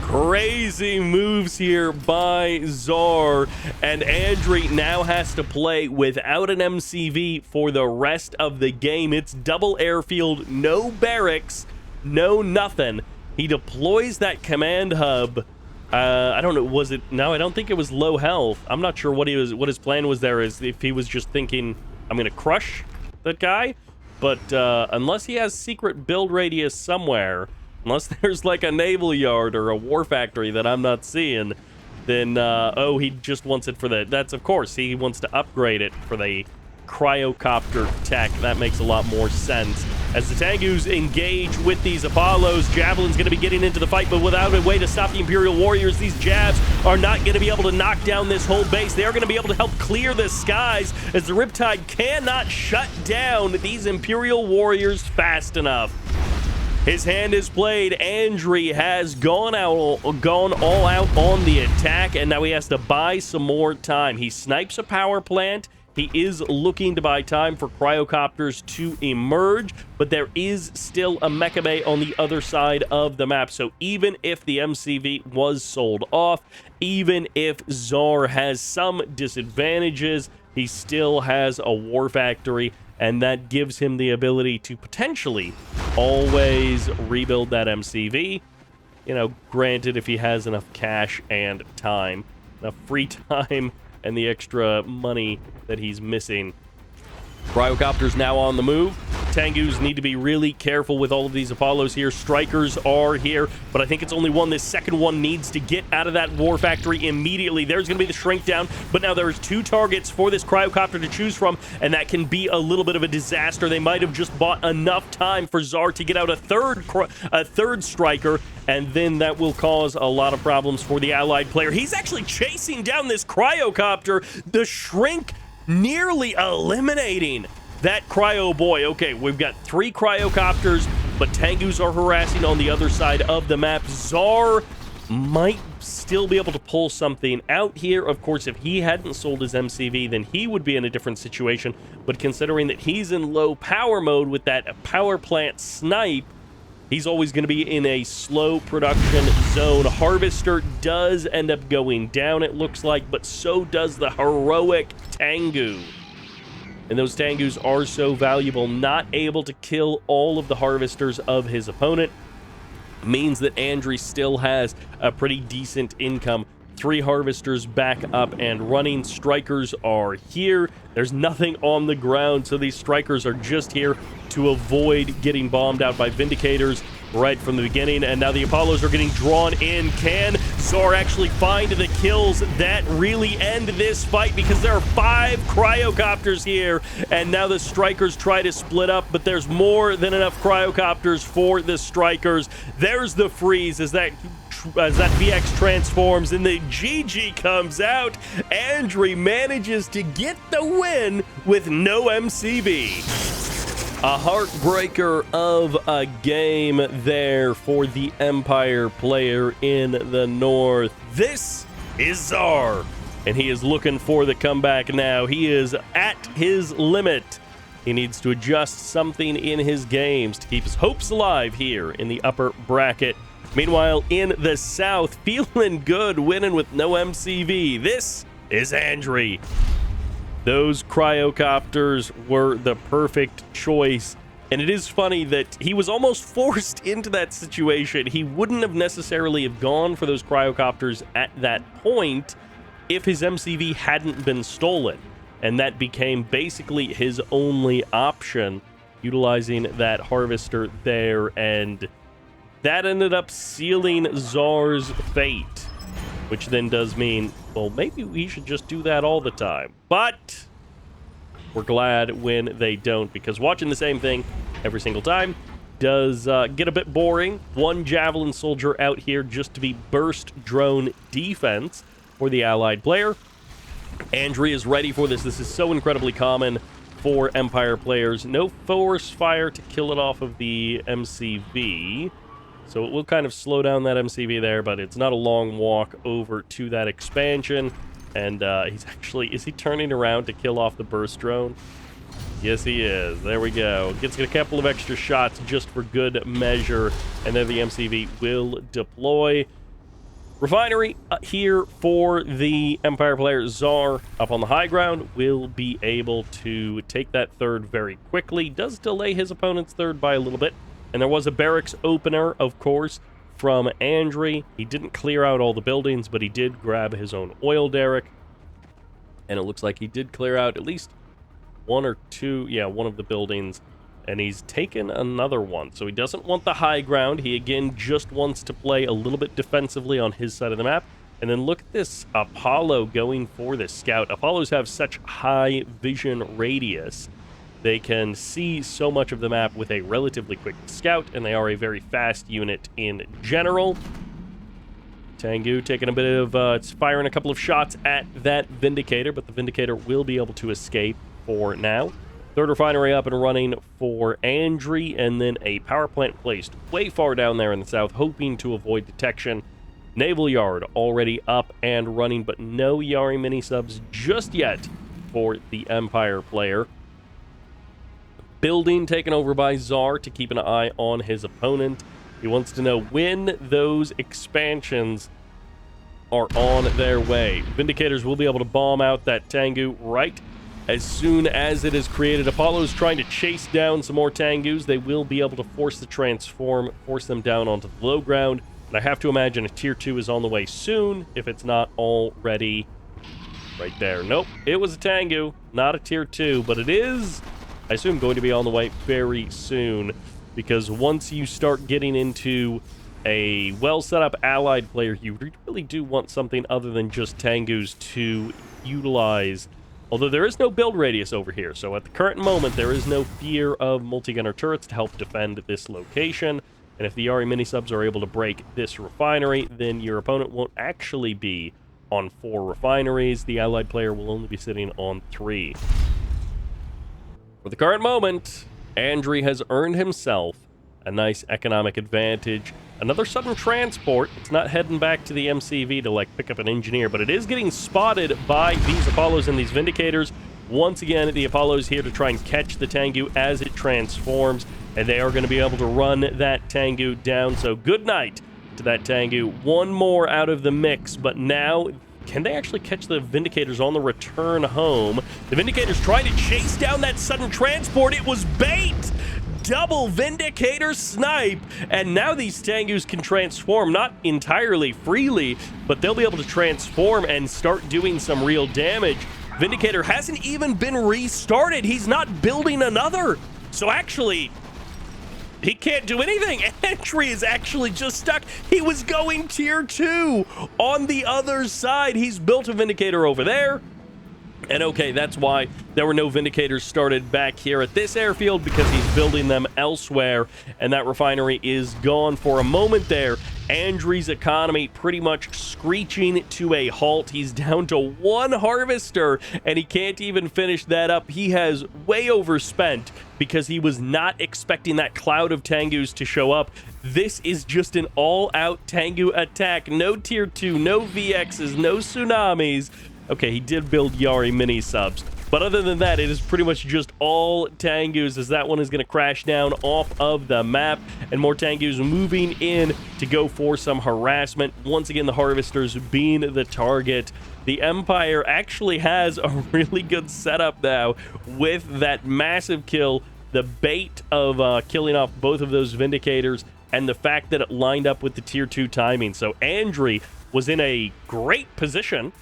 Crazy moves here by Zar, and Andri now has to play without an MCV for the rest of the game. It's double airfield, no barracks, no nothing. He deploys that command hub. I don't know, was it? No, I don't think it was low health. I'm not sure what his plan was there, is if he was just thinking, I'm gonna crush that guy. But unless he has secret build radius somewhere, unless there's like a naval yard or a war factory that I'm not seeing, then oh, he just wants it for that's of course, he wants to upgrade it for the cryocopter tech. That makes a lot more sense. As the Tengus engage with these Apollos, Javelin's going to be getting into the fight, but without a way to stop the Imperial Warriors, these jabs are not going to be able to knock down this whole base. They are going to be able to help clear the skies, as the Riptide cannot shut down these Imperial Warriors fast enough. His hand is played. Andri has gone all out on the attack, and now he has to buy some more time. He snipes a power plant. He is looking to buy time for cryocopters to emerge, but there is still a mecha bay on the other side of the map. So even if the MCV was sold off, even if Zar has some disadvantages, he still has a war factory, and that gives him the ability to potentially always rebuild that MCV. You know, granted, if he has enough cash and time, enough free time, and the extra money that he's missing. Cryocopters now on the move. Tengus need to be really careful with all of these Apollos here. Strikers are here, but I think it's only one. This second one needs to get out of that war factory immediately. There's going to be the shrink down, but now there's two targets for this cryocopter to choose from, and that can be a little bit of a disaster. They might have just bought enough time for Zar to get out a third striker, and then that will cause a lot of problems for the allied player. He's actually chasing down this cryocopter. The shrink nearly eliminating that cryo boy. Okay, we've got 3 cryocopters, but Tengus are harassing on the other side of the map. Zar might still be able to pull something out here. Of course, if he hadn't sold his MCV, then he would be in a different situation. But considering that he's in low power mode with that power plant snipe, he's always going to be in a slow production zone. Harvester does end up going down, it looks like, but so does the heroic Tengu. And those Tengus are so valuable, not able to kill all of the Harvesters of his opponent means that Andri still has a pretty decent income. 3 Harvesters back up and running. Strikers are here. There's nothing on the ground, so these Strikers are just here to avoid getting bombed out by Vindicators right from the beginning. And now the Apollos are getting drawn in. Can Zar actually find the kills that really end this fight? Because there are 5 cryocopters here, and now the Strikers try to split up, but there's more than enough cryocopters for the Strikers. There's the freeze as that VX transforms and the GG comes out, Andre manages to get the win with no MCV. A heartbreaker of a game there for the Empire player in the north. This is Czar, and he is looking for the comeback now. He is at his limit. He needs to adjust something in his games to keep his hopes alive here in the upper bracket. Meanwhile, in the south, feeling good, winning with no MCV. This is Andre. Those cryocopters were the perfect choice. And it is funny that he was almost forced into that situation. He wouldn't have necessarily have gone for those cryocopters at that point if his MCV hadn't been stolen. And that became basically his only option, utilizing that harvester there. And that ended up sealing Czar's fate, which then does mean, well, maybe we should just do that all the time. But we're glad when they don't, because watching the same thing every single time does get a bit boring. One Javelin soldier out here just to be burst drone defense for the allied player. Andre is ready for this. This is so incredibly common for Empire players. No force fire to kill it off of the MCV. So it will kind of slow down that MCV there, but it's not a long walk over to that expansion. And he's actually... Is he turning around to kill off the burst drone? Yes, he is. There we go. Gets a couple of extra shots just for good measure. And then the MCV will deploy. Refinery here for the Empire player. Czar up on the high ground will be able to take that third very quickly. Does delay his opponent's third by a little bit. And there was a barracks opener, of course, from Andre. He didn't clear out all the buildings, but he did grab his own oil derrick. And it looks like he did clear out at least one or two, one of the buildings. And he's taken another one. So he doesn't want the high ground. He, again, just wants to play a little bit defensively on his side of the map. And then look at this Apollo going for this scout. Apollos have such high vision radius. They can see so much of the map with a relatively quick scout, and they are a very fast unit in general. Tengu taking a bit of... it's firing a couple of shots at that Vindicator, but the Vindicator will be able to escape for now. Third refinery up and running for Andre, and then a power plant placed way far down there in the south, hoping to avoid detection. Naval yard already up and running, but no Yari mini-subs just yet for the Empire player. Building taken over by Czar to keep an eye on his opponent. He wants to know when those expansions are on their way. Vindicators will be able to bomb out that Tengu right as soon as it is created. Apollo's trying to chase down some more Tengus. They will be able to force the transform, force them down onto the low ground. And I have to imagine a tier 2 is on the way soon, if it's not already right there. Nope, it was a Tengu, not a tier 2, but it is, I assume, going to be on the way very soon, because once you start getting into a well-set-up allied player, you really do want something other than just Tengus to utilize. Although there is no build radius over here, so at the current moment, there is no fear of multi-gunner turrets to help defend this location. And if the Yari mini-subs are able to break this refinery, then your opponent won't actually be on 4 refineries. The allied player will only be sitting on 3. For the current moment, Andre has earned himself a nice economic advantage. Another sudden transport. It's not heading back to the MCV to, like, pick up an engineer, but it is getting spotted by these Apollos and these Vindicators. Once again, the Apollo's here to try and catch the Tengu as it transforms, and they are going to be able to run that Tengu down. So good night to that Tengu. One more out of the mix, but now... can they actually catch the Vindicators on the return home? The Vindicators trying to chase down that sudden transport. It was bait! Double Vindicator snipe! And now these Tengus can transform, not entirely freely, but they'll be able to transform and start doing some real damage. Vindicator hasn't even been restarted. He's not building another. So actually... he can't do anything. Andre is actually just stuck. He was going tier 2 on the other side. He's built a Vindicator over there. And okay, that's why there were no Vindicators started back here at this airfield, because he's building them elsewhere. And that refinery is gone for a moment there. Andri's economy pretty much screeching to a halt. He's down to 1 harvester, and he can't even finish that up. He has way overspent because he was not expecting that cloud of Tengus to show up. This is just an all-out Tengu attack. No tier 2, no VXs, no tsunamis. Okay, he did build Yari mini subs, but other than that, it is pretty much just all Tengus, as that one is going to crash down off of the map, and more Tengus moving in to go for some harassment. Once again, the harvesters being the target. The Empire actually has a really good setup now with that massive kill, the bait of killing off both of those Vindicators, and the fact that it lined up with the tier 2 timing. So Andri was in a great position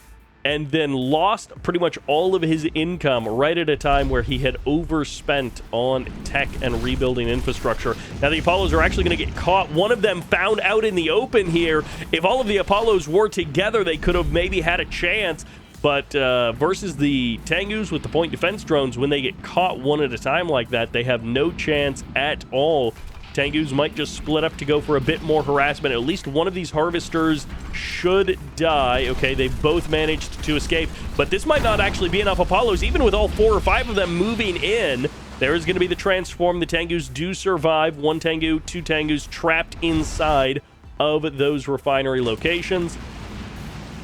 and then lost pretty much all of his income right at a time where he had overspent on tech and rebuilding infrastructure. Now the Apollos are actually going to get caught. One of them found out in the open here. If all of the Apollos were together, they could have maybe had a chance. But versus the Tengus with the point defense drones, when they get caught one at a time like that, they have no chance at all. Tengus might just split up to go for a bit more harassment. At least one of these harvesters should die. Okay, they both managed to escape, but this might not actually be enough Apollos. Even with all 4 or 5 of them moving in, there is going to be the transform. The Tengus do survive. 1 Tengu, 2 Tengus trapped inside of those refinery locations.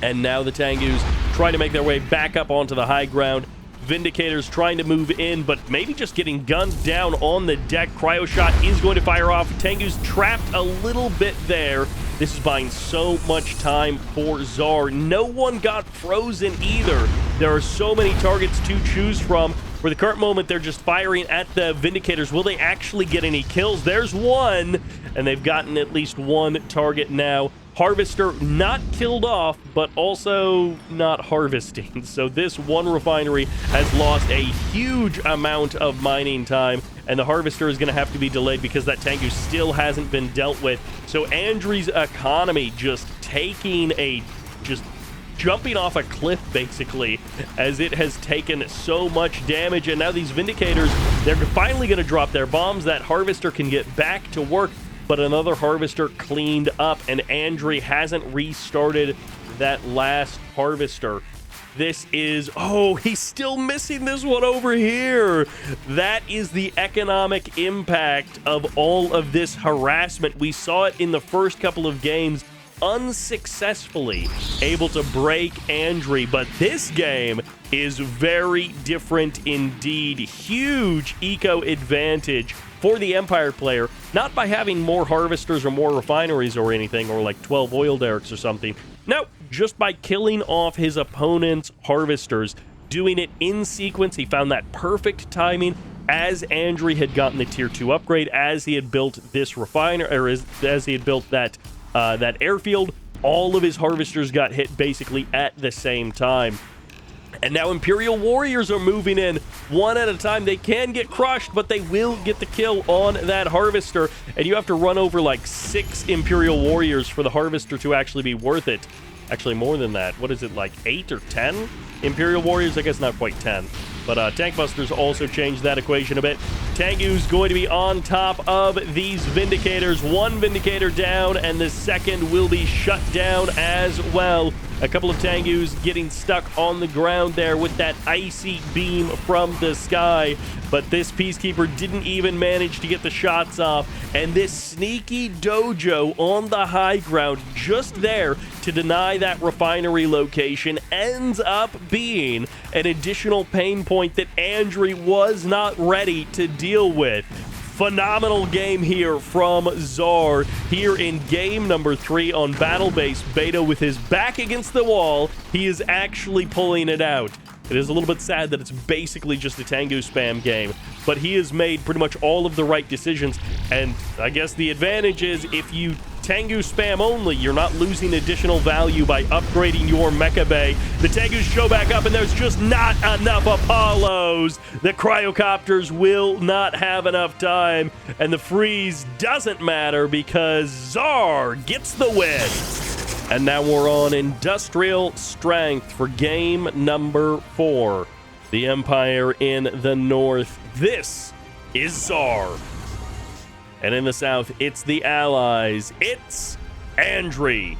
And now the Tengus try to make their way back up onto the high ground. Vindicators trying to move in, but maybe just getting gunned down on the deck. Cryo shot is going to fire off. Tengu's trapped a little bit there. This is buying so much time for Czar. No one got frozen either. There are so many targets to choose from. For the current moment, they're just firing at the Vindicators. Will they actually get any kills? There's one, and they've gotten at least 1 target now. Harvester not killed off, but also not harvesting. So this one refinery has lost a huge amount of mining time, and the harvester is going to have to be delayed because that Tengu still hasn't been dealt with. So Andri's economy just jumping off a cliff, basically, as it has taken so much damage. And now these Vindicators, they're finally going to drop their bombs. That harvester can get back to work, but another harvester cleaned up, and Andri hasn't restarted that last harvester. This is, oh, he's still missing this one over here. That is the economic impact of all of this harassment. We saw it in the first couple of games, unsuccessfully able to break Andri, but this game is very different indeed. Huge eco advantage for the Empire player, not by having more harvesters or more refineries or anything, or like 12 oil derricks or something. No, just by killing off his opponent's harvesters, doing it in sequence. He found that perfect timing as Andri had gotten the tier 2 upgrade, as he had built this refiner, or as he had built that airfield. All of his harvesters got hit basically at the same time. And now Imperial Warriors are moving in one at a time. They can get crushed, but they will get the kill on that harvester. And you have to run over like 6 Imperial Warriors for the harvester to actually be worth it. Actually, more than that. What is it, like 8 or 10 Imperial Warriors? I guess not quite 10. But Tank Busters also changed that equation a bit. Tengu's going to be on top of these Vindicators. 1 Vindicator down, and the second will be shut down as well. A couple of Tengus getting stuck on the ground there with that icy beam from the sky. But this Peacekeeper didn't even manage to get the shots off. And this sneaky dojo on the high ground, just there to deny that refinery location, ends up being an additional pain point that Andri was not ready to deal with. Phenomenal game here from Czar here in game number 3 on Battle Base Beta. With his back against the wall, he is actually pulling it out. It is a little bit sad that it's basically just a Tengu spam game, but he has made pretty much all of the right decisions. And I guess the advantage is if you Tengu spam only, you're not losing additional value by upgrading your mecha bay. The Tengus show back up, and there's just not enough Apollos. The Cryocopters will not have enough time, and the freeze doesn't matter because Czar gets the win. And now we're on Industrial Strength for game number 4. The Empire in the north. This is Czar. And in the south, it's the Allies. It's Andri.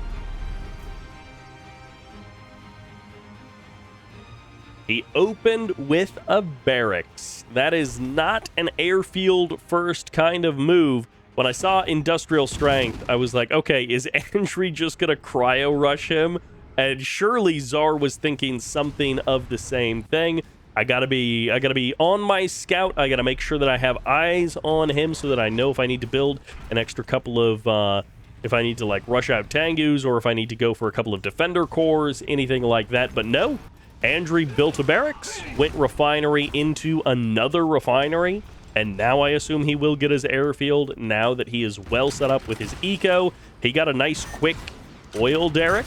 He opened with a barracks. That is not an airfield first kind of move. When I saw industrial strength, I was like, okay, is Andri just gonna cryo rush him? And surely Czar was thinking something of the same thing. I gotta be on my scout. I gotta make sure that I have eyes on him so that I know if I need to build an extra couple of, if I need to like rush out Tengus or if I need to go for a couple of defender cores, anything like that. But no, Andri built a barracks, went refinery into another refinery, and now I assume he will get his airfield now that he is well set up with his eco. He got a nice quick oil derrick.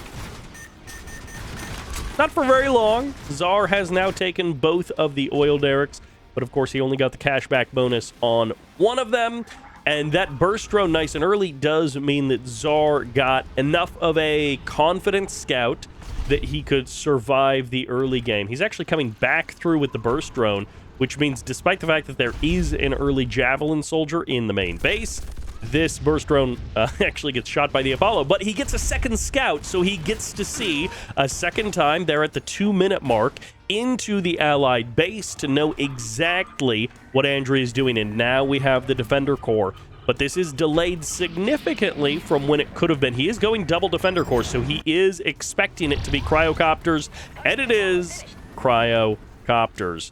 Not for very long. Czar has now taken both of the oil derricks, but of course he only got the cashback bonus on one of them. And that burst drone nice and early does mean that Czar got enough of a confident scout that he could survive the early game. He's actually coming back through with the burst drone, which means despite the fact that there is an early javelin soldier in the main base, this burst drone actually gets shot by the Apollo, but he gets a second scout, so he gets to see a second time there at the 2-minute mark into the allied base to know exactly what Andri is doing. And now we have the defender core, but this is delayed significantly from when it could have been. He is going double defender core, so he is expecting it to be cryocopters, and it is cryocopters.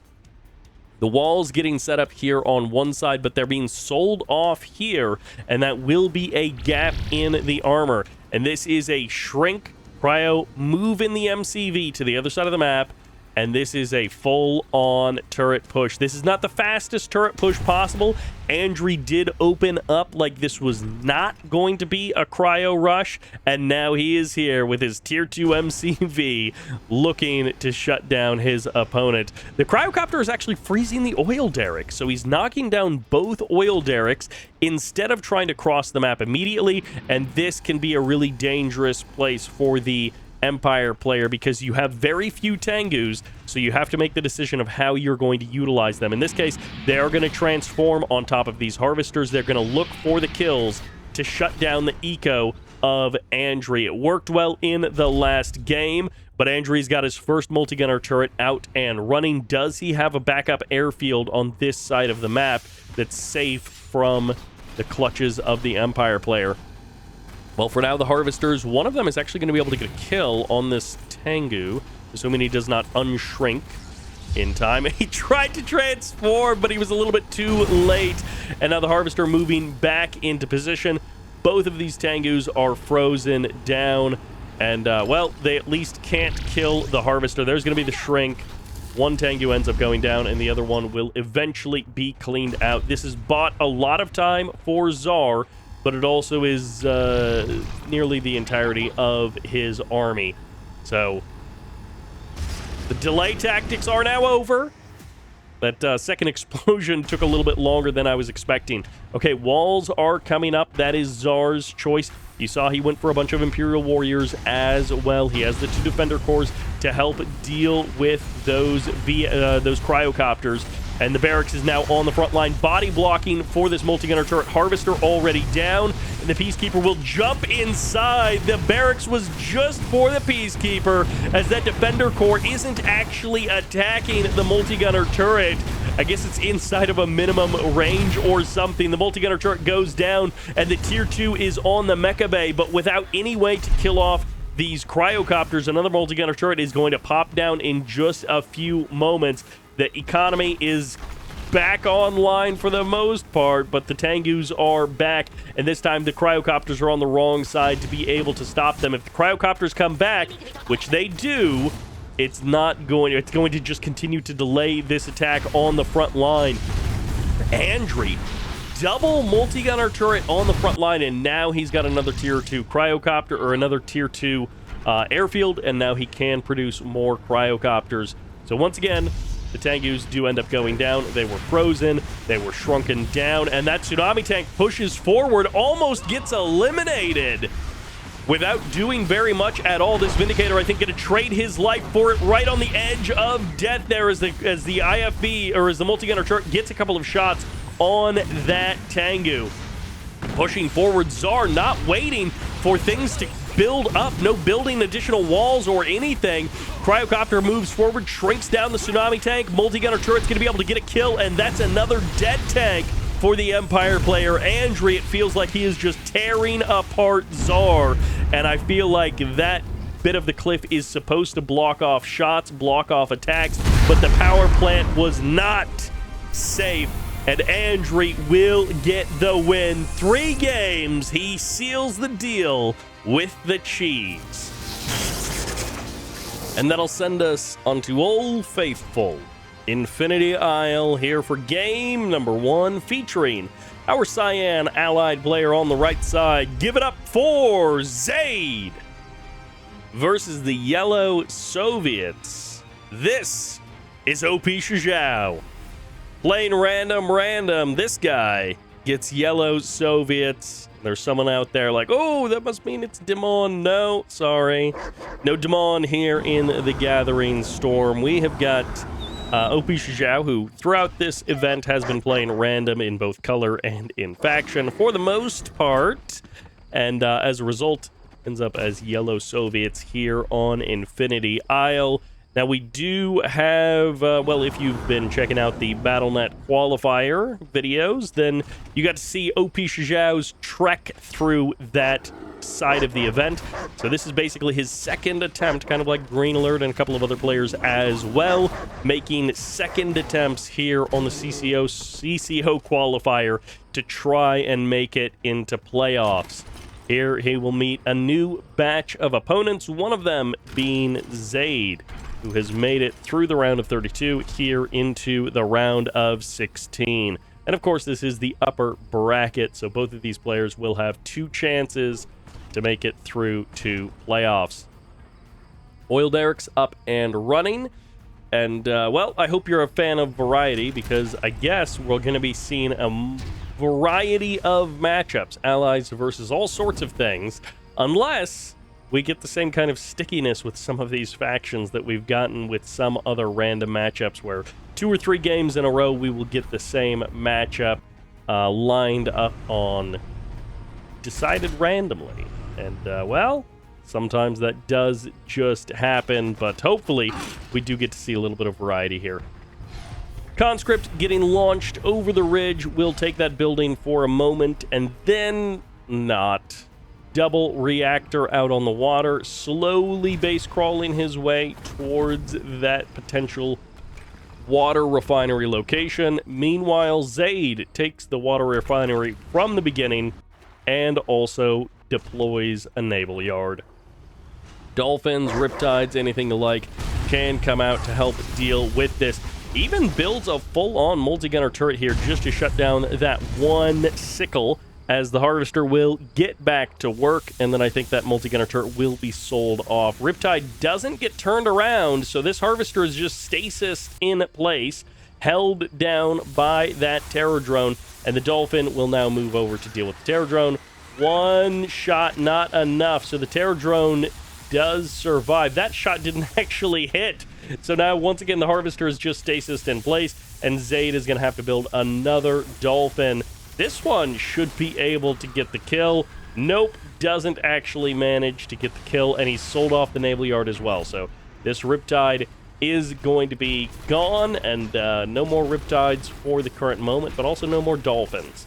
The wall's getting set up here on one side, but they're being sold off here, and that will be a gap in the armor. And this is a shrink cryo move in the MCV to the other side of the map, and this is a full-on turret push. This is not the fastest turret push possible. Andri did open up like this was not going to be a cryo rush, and now he is here with his tier 2 MCV looking to shut down his opponent. The cryocopter is actually freezing the oil derrick, so he's knocking down both oil derricks instead of trying to cross the map immediately, and this can be a really dangerous place for the Empire player because you have very few Tengus, so you have to make the decision of how you're going to utilize them. In this case, they are going to transform on top of these harvesters. They're going to look for the kills to shut down the eco of Andri. It worked well in the last game, but Andri's got his first multi-gunner turret out and running. Does he have a backup airfield on this side of the map that's safe from the clutches of the Empire player? Well, for now, the harvesters, one of them is actually going to be able to get a kill on this Tengu, assuming he does not unshrink in time. He tried to transform, but he was a little bit too late. And now the harvester moving back into position. Both of these Tengus are frozen down. And, well, they at least can't kill the harvester. There's going to be the shrink. One Tengu ends up going down, and the other one will eventually be cleaned out. This has bought a lot of time for Czar, but it also is nearly the entirety of his army. So the delay tactics are now over. That second explosion took a little bit longer than I was expecting. Okay, walls are coming up. That is Czar's choice. You saw he went for a bunch of Imperial Warriors as well. He has the 2 Defender Cores to help deal with those cryocopters. And the barracks is now on the front line, body blocking for this multi-gunner turret. Harvester already down, and the Peacekeeper will jump inside. The barracks was just for the Peacekeeper, as that Defender Core isn't actually attacking the multi-gunner turret. I guess it's inside of a minimum range or something. The multi-gunner turret goes down, and the tier 2 is on the Mecha Bay, but without any way to kill off these cryocopters. Another multi-gunner turret is going to pop down in just a few moments. The economy is back online for the most part, but the Tengus are back, and this time the cryocopters are on the wrong side to be able to stop them. If the cryocopters come back, which they do, it's going to just continue to delay this attack on the front line. Andri, double multi-gunner turret on the front line, and now he's got another tier 2 cryocopter, or another tier 2 airfield, and now he can produce more cryocopters. So once again, the Tengus do end up going down. They were frozen, they were shrunken down, and that tsunami tank pushes forward, almost gets eliminated without doing very much at all. This Vindicator, I think, going to trade his life for it right on the edge of death there as the IFB, or as the multi-gunner turret gets a couple of shots on that Tengu. Pushing forward, Czar not waiting for things to build up. No building additional walls or anything. Cryocopter moves forward, shrinks down the tsunami tank. Multi-gunner turret's going to be able to get a kill, and that's another dead tank for the Empire player. Andri, it feels like he is just tearing apart Czar, and I feel like that bit of the cliff is supposed to block off shots, block off attacks, but the power plant was not safe, and Andri will get the win. 3 games, he seals the deal with the cheese. And that'll send us onto Old Faithful Infinity Isle here for game number 1, featuring our Cyan allied player on the right side. Give it up for Zaid versus the Yellow Soviets. This is OP Shizhao. Playing random. This guy gets Yellow Soviets. There's someone out there like, oh, that must mean it's Demon. No, sorry. No Demon here in the Gathering Storm. We have got OP Shizhao, who throughout this event has been playing random in both color and in faction for the most part, and as a result ends up as Yellow Soviets here on Infinity Isle. Now we do have, well, if you've been checking out the BattleNet Qualifier videos, then you got to see OP Shizhao's trek through that side of the event. So this is basically his second attempt, kind of like Green Alert and a couple of other players as well, making second attempts here on the CCO qualifier to try and make it into playoffs. Here he will meet a new batch of opponents, one of them being Zaid, who has made it through the round of 32 here into the round of 16. And of course, this is the upper bracket, so both of these players will have 2 chances to make it through to playoffs. Oil Derek's up and running, and well, I hope you're a fan of variety, because I guess we're going to be seeing a variety of matchups, allies versus all sorts of things, unless we get the same kind of stickiness with some of these factions that we've gotten with some other random matchups, where 2 or 3 games in a row we will get the same matchup lined up on decided randomly. And well, sometimes that does just happen, but hopefully we do get to see a little bit of variety here. Conscript getting launched over the ridge. Will take that building for a moment and then not. Double reactor out on the water, slowly base crawling his way towards that potential water refinery location. Meanwhile, Zaid takes the water refinery from the beginning and also deploys a naval yard. Dolphins, Riptides, anything alike can come out to help deal with this. Even builds a full-on multi-gunner turret here just to shut down that one sickle, as the Harvester will get back to work, and then I think that multi-gunner turret will be sold off. Riptide doesn't get turned around, so this Harvester is just stasis in place, held down by that Terror Drone, and the Dolphin will now move over to deal with the Terror Drone. One shot, not enough, so the Terror Drone does survive. That shot didn't actually hit, so now once again the Harvester is just stasis in place, and Zaid is going to have to build another Dolphin. This one should be able to get the kill. Nope, doesn't actually manage to get the kill, and he's sold off the naval yard as well. So this Riptide is going to be gone, and no more Riptides for the current moment, but also no more Dolphins.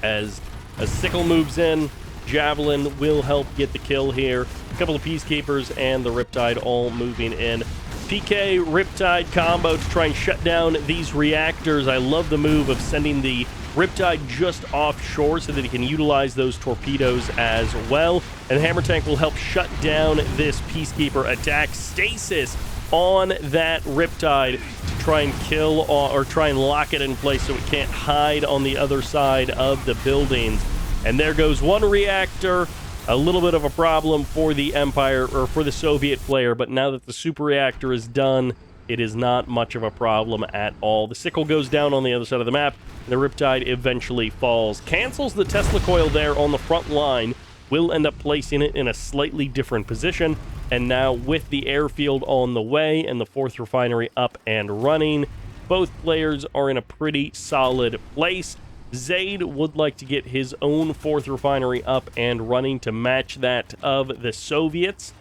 As a Sickle moves in, Javelin will help get the kill here. A couple of Peacekeepers and the Riptide all moving in. PK Riptide combo to try and shut down these reactors. I love the move of sending the Riptide just offshore so that he can utilize those torpedoes as well. And Hammer Tank will help shut down this Peacekeeper attack. Stasis on that Riptide to try and kill or try and lock it in place so it can't hide on the other side of the buildings. And there goes one reactor. A little bit of a problem for the Empire, or for the Soviet player, but now that the super reactor is done, it is not much of a problem at all. The Sickle goes down on the other side of the map, and the Riptide eventually falls. Cancels the Tesla coil there on the front line, will end up placing it in a slightly different position, and now with the airfield on the way and the 4th refinery up and running, both players are in a pretty solid place. Zaid would like to get his own 4th refinery up and running to match that of the Soviets.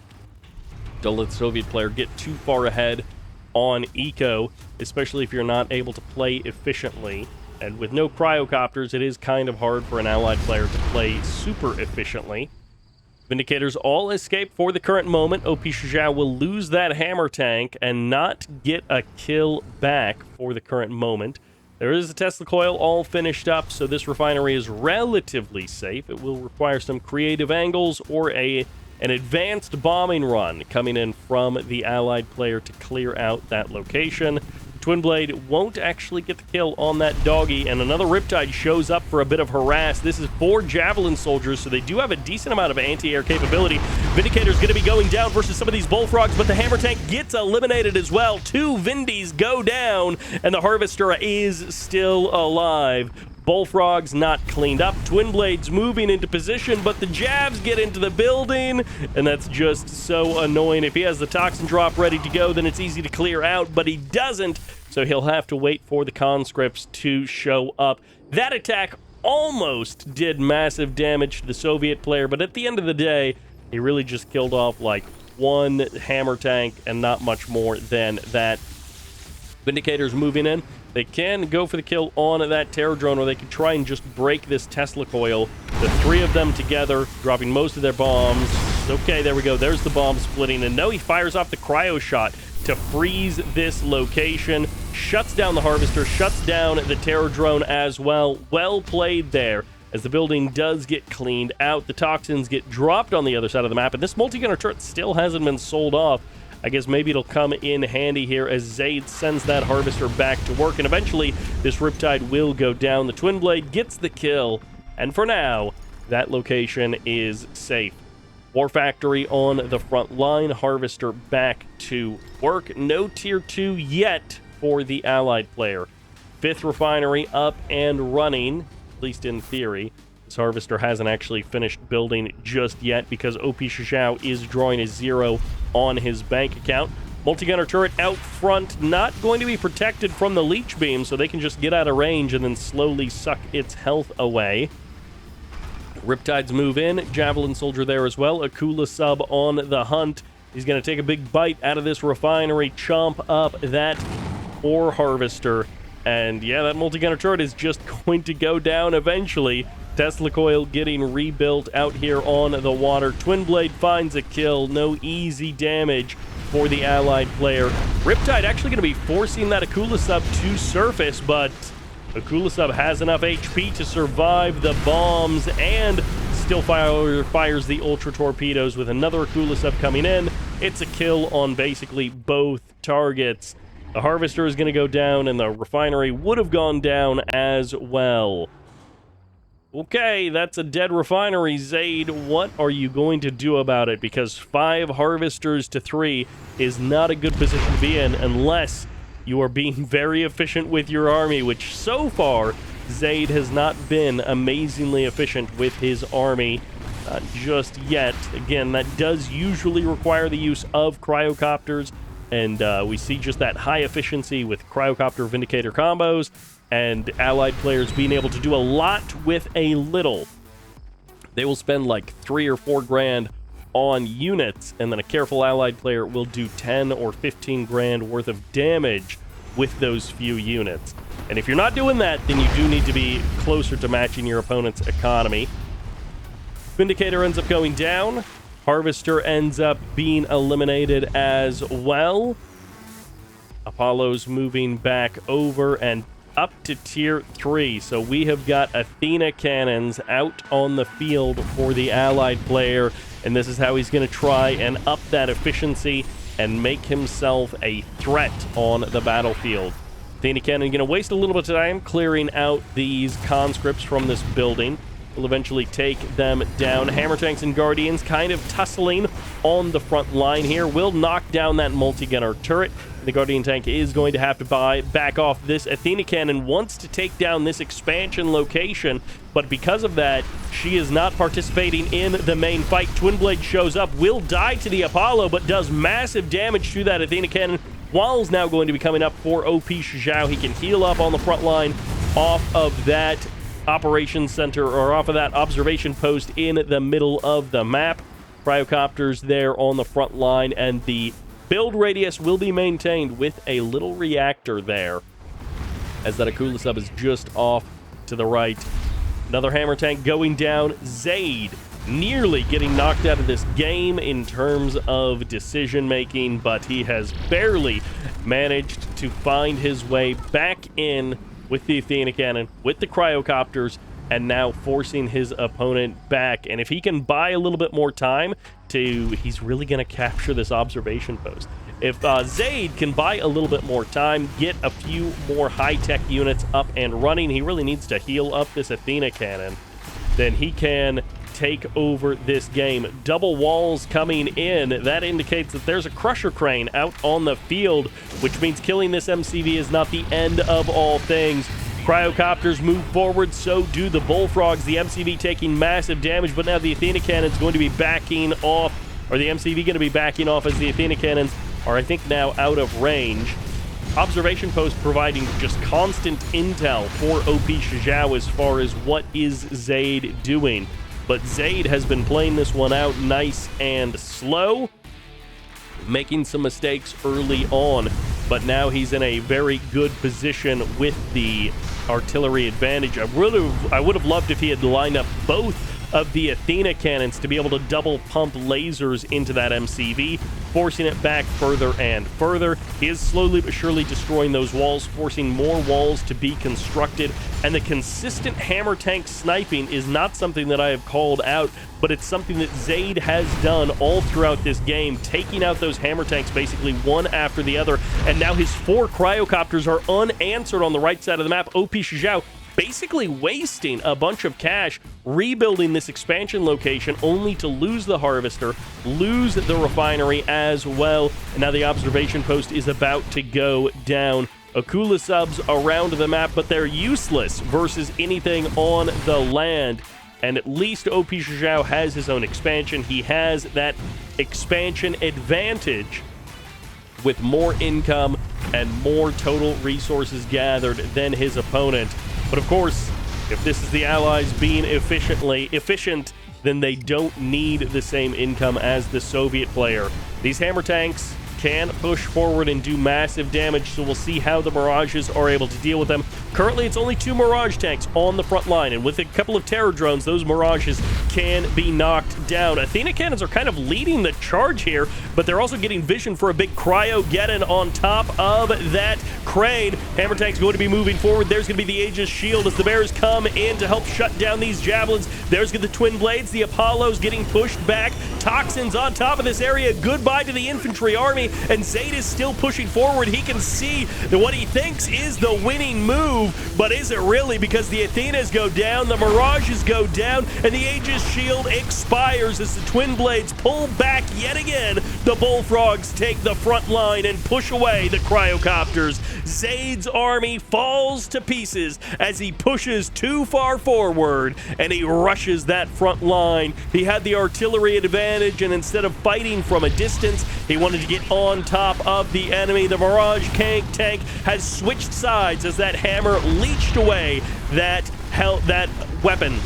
Don't let the Soviet player get too far ahead on eco, especially if you're not able to play efficiently. And with no cryocopters, it is kind of hard for an allied player to play super efficiently. Vindicators all escape for the current moment. OP Shizhao will lose that hammer tank and not get a kill back for the current moment. There is a Tesla coil all finished up, so this refinery is relatively safe. It will require some creative angles or an advanced bombing run coming in from the allied player to clear out that location. Twin Blade won't actually get the kill on that doggy, and another Riptide shows up for a bit of harass. This is 4 Javelin soldiers, so they do have a decent amount of anti-air capability. Vindicator's going to be going down versus some of these Bullfrogs, but the Hammer Tank gets eliminated as well. 2 Vindies go down, and the Harvester is still alive. Bullfrogs not cleaned up. Twin Blades moving into position, but the Javs get into the building, and that's just so annoying. If he has the Toxin Drop ready to go, then it's easy to clear out, but he doesn't, so he'll have to wait for the conscripts to show up. That attack almost did massive damage to the Soviet player, but at the end of the day, he really just killed off like 1 hammer tank and not much more than that. Vindicators moving in. They can go for the kill on that terror drone, or they can try and just break this Tesla coil. The 3 of them together, dropping most of their bombs. Okay, there we go. There's the bomb splitting. And no, he fires off the cryo shot to freeze this location. Shuts down the Harvester, shuts down the terror drone as well. Well played there. As the building does get cleaned out, the toxins get dropped on the other side of the map, and this multi-gunner turret still hasn't been sold off. I guess maybe it'll come in handy here as Zaid sends that Harvester back to work, and eventually this Riptide will go down. The Twin Blade gets the kill, and for now, that location is safe. War Factory on the front line, Harvester back to work. No Tier 2 yet for the Allied player. 5th refinery up and running, at least in theory. This Harvester hasn't actually finished building just yet because OP Shishao is drawing a 0 on his bank account. Multi-gunner turret out front, not going to be protected from the leech beam, so they can just get out of range and then slowly suck its health away. Riptides move in, Javelin soldier there as well. Akula sub on the hunt. He's going to take a big bite out of this refinery, chomp up that ore harvester, and yeah, that multi-gunner turret is just going to go down eventually. Tesla coil getting rebuilt out here on the water. Twin Blade finds a kill. No easy damage for the allied player. Riptide actually going to be forcing that Akula sub to surface, but Akula sub has enough HP to survive the bombs and still fires the ultra torpedoes with another Akula sub coming in. It's a kill on basically both targets. The Harvester is going to go down, and the refinery would have gone down as well. Okay, that's a dead refinery. Zaid, what are you going to do about it? Because 5 Harvesters to 3 is not a good position to be in unless you are being very efficient with your army, which so far, Zaid has not been amazingly efficient with his army. Not just yet. Again, that does usually require the use of cryocopters, and we see just that high efficiency with cryocopter Vindicator combos, and allied players being able to do a lot with a little. They will spend like 3 or 4 grand on units, and then a careful allied player will do 10 or 15 grand worth of damage with those few units. And if you're not doing that, then you do need to be closer to matching your opponent's economy. Vindicator ends up going down. Harvester ends up being eliminated as well. Apollo's moving back over and up to Tier 3. So we have got Athena cannons out on the field for the allied player, and this is how he's going to try and up that efficiency and make himself a threat on the battlefield. Athena cannon going to waste a little bit of time clearing out these conscripts from this building. Will eventually take them down. Hammer tanks and guardians kind of tussling on the front line here. Will knock down that multi-gunner turret. The guardian tank is going to have to back off. This Athena cannon wants to take down this expansion location, but because of that, she is not participating in the main fight. Twin Blade shows up, will die to the Apollo, but does massive damage to that Athena cannon. Wall's now going to be coming up for OP Shizhao. He can heal up on the front line off of that operations center, or off of that observation post in the middle of the map. Cryocopters there on the front line, and the build radius will be maintained with a little reactor there, as that Akula sub is just off to the right. Another hammer tank going down. Zaid nearly getting knocked out of this game in terms of decision making, but he has barely managed to find his way back in with the Athena cannon, with the cryocopters, and now forcing his opponent back. And if he can buy a little bit more time he's really going to capture this observation post. If Zaid can buy a little bit more time, get a few more high-tech units up and running, he really needs to heal up this Athena cannon, then he can take over this game. Double walls coming in. That indicates that there's a crusher crane out on the field, which means killing this MCV is not the end of all things. Cryocopters move forward, so do the bullfrogs. The MCV taking massive damage, but now the Athena cannon's going to be backing off, or the MCV going to be backing off, as the Athena cannons are, I think, now out of range. Observation post providing just constant intel for OP Shizhao as far as what is Zaid doing. But Zaid has been playing this one out nice and slow, making some mistakes early on, but now he's in a very good position with the artillery advantage. I would have loved if he had lined up both of the Athena cannons to be able to double pump lasers into that MCV, forcing it back further and further. He is slowly but surely destroying those walls, forcing more walls to be constructed, and the consistent hammer tank sniping is not something that I have called out, but it's something that Zaid has done all throughout this game, taking out those hammer tanks basically one after the other, and now his 4 cryocopters are unanswered on the right side of the map. OP Shizhao basically wasting a bunch of cash rebuilding this expansion location, only to lose the harvester, lose the refinery as well, and now the observation post is about to go down. Akula subs around the map, but they're useless versus anything on the land, and at least OP Shizhao has his own expansion. He has that expansion advantage with more income and more total resources gathered than his opponent. But of course, if this is the Allies being efficient, then they don't need the same income as the Soviet player. These hammer tanks can push forward and do massive damage, so we'll see how the Mirages are able to deal with them. Currently, it's only 2 Mirage tanks on the front line, and with a couple of terror drones, those Mirages can be knocked down. Athena cannons are kind of leading the charge here, but they're also getting vision for a big Cryogeddon on top of that crane. Hammer tank's going to be moving forward. There's going to be the Aegis shield as the Bears come in to help shut down these Javelins. There's the Twin Blades. The Apollo's getting pushed back. Toxins on top of this area. Goodbye to the infantry army. And Zaid is still pushing forward. He can see that what he thinks is the winning move, but is it really? Because the Athenas go down, the Mirages go down, and the Aegis shield expires as the Twin Blades pull back yet again. The Bullfrogs take the front line and push away the Cryocopters. Zaid's army falls to pieces as he pushes too far forward, and he rushes that front line. He had the artillery advantage, and instead of fighting from a distance, he wanted to get on top of the enemy. The Mirage tank has switched sides as that hammer leached away that weapon.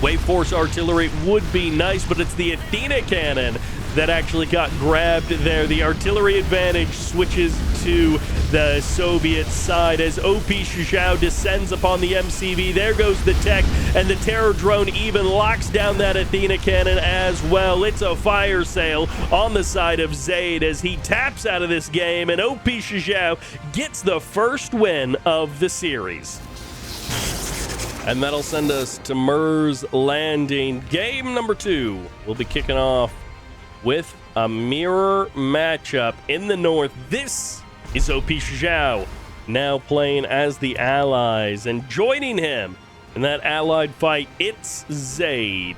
Wave Force artillery would be nice, but it's the Athena cannon that actually got grabbed there. The artillery advantage switches to the Soviet side as OP Shizhao descends upon the MCV. There goes the tech, and the terror drone even locks down that Athena cannon as well. It's a fire sale on the side of Zaid as he taps out of this game, and OP Shizhao gets the first win of the series. And that'll send us to Mers Landing. Game number 2 will be kicking off with a mirror matchup in the north. This is OP Shizhao, now playing as the Allies, and joining him in that allied fight, it's Zaid.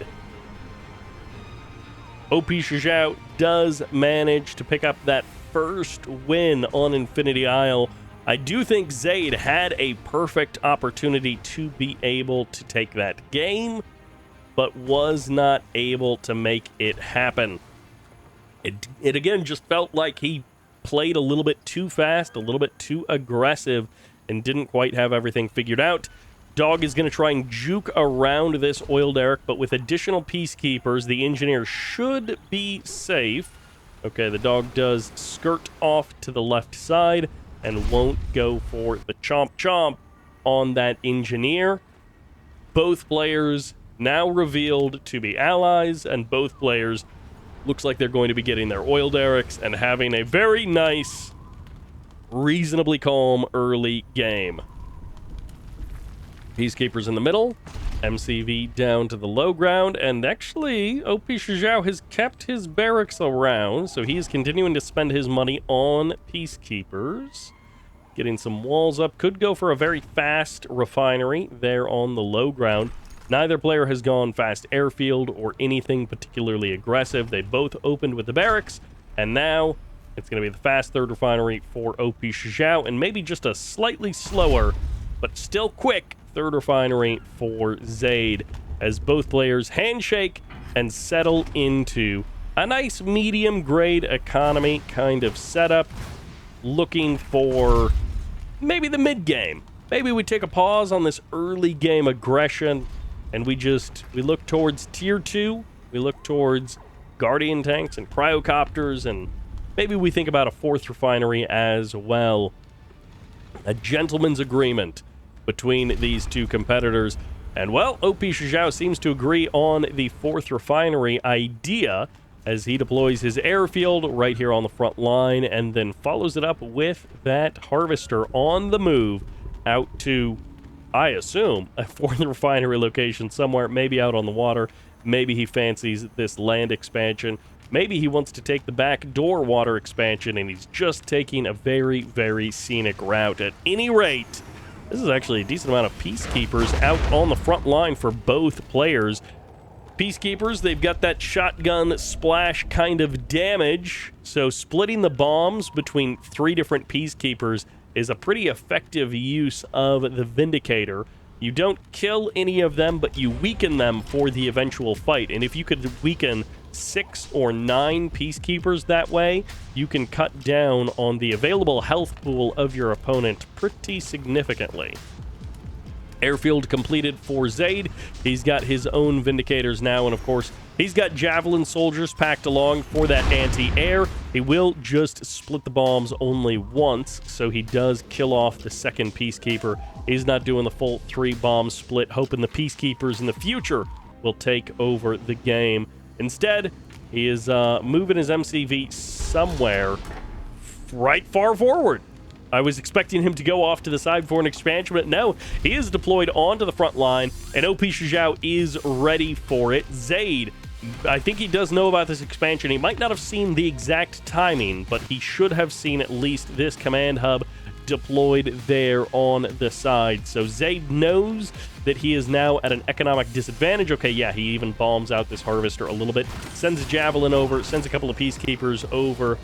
OP Shizhao does manage to pick up that first win on Infinity Isle. I do think Zaid had a perfect opportunity to be able to take that game, but was not able to make it happen. It again just felt like he played a little bit too fast, a little bit too aggressive, and didn't quite have everything figured out. Dog is going to try and juke around this oil derrick, but with additional peacekeepers, the engineer should be safe. Okay, the dog does skirt off to the left side and won't go for the chomp on that engineer. Both players now revealed to be allies, and both players looks like they're going to be getting their oil derricks and having a very nice, reasonably calm early game. Peacekeepers in the middle, MCV down to the low ground, and actually, OP Shizhao has kept his barracks around, so he is continuing to spend his money on peacekeepers. Getting some walls up, could go for a very fast refinery there on the low ground. Neither player has gone fast airfield or anything particularly aggressive. They both opened with the barracks, and now it's going to be the fast third refinery for OP Shizhao, and maybe just a slightly slower, but still quick, third refinery for Zaid, as both players handshake and settle into a nice medium-grade economy kind of setup, looking for maybe the mid-game. Maybe we take a pause on this early game aggression, and we look towards Tier 2, we look towards Guardian tanks and cryocopters, and maybe we think about a fourth refinery as well. A gentleman's agreement between these two competitors. And, well, OP Shizhao seems to agree on the fourth refinery idea as he deploys his airfield right here on the front line and then follows it up with that harvester on the move out to, I assume, a fourth refinery location somewhere, maybe out on the water. Maybe he fancies this land expansion. Maybe he wants to take the back door water expansion and he's just taking a very, very scenic route. At any rate, this is actually a decent amount of peacekeepers out on the front line for both players. Peacekeepers, they've got that shotgun splash kind of damage, so splitting the bombs between three different peacekeepers is a pretty effective use of the Vindicator. You don't kill any of them, but you weaken them for the eventual fight, and if you could weaken 6 or 9 peacekeepers that way, you can cut down on the available health pool of your opponent pretty significantly. Airfield completed for Zaid. He's got his own Vindicators now, and of course, he's got Javelin soldiers packed along for that anti-air. He will just split the bombs only once, so he does kill off the second Peacekeeper. He's not doing the full 3-bomb split, hoping the Peacekeepers in the future will take over the game. Instead, he is moving his MCV somewhere right far forward. I was expecting him to go off to the side for an expansion, but no, he is deployed onto the front line, and OP Shizhao is ready for it. Zaid, I think he does know about this expansion. He might not have seen the exact timing, but he should have seen at least this command hub deployed there on the side. So Zaid knows that he is now at an economic disadvantage. Okay, yeah, he even bombs out this harvester a little bit, sends a Javelin over, sends a couple of Peacekeepers over,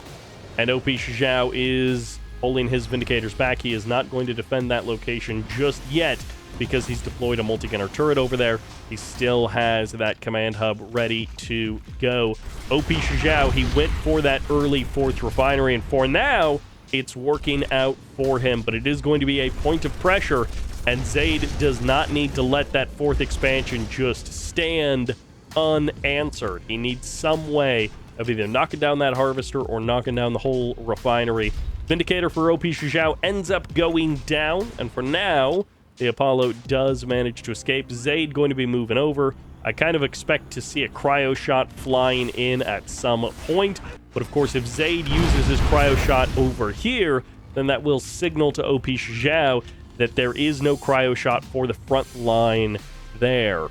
and OP Shizhao is pulling his Vindicators back. He is not going to defend that location just yet because he's deployed a multi-gunner turret over there. He still has that command hub ready to go. OP Shizhao, he went for that early 4th refinery, and for now, it's working out for him, but it is going to be a point of pressure, and Zaid does not need to let that 4th expansion just stand unanswered. He needs some way of either knocking down that harvester or knocking down the whole refinery. Vindicator for OP Shizhao ends up going down, and for now, the Apollo does manage to escape. Zaid going to be moving over. I kind of expect to see a cryo shot flying in at some point, but of course, if Zaid uses his cryo shot over here, then that will signal to OP Shizhao that there is no cryo shot for the front line there.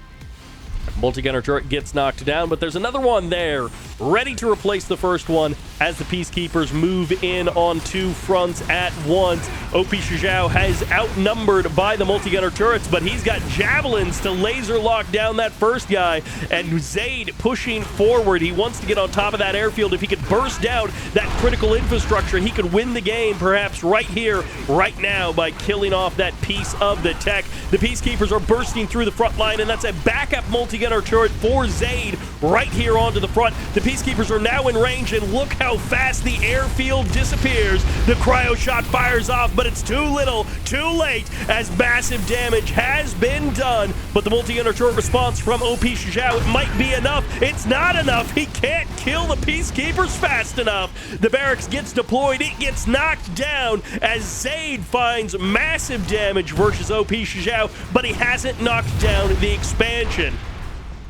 Multi-gunner turret gets knocked down, but there's another one there, ready to replace the first one as the Peacekeepers move in on 2 fronts at once. OP Shizhao has outnumbered by the multi-gunner turrets, but he's got Javelins to laser lock down that first guy, and Zaid pushing forward. He wants to get on top of that airfield. If he could burst down that critical infrastructure, he could win the game, perhaps right here, right now, by killing off that piece of the tech. The Peacekeepers are bursting through the front line, and that's a backup multi-gunner turret for Zaid right here onto the front. The Peacekeepers are now in range, and look how fast the airfield disappears. The cryo shot fires off, but it's too little, too late, as massive damage has been done. But the multi-gunner turret response from OP Shizhao, it might be enough. It's not enough. He can't kill the Peacekeepers fast enough. The barracks gets deployed. It gets knocked down as Zaid finds massive damage versus OP Shizhao, but he hasn't knocked down the expansion.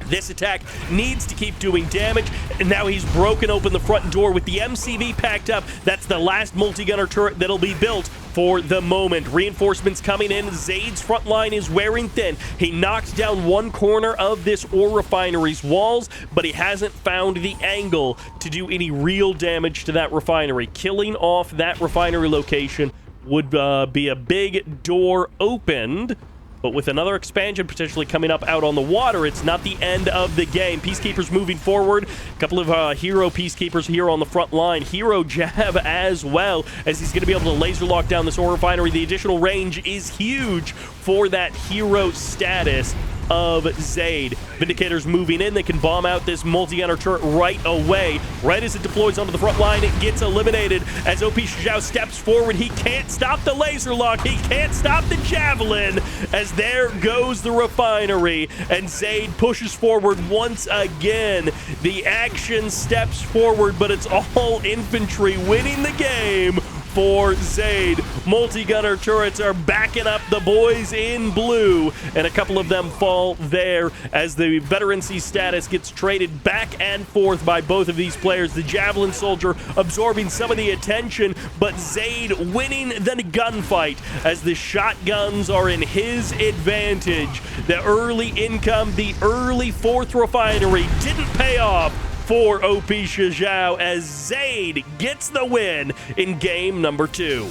This attack needs to keep doing damage, and now he's broken open the front door with the MCV packed up. That's the last multi-gunner turret that'll be built for the moment. Reinforcements coming in. Zaid's front line is wearing thin. He knocked down one corner of this ore refinery's walls, but he hasn't found the angle to do any real damage to that refinery. Killing off that refinery location would be a big door opened. But with another expansion potentially coming up out on the water, it's not the end of the game. Peacekeepers moving forward. A couple of hero Peacekeepers here on the front line. Hero jab as well, as he's going to be able to laser lock down this ore refinery. The additional range is huge for that hero status of Zaid. Vindicators moving in. They can bomb out this multi-gunner turret right away. Right as it deploys onto the front line, it gets eliminated as OP Shizhao steps forward. He can't stop the laser lock. He can't stop the javelin, as there goes the refinery, and Zaid pushes forward once again. The action steps forward, but it's all infantry winning the game for Zaid. Multi-gunner turrets are backing up the boys in blue, and a couple of them fall there as the veterancy status gets traded back and forth by both of these players. The Javelin Soldier absorbing some of the attention, but Zaid winning the gunfight as the shotguns are in his advantage. The early income, the early fourth refinery didn't pay off for OP Shizhao as Zaid gets the win in game number 2.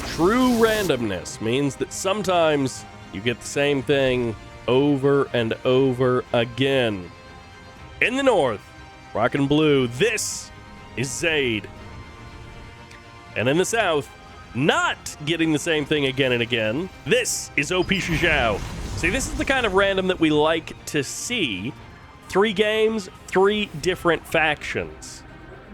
True randomness means that sometimes you get the same thing over and over again. In the north, rock and blue, this is Zaid. And in the south, not getting the same thing again and again, this is OP Shizhao. See, this is the kind of random that we like to see. 3 games, 3 different factions.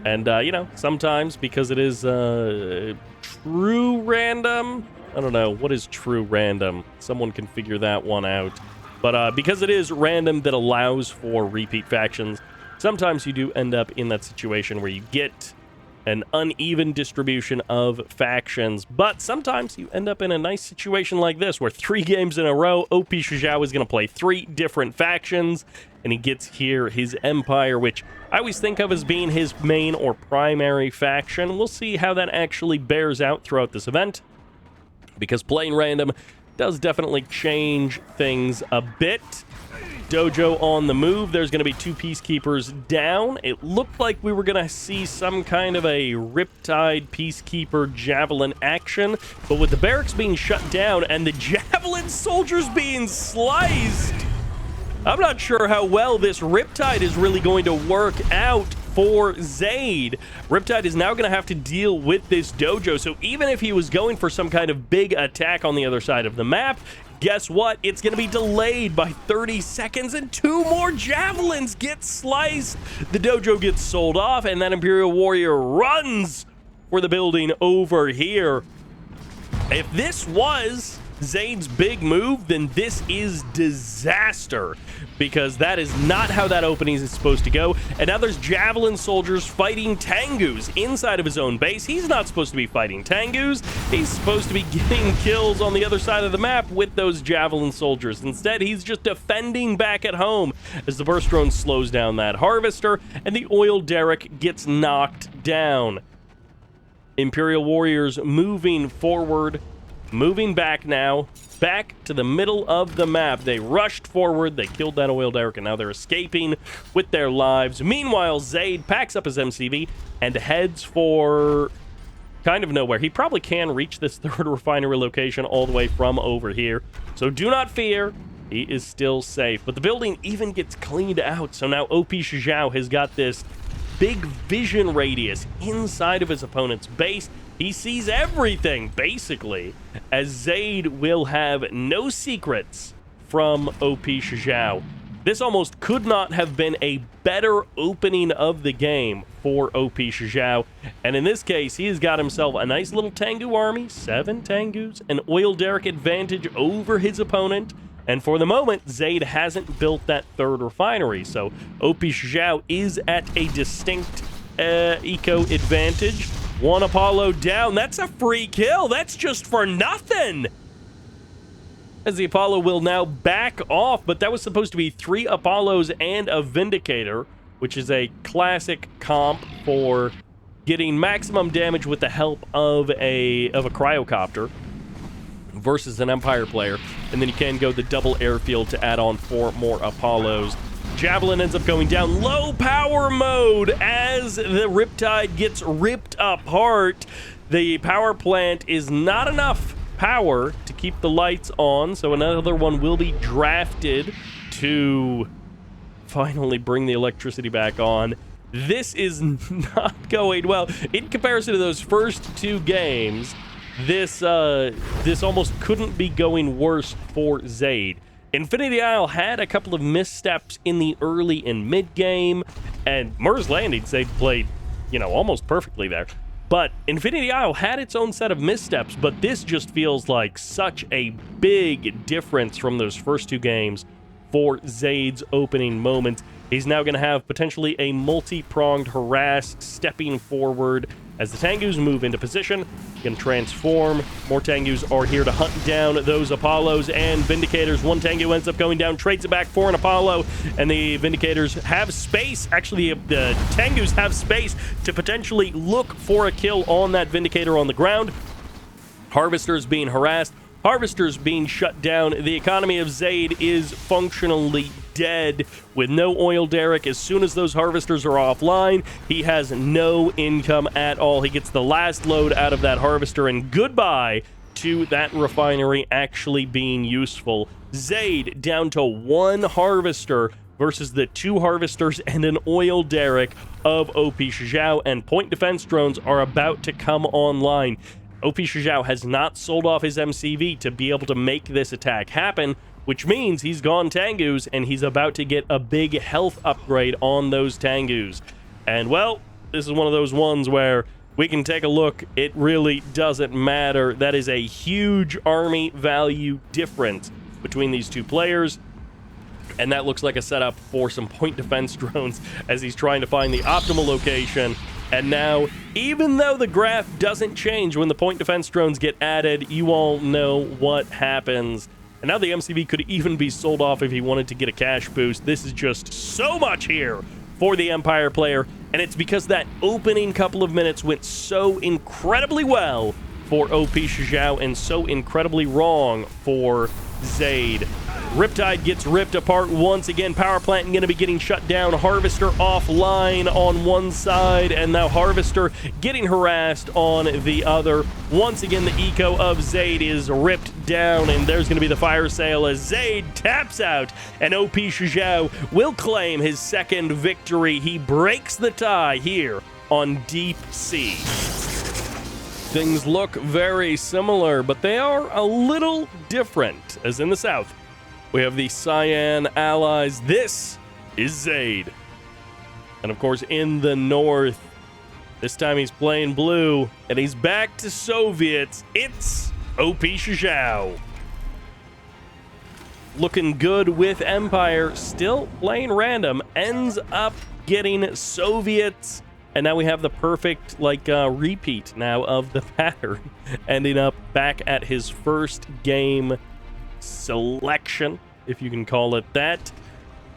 And, you know, sometimes because it is true random, I don't know, what is true random? Someone can figure that one out. But because it is random that allows for repeat factions, sometimes you do end up in that situation where you get an uneven distribution of factions, but sometimes you end up in a nice situation like this, where 3 games in a row, OP Shizhao is going to play 3 different factions, and he gets here his Empire, which I always think of as being his main or primary faction. We'll see how that actually bears out throughout this event, because playing random does definitely change things a bit. Dojo on the move. There's going to be 2 Peacekeepers down. It looked like we were going to see some kind of a Riptide Peacekeeper Javelin action, but with the barracks being shut down and the Javelin soldiers being sliced, I'm not sure how well this Riptide is really going to work out for Zaid. Riptide is now going to have to deal with this dojo, so even if he was going for some kind of big attack on the other side of the map, guess what? It's going to be delayed by 30 seconds, and 2 more javelins get sliced. The dojo gets sold off, and that Imperial Warrior runs for the building over here. If this was Zaid's big move, then this is disaster, because that is not how that opening is supposed to go. And now there's Javelin soldiers fighting Tengus inside of his own base. He's not supposed to be fighting Tengus. He's supposed to be getting kills on the other side of the map with those Javelin soldiers. Instead, he's just defending back at home as the burst drone slows down that harvester and the oil derrick gets knocked down. Imperial Warriors moving forward, moving back now, back to the middle of the map. They rushed forward, they killed that oil derrick, and now they're escaping with their lives. Meanwhile, Zaid packs up his MCV and heads for kind of nowhere. He probably can reach this 3rd refinery location all the way from over here, so do not fear. He is still safe. But the building even gets cleaned out, so now OP Shizhao has got this big vision radius inside of his opponent's base. He sees everything, basically, as Zaid will have no secrets from OP Shizhao. This almost could not have been a better opening of the game for OP Shizhao. And in this case, he has got himself a nice little Tengu army, 7 Tengus, an oil derrick advantage over his opponent. And for the moment, Zaid hasn't built that 3rd refinery. So OP Shizhao is at a distinct eco advantage. 1 Apollo down. That's a free kill. That's just for nothing. As the Apollo will now back off, but that was supposed to be 3 Apollos and a Vindicator, which is a classic comp for getting maximum damage with the help of a cryocopter versus an Empire player. And then you can go the double airfield to add on 4 more Apollos. Javelin ends up going down low power mode as the Riptide gets ripped apart. The power plant is not enough power to keep the lights on, so another one will be drafted to finally bring the electricity back on. This is not going well. In comparison to those first 2 games, this almost couldn't be going worse for Zaid. Infinity Isle had a couple of missteps in the early and mid game, and Murs Landing, Zaid played, almost perfectly there. But Infinity Isle had its own set of missteps, but this just feels like such a big difference from those first 2 games for Zaid's opening moments. He's now going to have potentially a multi-pronged harass stepping forward as the Tengus move into position. Can transform. More Tengus are here to hunt down those Apollos and Vindicators. 1 Tengu ends up going down, trades it back for an Apollo, and the Vindicators have space. Actually, the Tengus have space to potentially look for a kill on that Vindicator on the ground. Harvesters being harassed. Harvesters being shut down. The economy of Zaid is functionally dead with no oil derrick. As soon as those harvesters are offline, he has no income at all. He gets the last load out of that harvester, and goodbye to that refinery actually being useful. Zaid down to 1 harvester versus the 2 harvesters and an oil derrick of OP Shizhao, and point defense drones are about to come online. OP Shizhao has not sold off his MCV to be able to make this attack happen, which means he's gone Tengus, and he's about to get a big health upgrade on those Tengus. And, well, this is one of those ones where we can take a look. It really doesn't matter. That is a huge army value difference between these 2 players. And that looks like a setup for some point defense drones as he's trying to find the optimal location. And now, even though the graph doesn't change when the point defense drones get added, you all know what happens. And now the MCV could even be sold off if he wanted to get a cash boost. This is just so much here for the Empire player, and it's because that opening couple of minutes went so incredibly well for OP Shizhao and so incredibly wrong for Zaid. Riptide gets ripped apart once again. Power plant going to be getting shut down. Harvester offline on one side, and now Harvester getting harassed on the other. Once again, the eco of Zaid is ripped down, and there's going to be the fire sale as Zaid taps out, and OP Shizhao will claim his 2nd victory. He breaks the tie here on Deep Sea. Things look very similar, but they are a little different, as in the south. We have the Cyan allies. This is Zaid. And of course, in the north, this time he's playing blue, and he's back to Soviets. It's OP Shizhao. Looking good with Empire, still playing random, ends up getting Soviets. And now we have the perfect, repeat now of the pattern, ending up back at his first game selection, if you can call it that.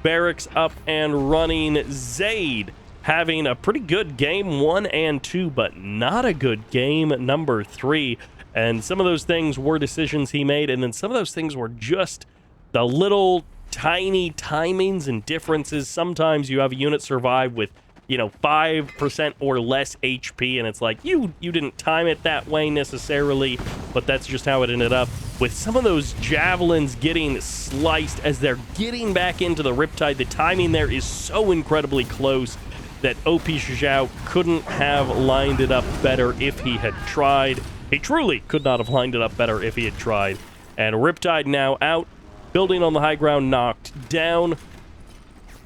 Barracks up and running. Zaid having a pretty good game 1 and 2, but not a good game number 3. And some of those things were decisions he made, and then some of those things were just the little tiny timings and differences. Sometimes you have a unit survive with 5% or less HP, and it's like, you didn't time it that way necessarily, but that's just how it ended up. With some of those javelins getting sliced as they're getting back into the Riptide, the timing there is so incredibly close that OP Shizhao couldn't have lined it up better if he had tried. He truly could not have lined it up better if he had tried. And Riptide now out, building on the high ground knocked down.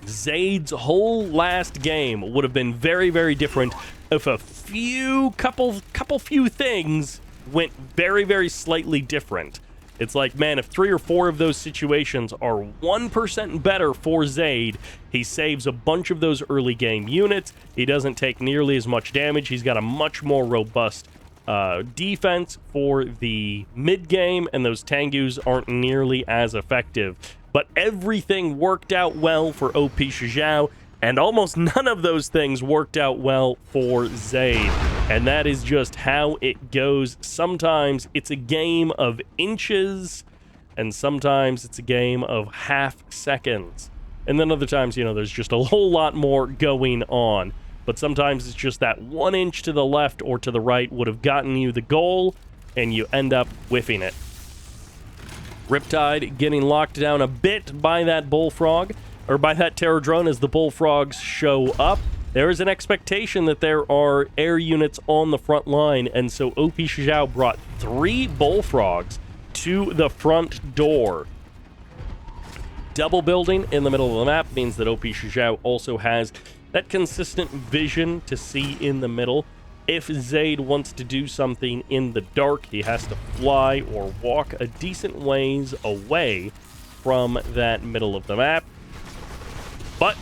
Zaid's whole last game would have been very, very different if a few things went very, very slightly different. It's like, man, if 3 or 4 of those situations are 1% better for Zaid, he saves a bunch of those early game units. He doesn't take nearly as much damage. He's got a much more robust defense for the mid game, and those Tengus aren't nearly as effective. But everything worked out well for OP Shizhao, and almost none of those things worked out well for Zaid. And that is just how it goes. Sometimes it's a game of inches, and sometimes it's a game of half seconds. And then other times, you know, there's just a whole lot more going on. But sometimes it's just that 1 inch to the left or to the right would have gotten you the goal, and you end up whiffing it. Riptide getting locked down a bit by that bullfrog, or by that terror drone as the bullfrogs show up. There is an expectation that there are air units on the front line, and so OP Shizhao brought 3 bullfrogs to the front door. Double building in the middle of the map means that OP Shizhao also has that consistent vision to see in the middle. If Zaid wants to do something in the dark, he has to fly or walk a decent ways away from that middle of the map. But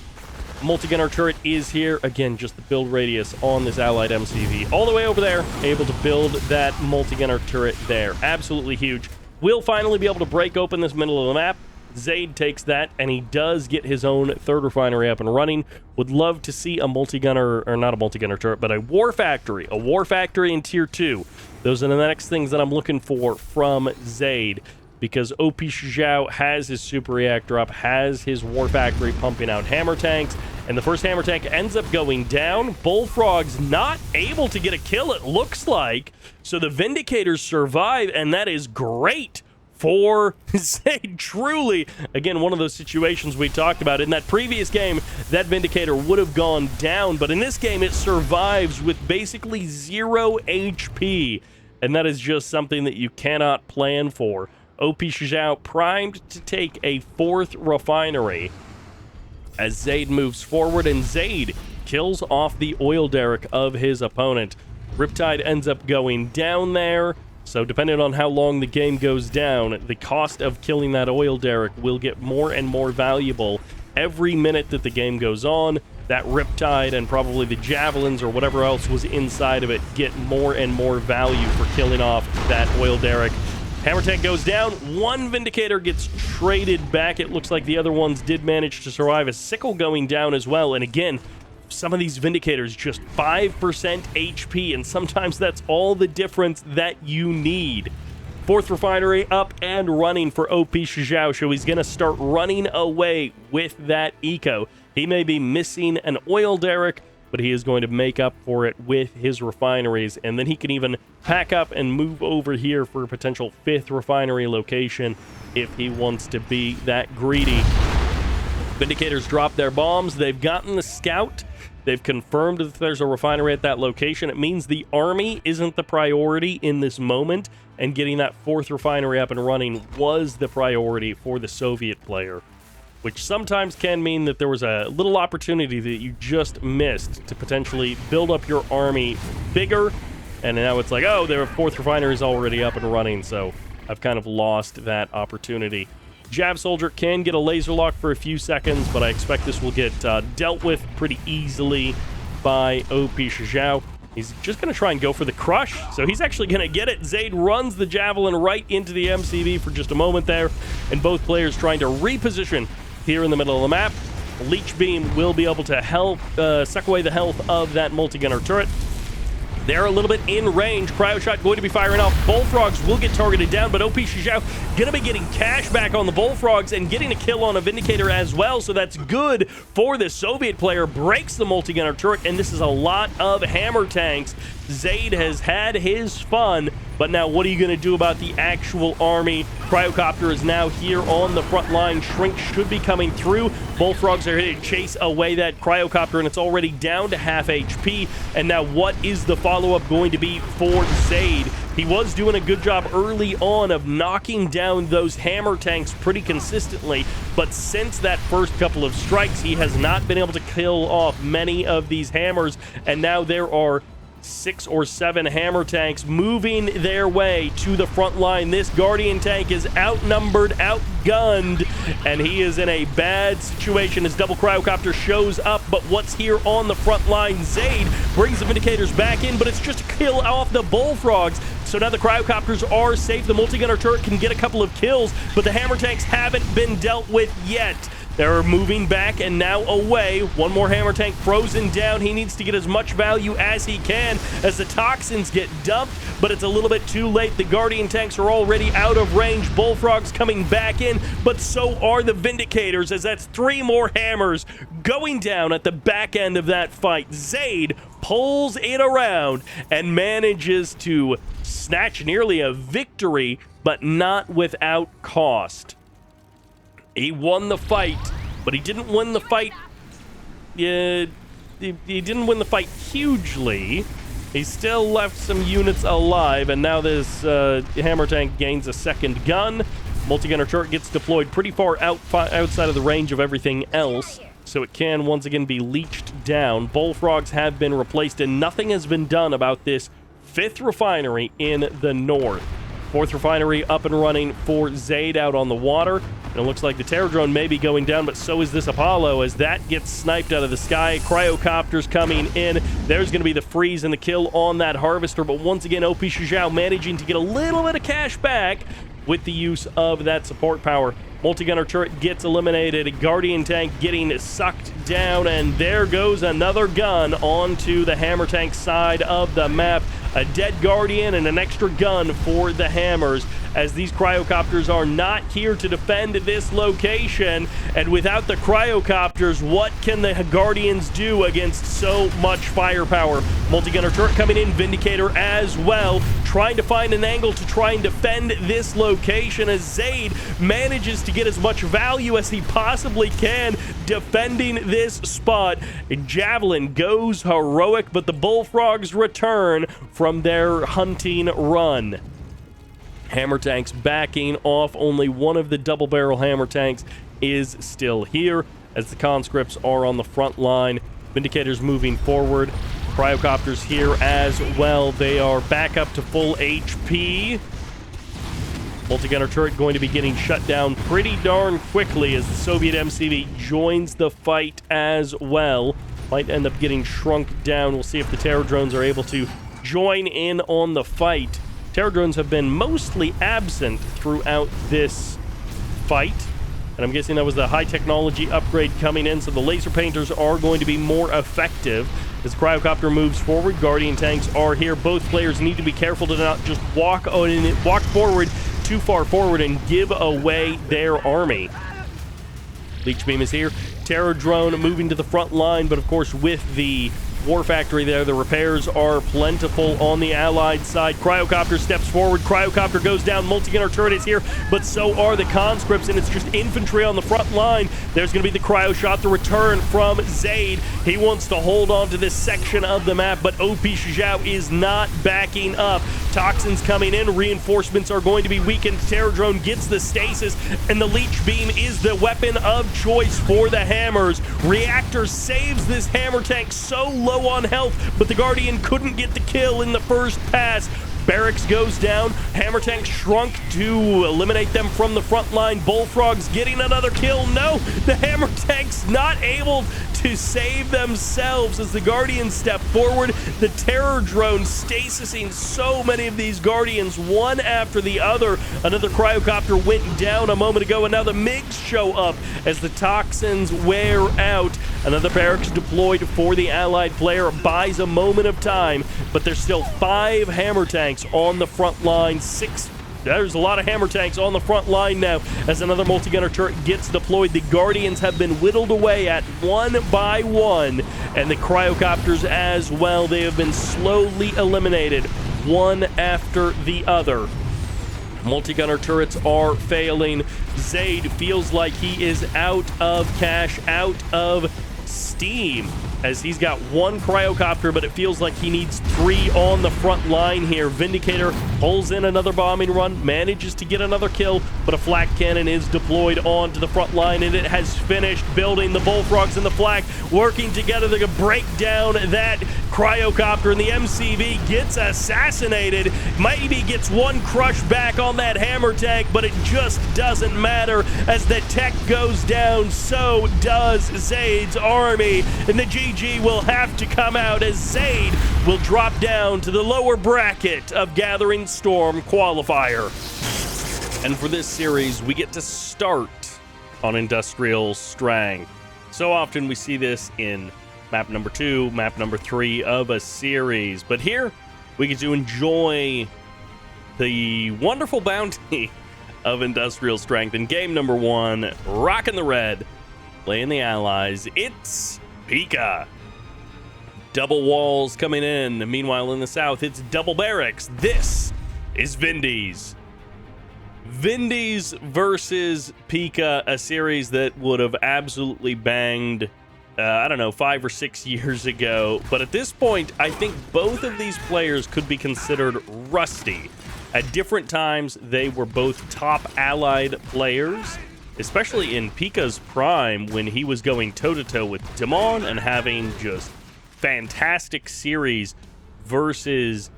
multi-gunner turret is here. Again, just the build radius on this allied MCV all the way over there, able to build that multi-gunner turret there. Absolutely huge. We'll finally be able to break open this middle of the map. Zaid takes that, and he does get his own 3rd refinery up and running. Would love to see a multi-gunner, or not a multi-gunner turret, but a war factory in tier 2. Those are the next things that I'm looking for from Zaid, because OP Shizhao has his super reactor up, has his war factory pumping out hammer tanks, and the first hammer tank ends up going down. Bullfrog's not able to get a kill, it looks like, so the Vindicators survive, and that is great for Zaid. Truly, again, one of those situations we talked about. In that previous game, that Vindicator would have gone down, but in this game, it survives with basically 0 HP, and that is just something that you cannot plan for. OP Shizhao primed to take a 4th refinery as Zaid moves forward, and Zaid kills off the oil derrick of his opponent. Riptide ends up going down there. So depending on how long the game goes down, the cost of killing that oil derrick will get more and more valuable every minute that the game goes on. That Riptide and probably the javelins or whatever else was inside of it get more and more value for killing off that oil derrick. Hammer tank goes down. 1 Vindicator gets traded back. It looks like the other ones did manage to survive. A sickle going down as well. And again, some of these Vindicators just 5% HP, and sometimes that's all the difference that you need. 4th refinery up and running for OP Shizhao, so he's going to start running away with that eco. He may be missing an oil derrick, but he is going to make up for it with his refineries, and then he can even pack up and move over here for a potential 5th refinery location if he wants to be that greedy. Vindicators drop their bombs. They've gotten the scout. They've confirmed that there's a refinery at that location. It means the army isn't the priority in this moment, and getting that 4th refinery up and running was the priority for the Soviet player, which sometimes can mean that there was a little opportunity that you just missed to potentially build up your army bigger, and now it's like, oh, their 4th refinery is already up and running, so I've kind of lost that opportunity. Jav Soldier can get a laser lock for a few seconds, but I expect this will get dealt with pretty easily by OP Shizhao. He's just going to try and go for the crush, so he's actually going to get it. Zaid runs the javelin right into the MCV for just a moment there, and both players trying to reposition here in the middle of the map. Leech Beam will be able to help suck away the health of that multi-gunner turret. They're a little bit in range. Cryo Shot going to be firing off. Bullfrogs will get targeted down, but OP Shizhao going to be getting cash back on the Bullfrogs and getting a kill on a Vindicator as well, so that's good for the Soviet player. Breaks the multi-gunner turret, and this is a lot of hammer tanks. Zaid has had his fun, but now what are you going to do about the actual army? Cryocopter is now here on the front line. Shrink should be coming through. Bullfrogs are here to chase away that Cryocopter, and it's already down to half HP. And now what is the follow-up going to be for Zaid? He was doing a good job early on of knocking down those hammer tanks pretty consistently, but since that first couple of strikes, he has not been able to kill off many of these hammers, and now there are 6 or 7 hammer tanks moving their way to the front line. This Guardian tank is outnumbered, outgunned, and he is in a bad situation as double cryocopter shows up. But what's here on the front line? Zaid brings the Vindicators back in, but it's just to kill off the bullfrogs. So now the cryocopters are safe. The multi-gunner turret can get a couple of kills, but the hammer tanks haven't been dealt with yet. They're moving back and now away. One more hammer tank frozen down. He needs to get as much value as he can as the toxins get dumped, but it's a little bit too late. The Guardian tanks are already out of range. Bullfrogs coming back in, but so are the Vindicators, as that's 3 more hammers going down at the back end of that fight. Zaid pulls it around and manages to snatch nearly a victory, but not without cost. He won the fight, but he didn't win the fight. He didn't win the fight hugely. He still left some units alive, and now this hammer tank gains a second gun. Multi-gunner turret gets deployed pretty far outside of the range of everything else, so it can once again be leached down. Bullfrogs have been replaced, and nothing has been done about this 5th refinery in the north. 4th refinery up and running for Zaid out on the water. And it looks like the terror drone may be going down, but so is this Apollo as that gets sniped out of the sky. Cryocopters coming in. There's going to be the freeze and the kill on that harvester, but once again, OP Shizhao managing to get a little bit of cash back with the use of that support power. Multi-gunner turret gets eliminated. Guardian tank getting sucked down, and there goes another gun onto the hammer tank side of the map. A dead Guardian and an extra gun for the hammers, as these cryocopters are not here to defend this location. And without the cryocopters, what can the Guardians do against so much firepower? Multi-gunner turret coming in, Vindicator as well, trying to find an angle to try and defend this location, as Zaid manages to get as much value as he possibly can defending this spot. Javelin goes heroic, but the Bullfrogs return from their hunting run. Hammer tanks backing off. Only one of the double barrel hammer tanks is still here, as the conscripts are on the front line. Vindicators moving forward. Cryocopters here as well. They are back up to full HP. Multi-gunner turret going to be getting shut down pretty darn quickly as the Soviet MCV joins the fight as well. Might end up getting shrunk down. We'll see if the terror drones are able to join in on the fight. Terror drones have been mostly absent throughout this fight, and I'm guessing that was the high technology upgrade coming in, so the laser painters are going to be more effective. As Cryocopter moves forward, Guardian tanks are here. Both players need to be careful to not just walk forward too far forward and give away their army. Leech beam is here. Terror drone moving to the front line, but of course with the War Factory there, the repairs are plentiful on the Allied side. Cryocopter steps forward. Cryocopter goes down. Multi-gunner turret is here, but so are the conscripts, and it's just infantry on the front line. There's going to be the cryo shot, the return from Zaid. He wants to hold on to this section of the map, but OP Shizhao is not backing up. Toxins coming in. Reinforcements are going to be weakened. Terror drone gets the stasis, and the leech beam is the weapon of choice for the hammers. Reactor saves this hammer tank so low on health, but the Guardian couldn't get the kill in the first pass. Barracks goes down. Hammer tank shrunk to eliminate them from the front line. Bullfrogs getting another kill. No, the hammer tank's not able to save themselves as the Guardians step forward. The terror drone stasising so many of these Guardians one after the other. Another cryocopter went down a moment ago, and now the MiGs show up as the toxins wear out. Another barracks deployed for the Allied player buys a moment of time, but there's still 5 hammer tanks on the front line. 6. There's a lot of hammer tanks on the front line now as another multi-gunner turret gets deployed. The Guardians have been whittled away at one by one, and the cryocopters as well. They have been slowly eliminated one after the other. Multi-gunner turrets are failing. Zaid feels like he is out of cash, out of steam, as he's got 1 cryocopter, but it feels like he needs 3 on the front line here. Vindicator pulls in another bombing run, manages to get another kill, but a flak cannon is deployed onto the front line, and it has finished building. The bullfrogs and the flak working together to break down that cryocopter, and the MCV gets assassinated. Maybe gets one crush back on that hammer tank, but it just doesn't matter. As the tech goes down, so does Zaid's army, and the GG will have to come out as Zaid will drop down to the lower bracket of Gathering Storm Qualifier. And for this series, we get to start on Industrial Strength. So often we see this in map number 2, map number 3 of a series, but here we get to enjoy the wonderful bounty of Industrial Strength in game number 1, rocking the red, playing the allies. It's Pika. Double walls coming in. Meanwhile, in the south, it's double barracks. This is Vindies. Vindies versus Pika, a series that would have absolutely banged, I don't know, 5 or 6 years ago. But at this point, I think both of these players could be considered rusty. At different times, they were both top allied players, especially in Pika's prime when he was going toe-to-toe with Demon and having just fantastic series versus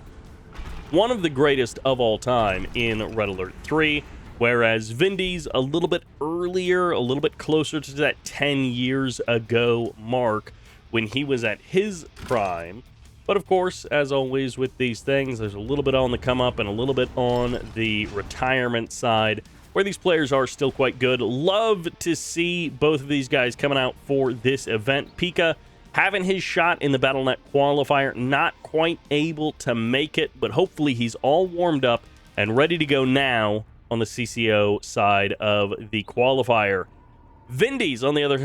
one of the greatest of all time in Red Alert 3, whereas Vindies a little bit earlier, a little bit closer to that 10 years ago mark when he was at his prime. But of course, as always with these things, there's a little bit on the come up and a little bit on the retirement side where these players are still quite good. Love to see both of these guys coming out for this event. Pika having his shot in the Battle.net qualifier, not quite able to make it, but hopefully he's all warmed up and ready to go now on the CCO side of the qualifier. Vindies, on the other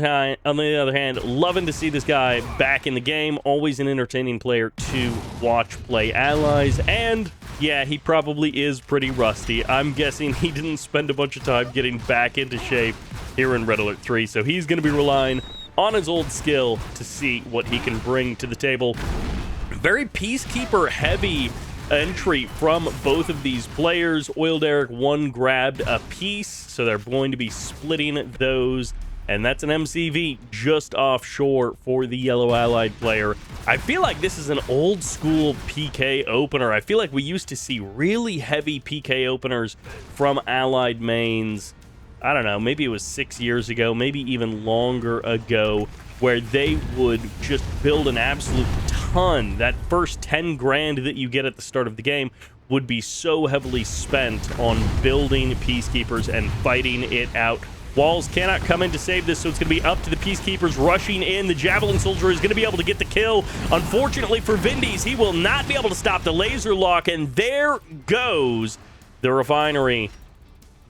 hand, loving to see this guy back in the game. Always an entertaining player to watch play allies, and yeah, he probably is pretty rusty. I'm guessing he didn't spend a bunch of time getting back into shape here in Red Alert 3, so he's going to be relying on his old skill to see what he can bring to the table. Very Peacekeeper heavy entry from both of these players. Oil Derrick, one grabbed a piece, so they're going to be splitting those, and that's an MCV just offshore for the yellow allied player. I feel like this is an old school PK opener. I feel like we used to see really heavy PK openers from allied mains, I don't know, maybe it was 6 years ago, maybe even longer ago, where they would just build an absolute ton. That first 10 grand that you get at the start of the game would be so heavily spent on building Peacekeepers and fighting it out. Walls cannot come in to save this, so it's going to be up to the Peacekeepers rushing in. The Javelin Soldier is going to be able to get the kill. Unfortunately for Vindies, he will not be able to stop the laser lock, and there goes the refinery.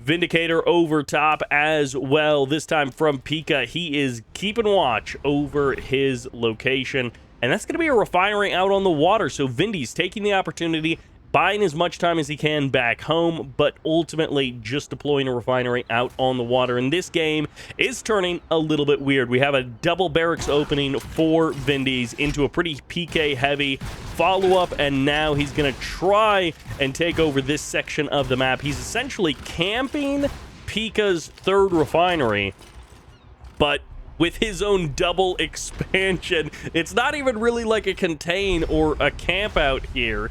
Vindicator over top as well, this time from Pika. He is keeping watch over his location, and that's going to be a refinery out on the water. So Vindies taking the opportunity, buying as much time as he can back home, but ultimately just deploying a refinery out on the water. And this game is turning a little bit weird. We have a double barracks opening for Vindies into a pretty PK heavy follow-up, and now he's going to try and take over this section of the map. He's essentially camping Pika's third refinery, but with his own double expansion. It's not even really like a contain or a camp out here.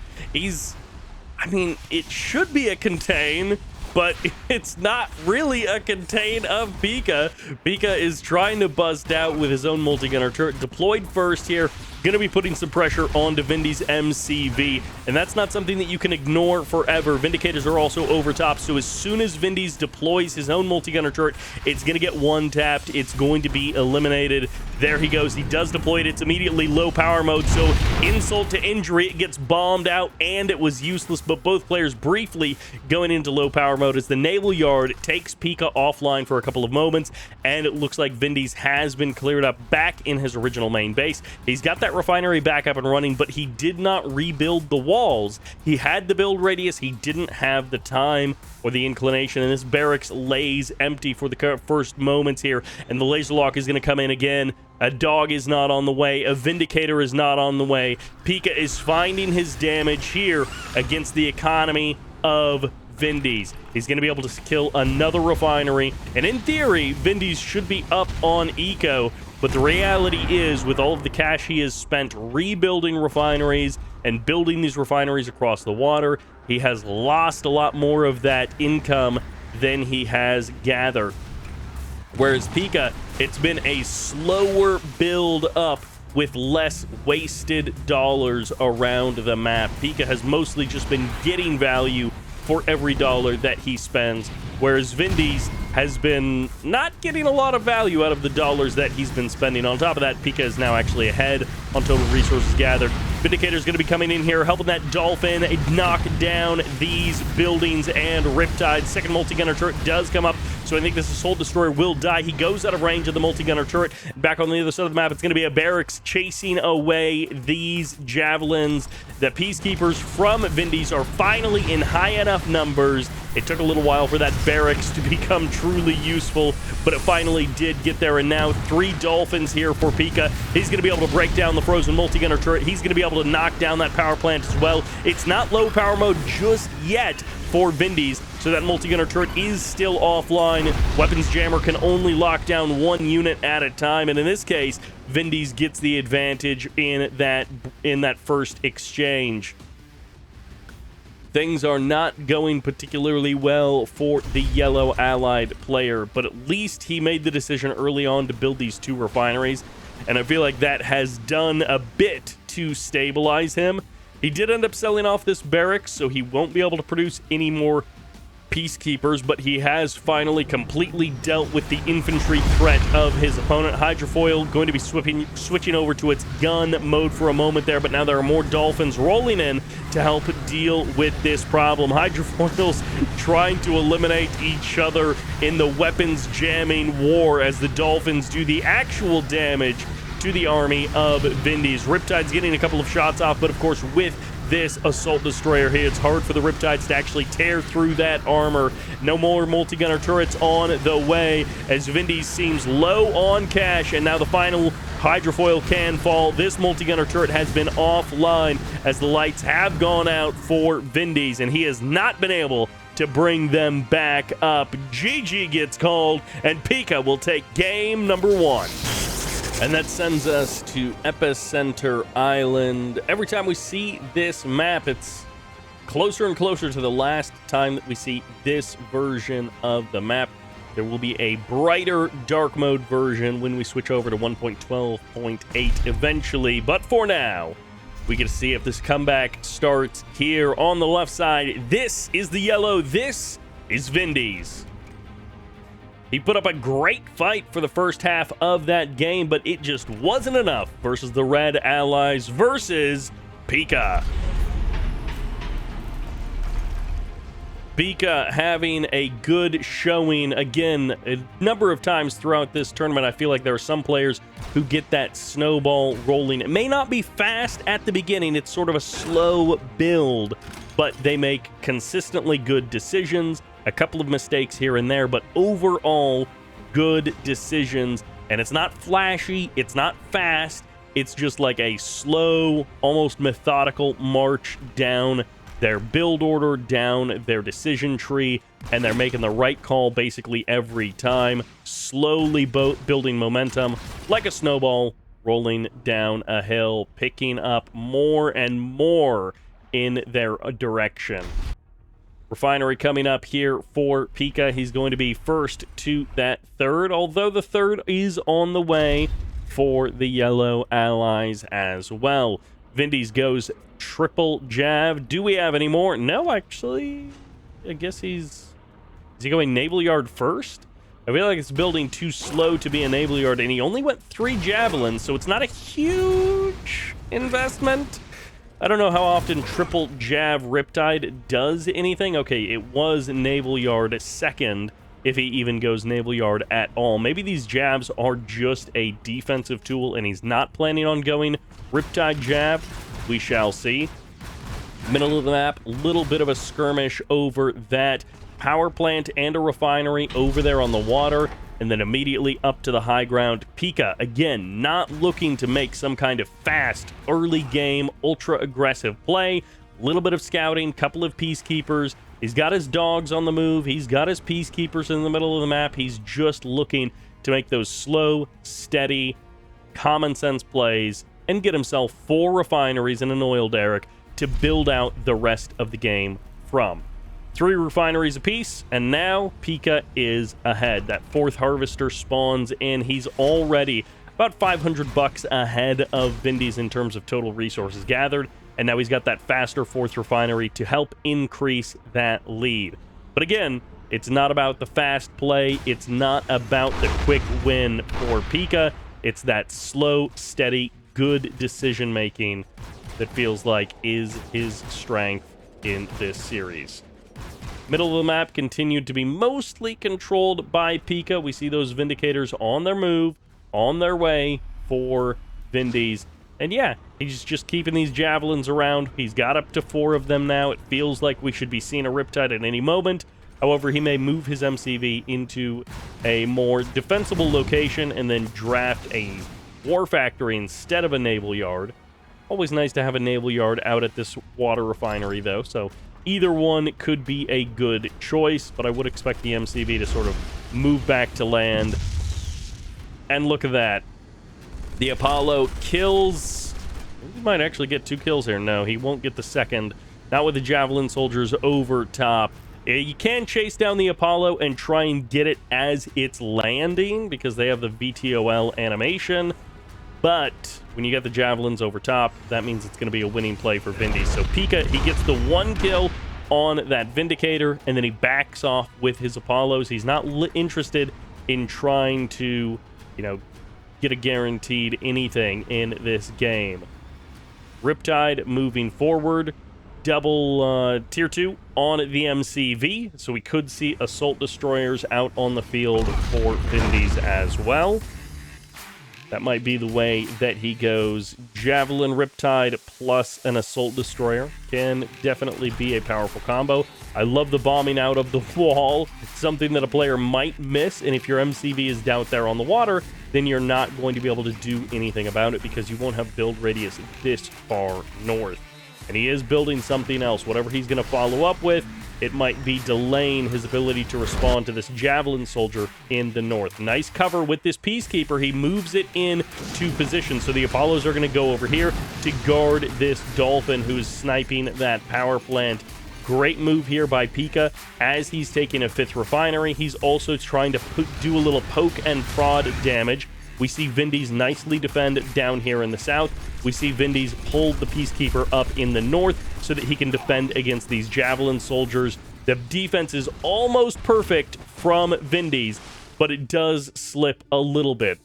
I mean, it should be a contain, but it's not really a contain of Pika. Pika is trying to bust out with his own multi-gunner turret deployed first here. Going to be putting some pressure onto Vindies' MCV, and that's not something that you can ignore forever. Vindicators are also over top, so as soon as Vindies deploys his own multi-gunner turret, it's going to get one-tapped. It's going to be eliminated. There he goes. He does deploy it. It's immediately low power mode, so insult to injury. It gets bombed out, and it was useless, but both players briefly going into low power mode as the Naval Yard takes Pika offline for a couple of moments, and it looks like Vindies has been cleared up back in his original main base. He's got that refinery back up and running, but he did not rebuild the walls. He had the build radius. He didn't have the time or the inclination, and this barracks lays empty for the first moments here, and the laser lock is going to come in again. A dog is not on the way. A Vindicator is not on the way. Pika is finding his damage here against the economy. of Vindy's. He's going to be able to kill another refinery, and in theory, Vindy's should be up on eco, but the reality is, with all of the cash he has spent rebuilding refineries and building these refineries across the water, he has lost a lot more of that income than he has gathered. Whereas Pika, it's been a slower build up with less wasted dollars around the map. Pika has mostly just been getting value for every dollar that he spends, whereas Vindy's has been not getting a lot of value out of the dollars that he's been spending. On top of that, Pika is now actually ahead on total resources gathered. Vindicator's going to be coming in here, helping that Dolphin knock down these buildings and Riptide. Second multi-gunner turret does come up, so I think this Assault Destroyer will die. He goes out of range of the multi-gunner turret. Back on the other side of the map, it's going to be a barracks chasing away these javelins. The Peacekeepers from Vindy's are finally in high enough numbers. It took a little while for that barracks to become truly useful, but it finally did get there, and now 3 Dolphins here for Pika. He's going to be able to break down the frozen multi-gunner turret. He's going to be able to knock down that power plant as well. It's not low power mode just yet for Vindy's, so that multi-gunner turret is still offline. Weapons Jammer can only lock down 1 unit at a time, and in this case, Vindy's gets the advantage in that first exchange. Things are not going particularly well for the yellow allied player, but at least he made the decision early on to build these 2 refineries, and I feel like that has done a bit to stabilize him. He did end up selling off this barracks, so he won't be able to produce any more Peacekeepers, but he has finally completely dealt with the infantry threat of his opponent. Hydrofoil going to be switching over to its gun mode for a moment there, but now there are more Dolphins rolling in to help deal with this problem. Hydrofoils trying to eliminate each other in the weapons jamming war as the Dolphins do the actual damage to the army of Vindy's. Riptide's getting a couple of shots off, but of course with this Assault Destroyer here, it's hard for the Riptides to actually tear through that armor. No more multi-gunner turrets on the way as Vindy's seems low on cash, and now the final Hydrofoil can fall. This multi-gunner turret has been offline as the lights have gone out for Vindy's, and he has not been able to bring them back up. GG gets called, and Pika will take game number 1. And that sends us to Epicenter Island. Every time we see this map, it's closer and closer to the last time that we see this version of the map. There will be a brighter dark mode version when we switch over to 1.12.8 eventually. But for now, we get to see if this comeback starts here on the left side. This is the yellow. This is Vindy's. He put up a great fight for the first half of that game, but it just wasn't enough versus the red allies versus Pika. Pika having a good showing again a number of times throughout this tournament. I feel like there are some players who get that snowball rolling. It may not be fast at the beginning, it's sort of a slow build, but they make consistently good decisions. A couple of mistakes here and there, but overall good decisions. And it's not flashy, it's not fast, it's just like a slow, almost methodical march down their build order, down their decision tree, and they're making the right call basically every time, slowly building momentum like a snowball rolling down a hill, picking up more and more in their direction. Refinery coming up here for Pika. He's going to be first to that third, although the third is on the way for the yellow allies as well. Vindy's goes triple jab. Do we have any more? No, actually, I guess is he going naval yard first? I feel like it's building too slow to be a naval yard, and he only went 3 javelins, so it's not a huge investment. I don't know how often triple jab Riptide does anything. Okay, it was naval yard second, if he even goes naval yard at all. Maybe these jabs are just a defensive tool and he's not planning on going Riptide jab. We shall see. Middle of the map, a little bit of a skirmish over that power plant and a refinery over there on the water, and then immediately up to the high ground. Pika, again, not looking to make some kind of fast, early game, ultra-aggressive play. A little bit of scouting, couple of Peacekeepers, He's got his dogs on the move. He's got his peacekeepers in the middle of the map. He's just looking to make those slow, steady, common sense plays and get himself 4 refineries and an oil derrick to build out the rest of the game from. 3 refineries apiece, and now Pika is ahead. That 4th harvester spawns in. He's already about $500 ahead of Vindy's in terms of total resources gathered, and now he's got that faster 4th refinery to help increase that lead. But again, it's not about the fast play. It's not about the quick win for Pika. It's that slow, steady, good decision-making that feels like is his strength in this series. Middle of the map continued to be mostly controlled by Pika. We see those Vindicators on their move, on their way for Vindy's. And yeah, he's just keeping these Javelins around. He's got up to 4 of them now. It feels like we should be seeing a Riptide at any moment. However, he may move his MCV into a more defensible location and then draft a War Factory instead of a Naval Yard. Always nice to have a Naval Yard out at this water refinery, though, so either one could be a good choice, but I would expect the MCV to sort of move back to land. And look at that. The Apollo kills... He might actually get 2 kills here. No, he won't get the second. Not with the Javelin soldiers over top. You can chase down the Apollo and try and get it as it's landing because they have the VTOL animation. But when you get the Javelins over top, that means it's going to be a winning play for Vindy. So Pika, he gets the 1 kill on that Vindicator, and then he backs off with his Apollos. He's not interested in trying to, get a guaranteed anything in this game. Riptide moving forward. Double tier 2 on the MCV, so we could see assault destroyers out on the field for Vindy's as well. That might be the way that he goes. Javelin Riptide plus an assault destroyer can definitely be a powerful combo. I love the bombing out of the wall. It's something that a player might miss, and if your MCV is down there on the water, then you're not going to be able to do anything about it because you won't have build radius this far north. And he is building something else. Whatever he's going to follow up with, it might be delaying his ability to respond to this Javelin soldier in the north. Nice cover with this Peacekeeper. He moves it in to position. So the Apollos are going to go over here to guard this Dolphin who's sniping that power plant. Great move here by Pika as he's taking a 5th refinery. He's also trying to do a little poke and prod damage. We see Vindy's nicely defend down here in the south. We see Vindy's pull the Peacekeeper up in the north so that he can defend against these Javelin soldiers. The defense is almost perfect from Vindy's, but it does slip a little bit.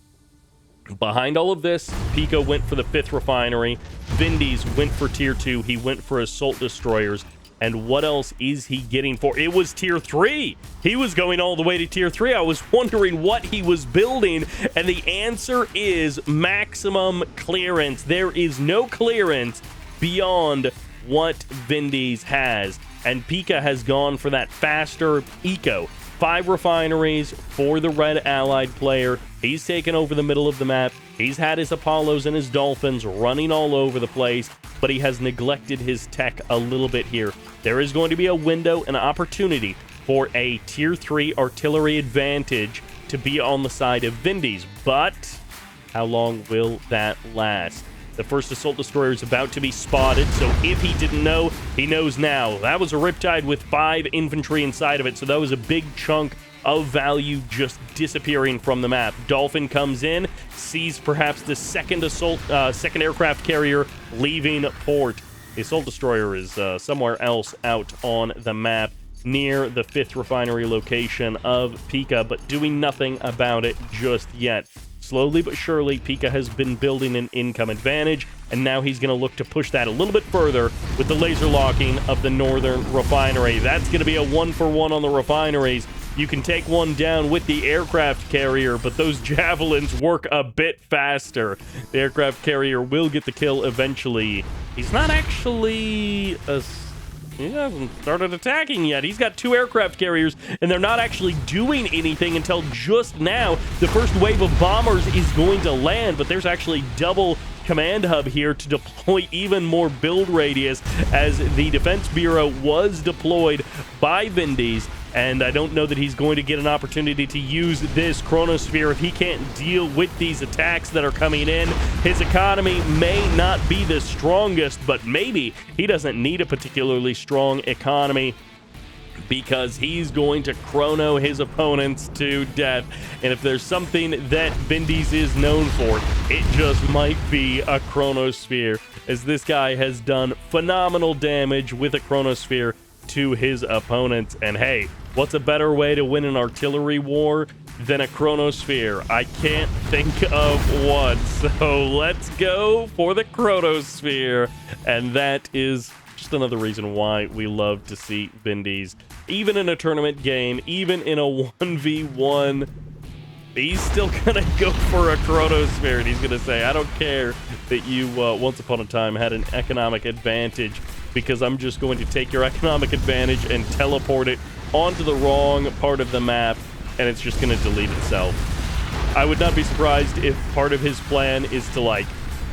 Behind all of this, Pika went for the 5th refinery. Vindy's went for tier 2. He went for assault destroyers. And what else is he getting for? It was tier 3. He was going all the way to tier 3. I was wondering what he was building, and the answer is maximum clearance. There is no clearance beyond what Vindy's has. And Pika has gone for that faster eco. 5 refineries for the red allied player. He's taken over the middle of the map. He's had his Apollos and his Dolphins running all over the place, but he has neglected his tech a little bit here. There is going to be a window, an opportunity for a tier 3 artillery advantage to be on the side of Vindy's, but how long will that last? The first assault destroyer is about to be spotted, so if he didn't know, he knows now. That was a Riptide with 5 infantry inside of it, so that was a big chunk of value just disappearing from the map. Dolphin comes in, sees perhaps the second aircraft carrier leaving port. The assault destroyer is somewhere else out on the map near the 5th refinery location of Pika, but doing nothing about it just yet. Slowly but surely, Pika has been building an income advantage, and now he's going to look to push that a little bit further with the laser locking of the northern refinery. That's going to be a 1-for-1 on the refineries. You can take one down with the aircraft carrier, but those Javelins work a bit faster. The aircraft carrier will get the kill eventually. He's not actually he hasn't started attacking yet. He's got 2 aircraft carriers, and they're not actually doing anything until just now. The first wave of bombers is going to land, but there's actually double command hub here to deploy even more build radius, as the Defense Bureau was deployed by Vindies, and I don't know that he's going to get an opportunity to use this Chronosphere if he can't deal with these attacks that are coming in. His economy may not be the strongest, but maybe he doesn't need a particularly strong economy, because he's going to chrono his opponents to death. And if there's something that Vindies is known for, it just might be a Chronosphere, as this guy has done phenomenal damage with a Chronosphere to his opponents. And hey, what's a better way to win an artillery war than a Chronosphere? I can't think of one. So let's go for the Chronosphere. And that is just another reason why we love to see Vindies. Even in a tournament game, even in a 1v1, he's still gonna go for a Chronosphere, and he's gonna say, I don't care that you once upon a time had an economic advantage, because I'm just going to take your economic advantage and teleport it onto the wrong part of the map, and it's just gonna delete itself. I would not be surprised if part of his plan is to, like,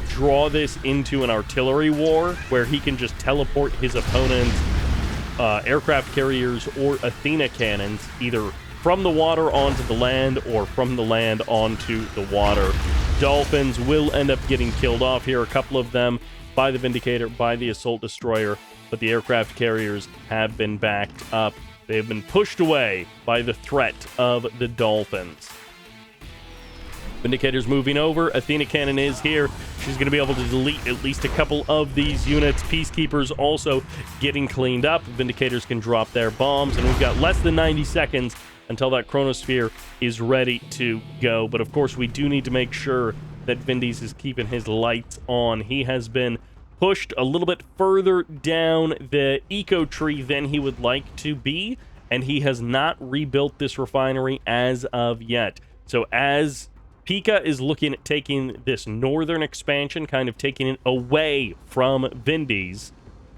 draw this into an artillery war where he can just teleport his opponent's aircraft carriers or Athena cannons either from the water onto the land or from the land onto the water. Dolphins will end up getting killed off here, a couple of them by the Vindicator, by the Assault Destroyer, but the aircraft carriers have been backed up. They have been pushed away by the threat of the Dolphins. Vindicator's moving over. Athena Cannon is here. She's going to be able to delete at least a couple of these units. Peacekeepers also getting cleaned up. Vindicators can drop their bombs, and we've got less than 90 seconds until that Chronosphere is ready to go. But of course, we do need to make sure that Vindies is keeping his lights on. He has been pushed a little bit further down the eco tree than he would like to be, and he has not rebuilt this refinery as of yet. So as Pika is looking at taking this northern expansion, kind of taking it away from Vindies,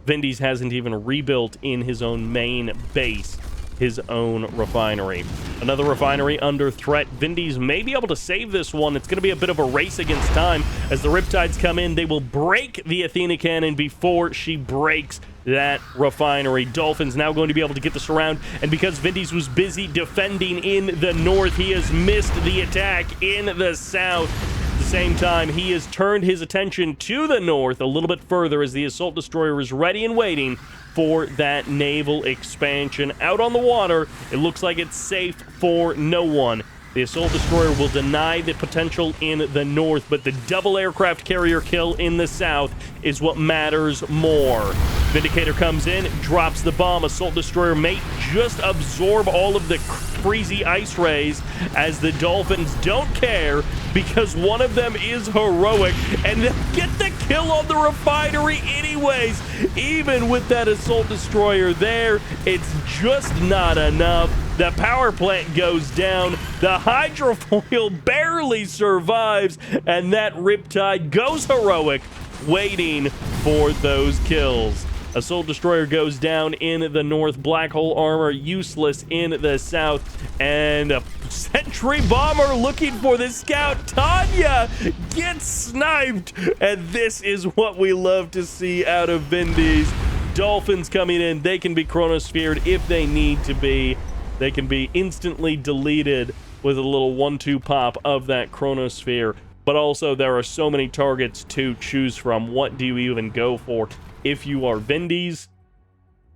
Vindies hasn't even rebuilt in his own main base his own refinery. Another refinery under threat. Vindies may be able to save this one. It's going to be a bit of a race against time. As the Riptides come in, they will break the Athena Cannon before she breaks that refinery. Dolphins now going to be able to get this around, and because Vindies was busy defending in the north, he has missed the attack in the south. At the same time, he has turned his attention to the north a little bit further as the Assault Destroyer is ready and waiting for that naval expansion. Out on the water, it looks like it's safe for no one. The Assault Destroyer will deny the potential in the north, but the double aircraft carrier kill in the south is what matters more. Vindicator comes in, drops the bomb. Assault Destroyer may just absorb all of the freezy ice rays, as the Dolphins don't care because one of them is heroic, and they'll get the kill on the refinery anyways. Even with that Assault Destroyer there, it's just not enough. The power plant goes down, the hydrofoil barely survives, and that Riptide goes heroic, waiting for those kills. Assault Destroyer goes down in the north, Black Hole Armor useless in the south, and a Sentry Bomber looking for the scout. Tanya gets sniped, and this is what we love to see out of Vindies. Dolphins coming in, they can be Chronosphered if they need to be. They can be instantly deleted with a little 1-2 pop of that Chronosphere, but also there are so many targets to choose from. What do you even go for? If you are Vindies,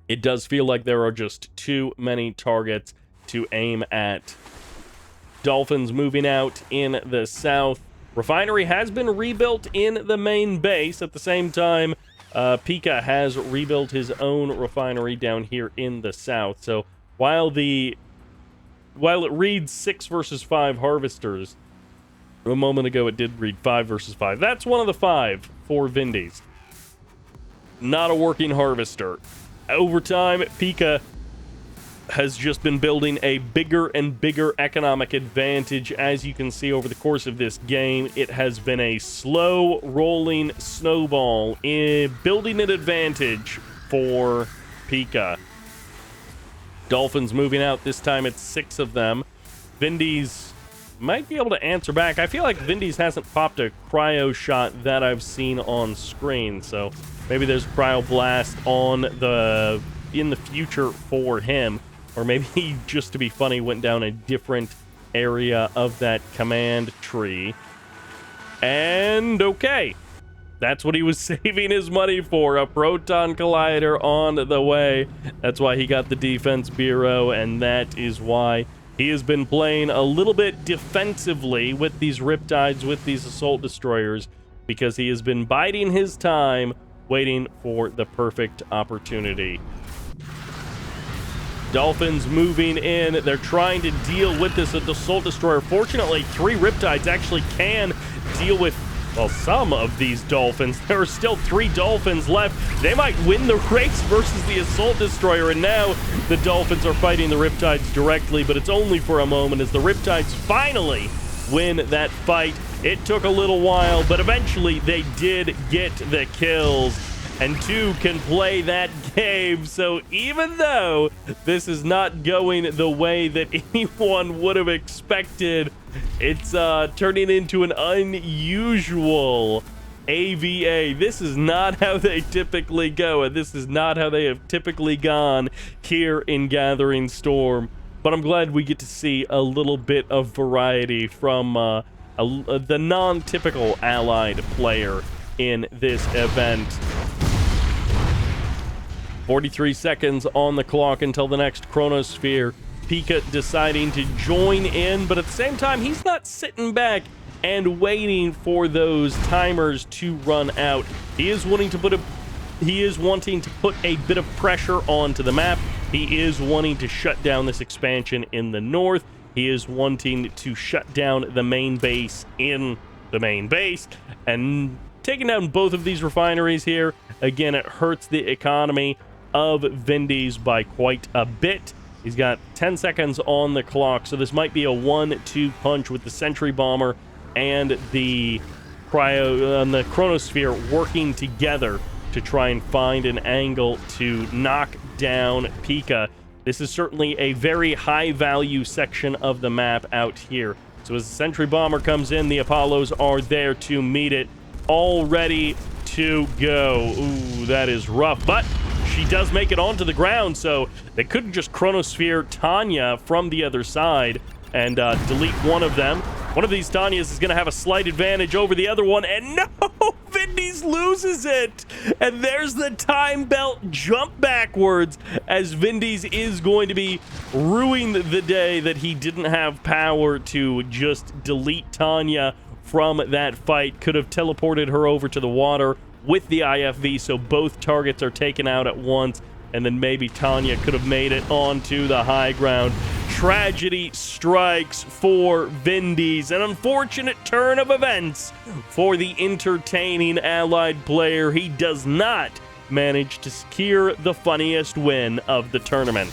it does feel like there are just too many targets to aim at. Dolphins moving out in the south. Refinery has been rebuilt in the main base. At the same time, Pika has rebuilt his own refinery down here in the south. So while it reads 6 versus 5 harvesters, a moment ago it did read 5 versus 5. That's one of the 5 for Vindies. Not a working harvester. Over time, Pika has just been building a bigger and bigger economic advantage. As you can see over the course of this game, it has been a slow rolling snowball in building an advantage for Pika. Dolphins moving out. This time it's 6 of them. Vindies might be able to answer back. I feel like Vindy's hasn't popped a cryo shot that I've seen on screen, so maybe there's cryo blast in the future for him, or maybe he, just to be funny, went down a different area of that command tree. And okay, that's what he was saving his money for, a proton collider on the way. That's why he got the defense bureau, and that is why he has been playing a little bit defensively with these Riptides, with these assault destroyers, because he has been biding his time, waiting for the perfect opportunity. Dolphins moving in. They're trying to deal with this assault destroyer. Fortunately, 3 Riptides actually can deal with, well, some of these Dolphins. There are still 3 Dolphins left. They might win the race versus the assault destroyer, and now the Dolphins are fighting the Riptides directly, but it's only for a moment as the Riptides finally win that fight. It took a little while, but eventually they did get the kills, and 2 can play that game. So even though this is not going the way that anyone would have expected, it's turning into an unusual AVA. This is not how they typically go, and this is not how they have typically gone here in Gathering Storm. But I'm glad we get to see a little bit of variety from the non-typical allied player in this event. 43 seconds on the clock until the next chronosphere. Pika deciding to join in, but at the same time, he's not sitting back and waiting for those timers to run out. He is wanting to put a bit of pressure onto the map. He is wanting to shut down this expansion in the north. He is wanting to shut down the main base in the main base, and taking down both of these refineries here, again, it hurts the economy of Vindy's by quite a bit. He's got 10 seconds on the clock, so this might be a 1-2 punch with the Sentry Bomber and the Chronosphere working together to try and find an angle to knock down Pika. This is certainly a very high-value section of the map out here. So as the Sentry Bomber comes in, the Apollos are there to meet it, all ready to go. Ooh, that is rough, but she does make it onto the ground, so they couldn't just Chronosphere Tanya from the other side and delete one of them. One of these Tanyas is going to have a slight advantage over the other one, and no! Vindy's loses it! And there's the time belt jump backwards, as Vindy's is going to be ruining the day that he didn't have power to just delete Tanya from that fight. Could have teleported her over to the water with the IFV, so both targets are taken out at once, and then maybe Tanya could have made it onto the high ground. Tragedy strikes for Vindy's. An unfortunate turn of events for the entertaining allied player. He does not manage to secure the funniest win of the tournament.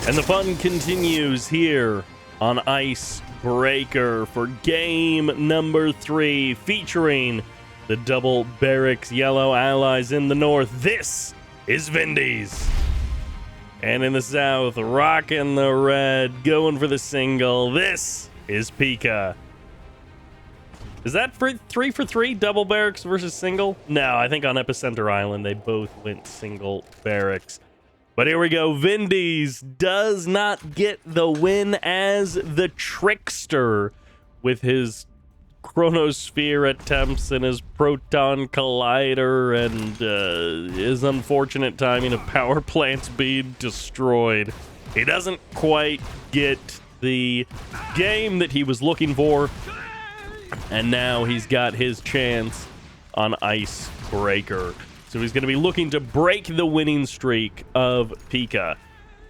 And the fun continues here on Icebreaker for game number 3, featuring the double barracks yellow allies in the north. This is Vindy's. And in the south, rocking the red, going for the single. This is Pika. Is that for 3 for 3 double barracks versus single? No, I think on Epicenter Island they both went single barracks. But here we go. Vindy's does not get the win as the trickster with his Chronosphere attempts and his Proton Collider and his unfortunate timing of power plants being destroyed. He doesn't quite get the game that he was looking for, and now he's got his chance on Icebreaker. So he's going to be looking to break the winning streak of Pika,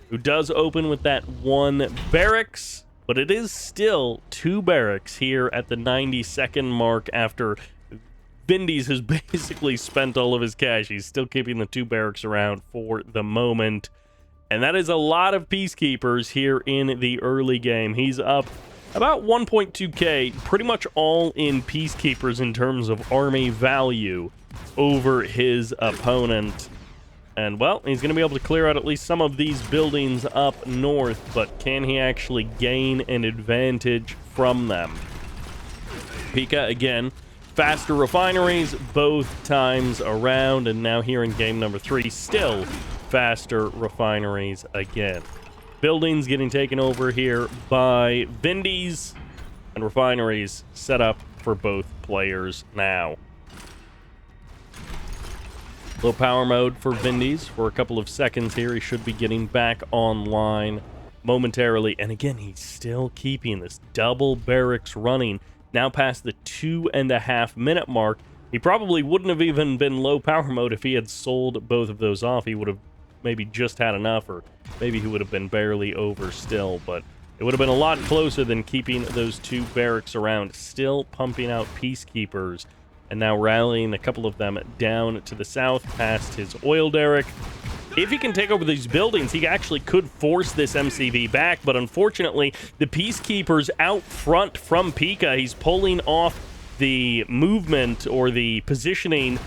who does open with that 1 barracks. But it is still 2 barracks here at the 90-second mark after Vindy's has basically spent all of his cash. He's still keeping the 2 barracks around for the moment. And that is a lot of Peacekeepers here in the early game. He's up about 1.2k, pretty much all in Peacekeepers in terms of army value over his opponent. And, well, he's going to be able to clear out at least some of these buildings up north, but can he actually gain an advantage from them. Pika, again, faster refineries both times around, and now here in game number 3, still faster refineries again. Buildings getting taken over here by Vindies, and refineries set up for both players now. Low power mode for Vindies for a couple of seconds here. He should be getting back online momentarily. And again, he's still keeping this double barracks running. Now past the 2.5 minute mark. He probably wouldn't have even been low power mode if he had sold both of those off. He would have maybe just had enough, or maybe he would have been barely over still. But it would have been a lot closer than keeping those 2 barracks around. Still pumping out peacekeepers. And now rallying a couple of them down to the south past his oil derrick. If he can take over these buildings, he actually could force this MCV back, but unfortunately, the peacekeepers out front from Pika, he's pulling off the movement or the positioning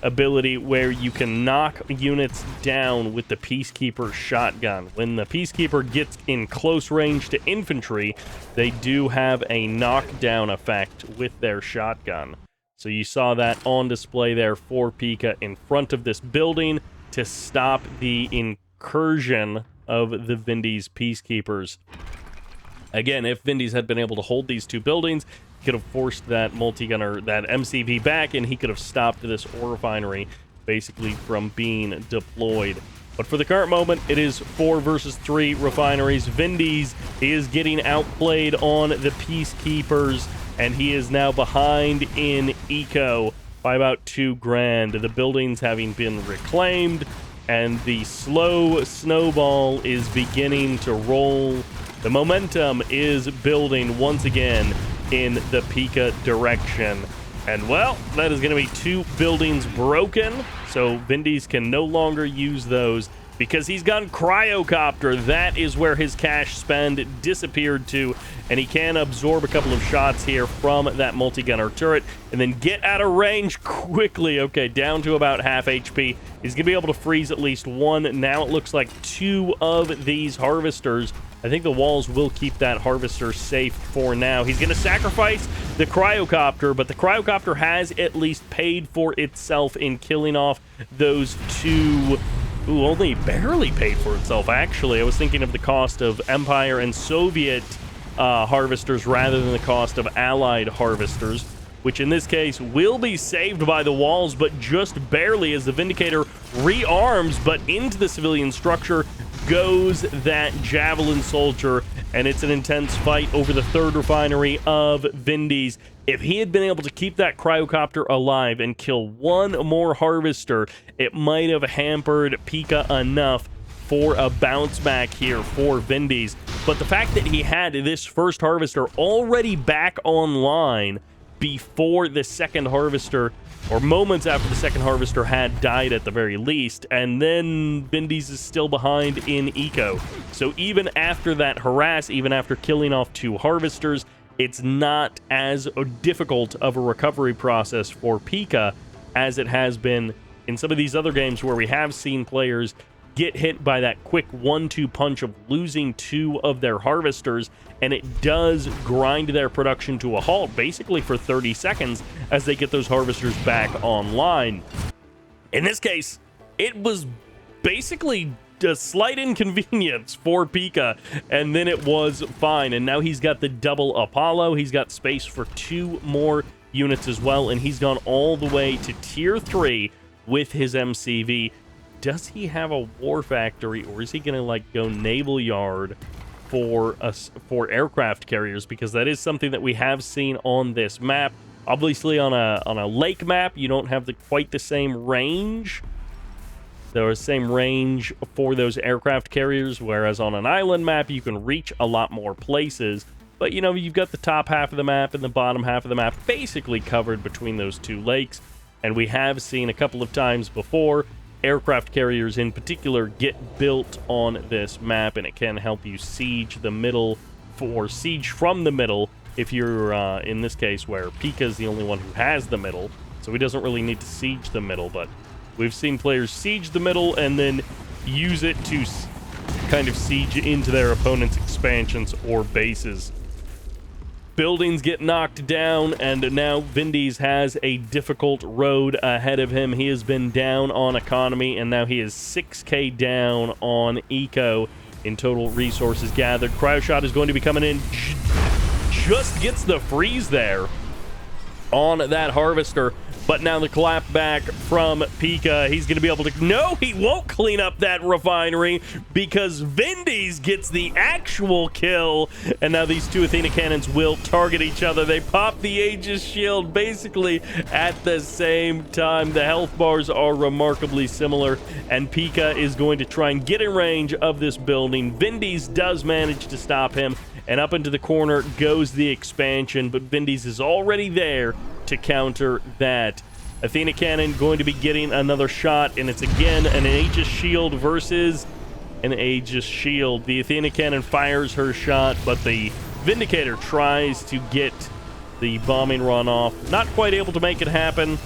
ability where you can knock units down with the peacekeeper shotgun. When the peacekeeper gets in close range to infantry, they do have a knockdown effect with their shotgun. So you saw that on display there for Pika in front of this building to stop the incursion of the Vindies peacekeepers. Again, if Vindies had been able to hold these 2 buildings, he could have forced that multi-gunner, that MCV back, and he could have stopped this ore refinery basically from being deployed. But for the current moment, it is 4 versus 3 refineries. Vindies is getting outplayed on the peacekeepers, and he is now behind in eco by about 2 grand. The buildings having been reclaimed, and the slow snowball is beginning to roll. The momentum is building once again in the Pika direction. And, well, that is going to be 2 buildings broken, so Vindies can no longer use those because he's gone Cryocopter. That is where his cash spend disappeared to, and he can absorb a couple of shots here from that multi-gunner turret and then get out of range quickly. Okay, down to about half HP. He's going to be able to freeze at least 1. Now it looks like 2 of these harvesters. I think the walls will keep that harvester safe for now. He's going to sacrifice the Cryocopter, but the Cryocopter has at least paid for itself in killing off those 2... Ooh, only barely paid for itself, actually. I was thinking of the cost of Empire and Soviet harvesters rather than the cost of Allied harvesters, which in this case will be saved by the walls, but just barely as the Vindicator rearms, but into the civilian structure goes that Javelin Soldier, and it's an intense fight over the 3rd refinery of Vindies. If he had been able to keep that Cryocopter alive and kill 1 more harvester, it might have hampered Pika enough for a bounce back here for Vindies. But the fact that he had this first harvester already back online before the second harvester, or moments after the second harvester had died at the very least, and then Vindies is still behind in eco. So even after that harass, even after killing off 2 harvesters, it's not as difficult of a recovery process for Pika as it has been in some of these other games where we have seen players get hit by that quick 1-2 punch of losing 2 of their harvesters, and it does grind their production to a halt basically for 30 seconds as they get those harvesters back online. In this case, it was basically a slight inconvenience for Pika, and then it was fine. And now he's got the double Apollo. He's got space for 2 more units as well, and he's gone all the way to tier 3 with his MCV. Does he have a war factory, or is he gonna like go naval yard for aircraft carriers? Because that is something that we have seen on this map. Obviously on a lake map you don't have quite the same range. There is same range for those aircraft carriers, whereas on an island map you can reach a lot more places. But you know, you've got the top half of the map and the bottom half of the map basically covered between those 2 lakes. And we have seen a couple of times before aircraft carriers in particular get built on this map, and it can help you siege the middle, or siege from the middle if you're in this case where Pika is the only one who has the middle, so he doesn't really need to siege the middle. But we've seen players siege the middle and then use it to kind of siege into their opponent's expansions or bases. Buildings get knocked down, and now Vindies has a difficult road ahead of him. He has been down on economy, and now he is 6k down on eco in total resources gathered. Cryoshot is going to be coming in. Just gets the freeze there on that harvester, but now the clap back from Pika. He's going to be able to... No, he won't clean up that refinery because Vindies gets the actual kill, and now these two Athena cannons will target each other. They pop the Aegis shield basically at the same time. The health bars are remarkably similar, and Pika is going to try and get in range of this building. Vindies does manage to stop him, and up into the corner goes the expansion, but Vindies is already there to counter that. Athena Cannon going to be getting another shot, and it's again an Aegis Shield versus an Aegis Shield. The Athena Cannon fires her shot, but the Vindicator tries to get the bombing run off. Not quite able to make it happen.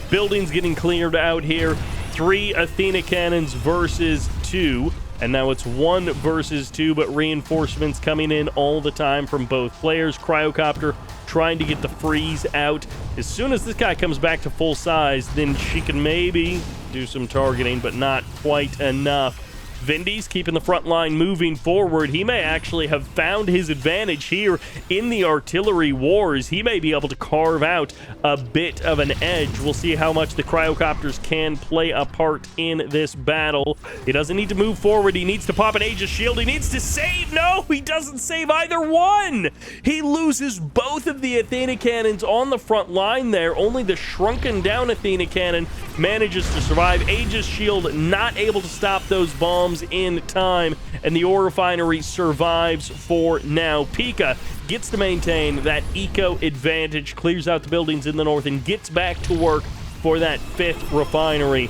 Buildings getting cleared out here. 3 Athena Cannons versus 2. And now it's 1 versus 2, but reinforcements coming in all the time from both players. Cryocopter trying to get the freeze out. As soon as this guy comes back to full size, then she can maybe do some targeting, but not quite enough. Vindies keeping the front line moving forward. He may actually have found his advantage here in the artillery wars. He may be able to carve out a bit of an edge. We'll see how much the cryocopters can play a part in this battle. He doesn't need to move forward. He needs to pop an Aegis shield. He needs to save. No, he doesn't save either one. He loses both of the Athena cannons on the front line there. Only the shrunken down Athena cannon manages to survive. Aegis shield not able to stop those bombs in time, and the ore refinery survives for now. Pika gets to maintain that eco advantage, clears out the buildings in the north, and gets back to work for that 5th refinery.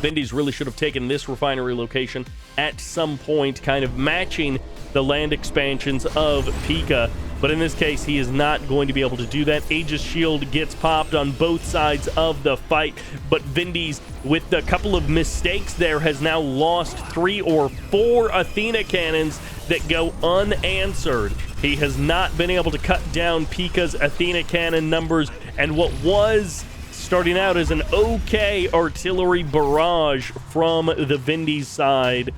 Vindies really should have taken this refinery location at some point, kind of matching the land expansions of Pika. But in this case, he is not going to be able to do that. Aegis shield gets popped on both sides of the fight, but Vindies, with a couple of mistakes there, has now lost 3 or 4 Athena cannons that go unanswered. He has not been able to cut down Pika's Athena cannon numbers, and what was starting out as an okay artillery barrage from the Vindies side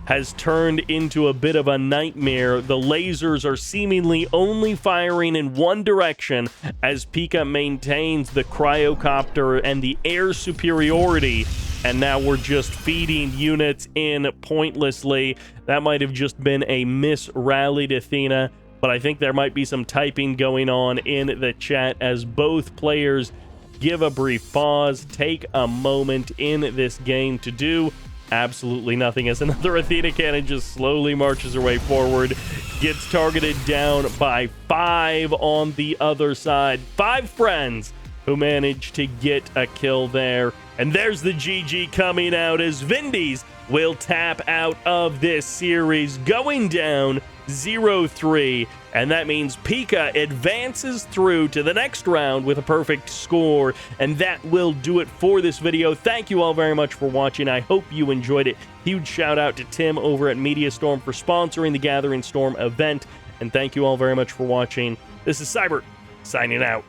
has turned into a bit of a nightmare. The lasers are seemingly only firing in one direction as Pika maintains the cryocopter and the air superiority, and now we're just feeding units in pointlessly. That might have just been a misrallied Athena, but I think there might be some typing going on in the chat as both players give a brief pause, take a moment in this game to do absolutely nothing as another Athena cannon just slowly marches her way forward, gets targeted down by 5 on the other side. 5 friends who managed to get a kill there. And there's the GG coming out as Vindies will tap out of this series, going down 0-3, and that means Pika advances through to the next round with a perfect score, and that will do it for this video. Thank you all very much for watching. I hope you enjoyed it. Huge shout out to Tim over at MediaStorm for sponsoring the Gathering Storm event, and thank you all very much for watching. This is Cyber, signing out.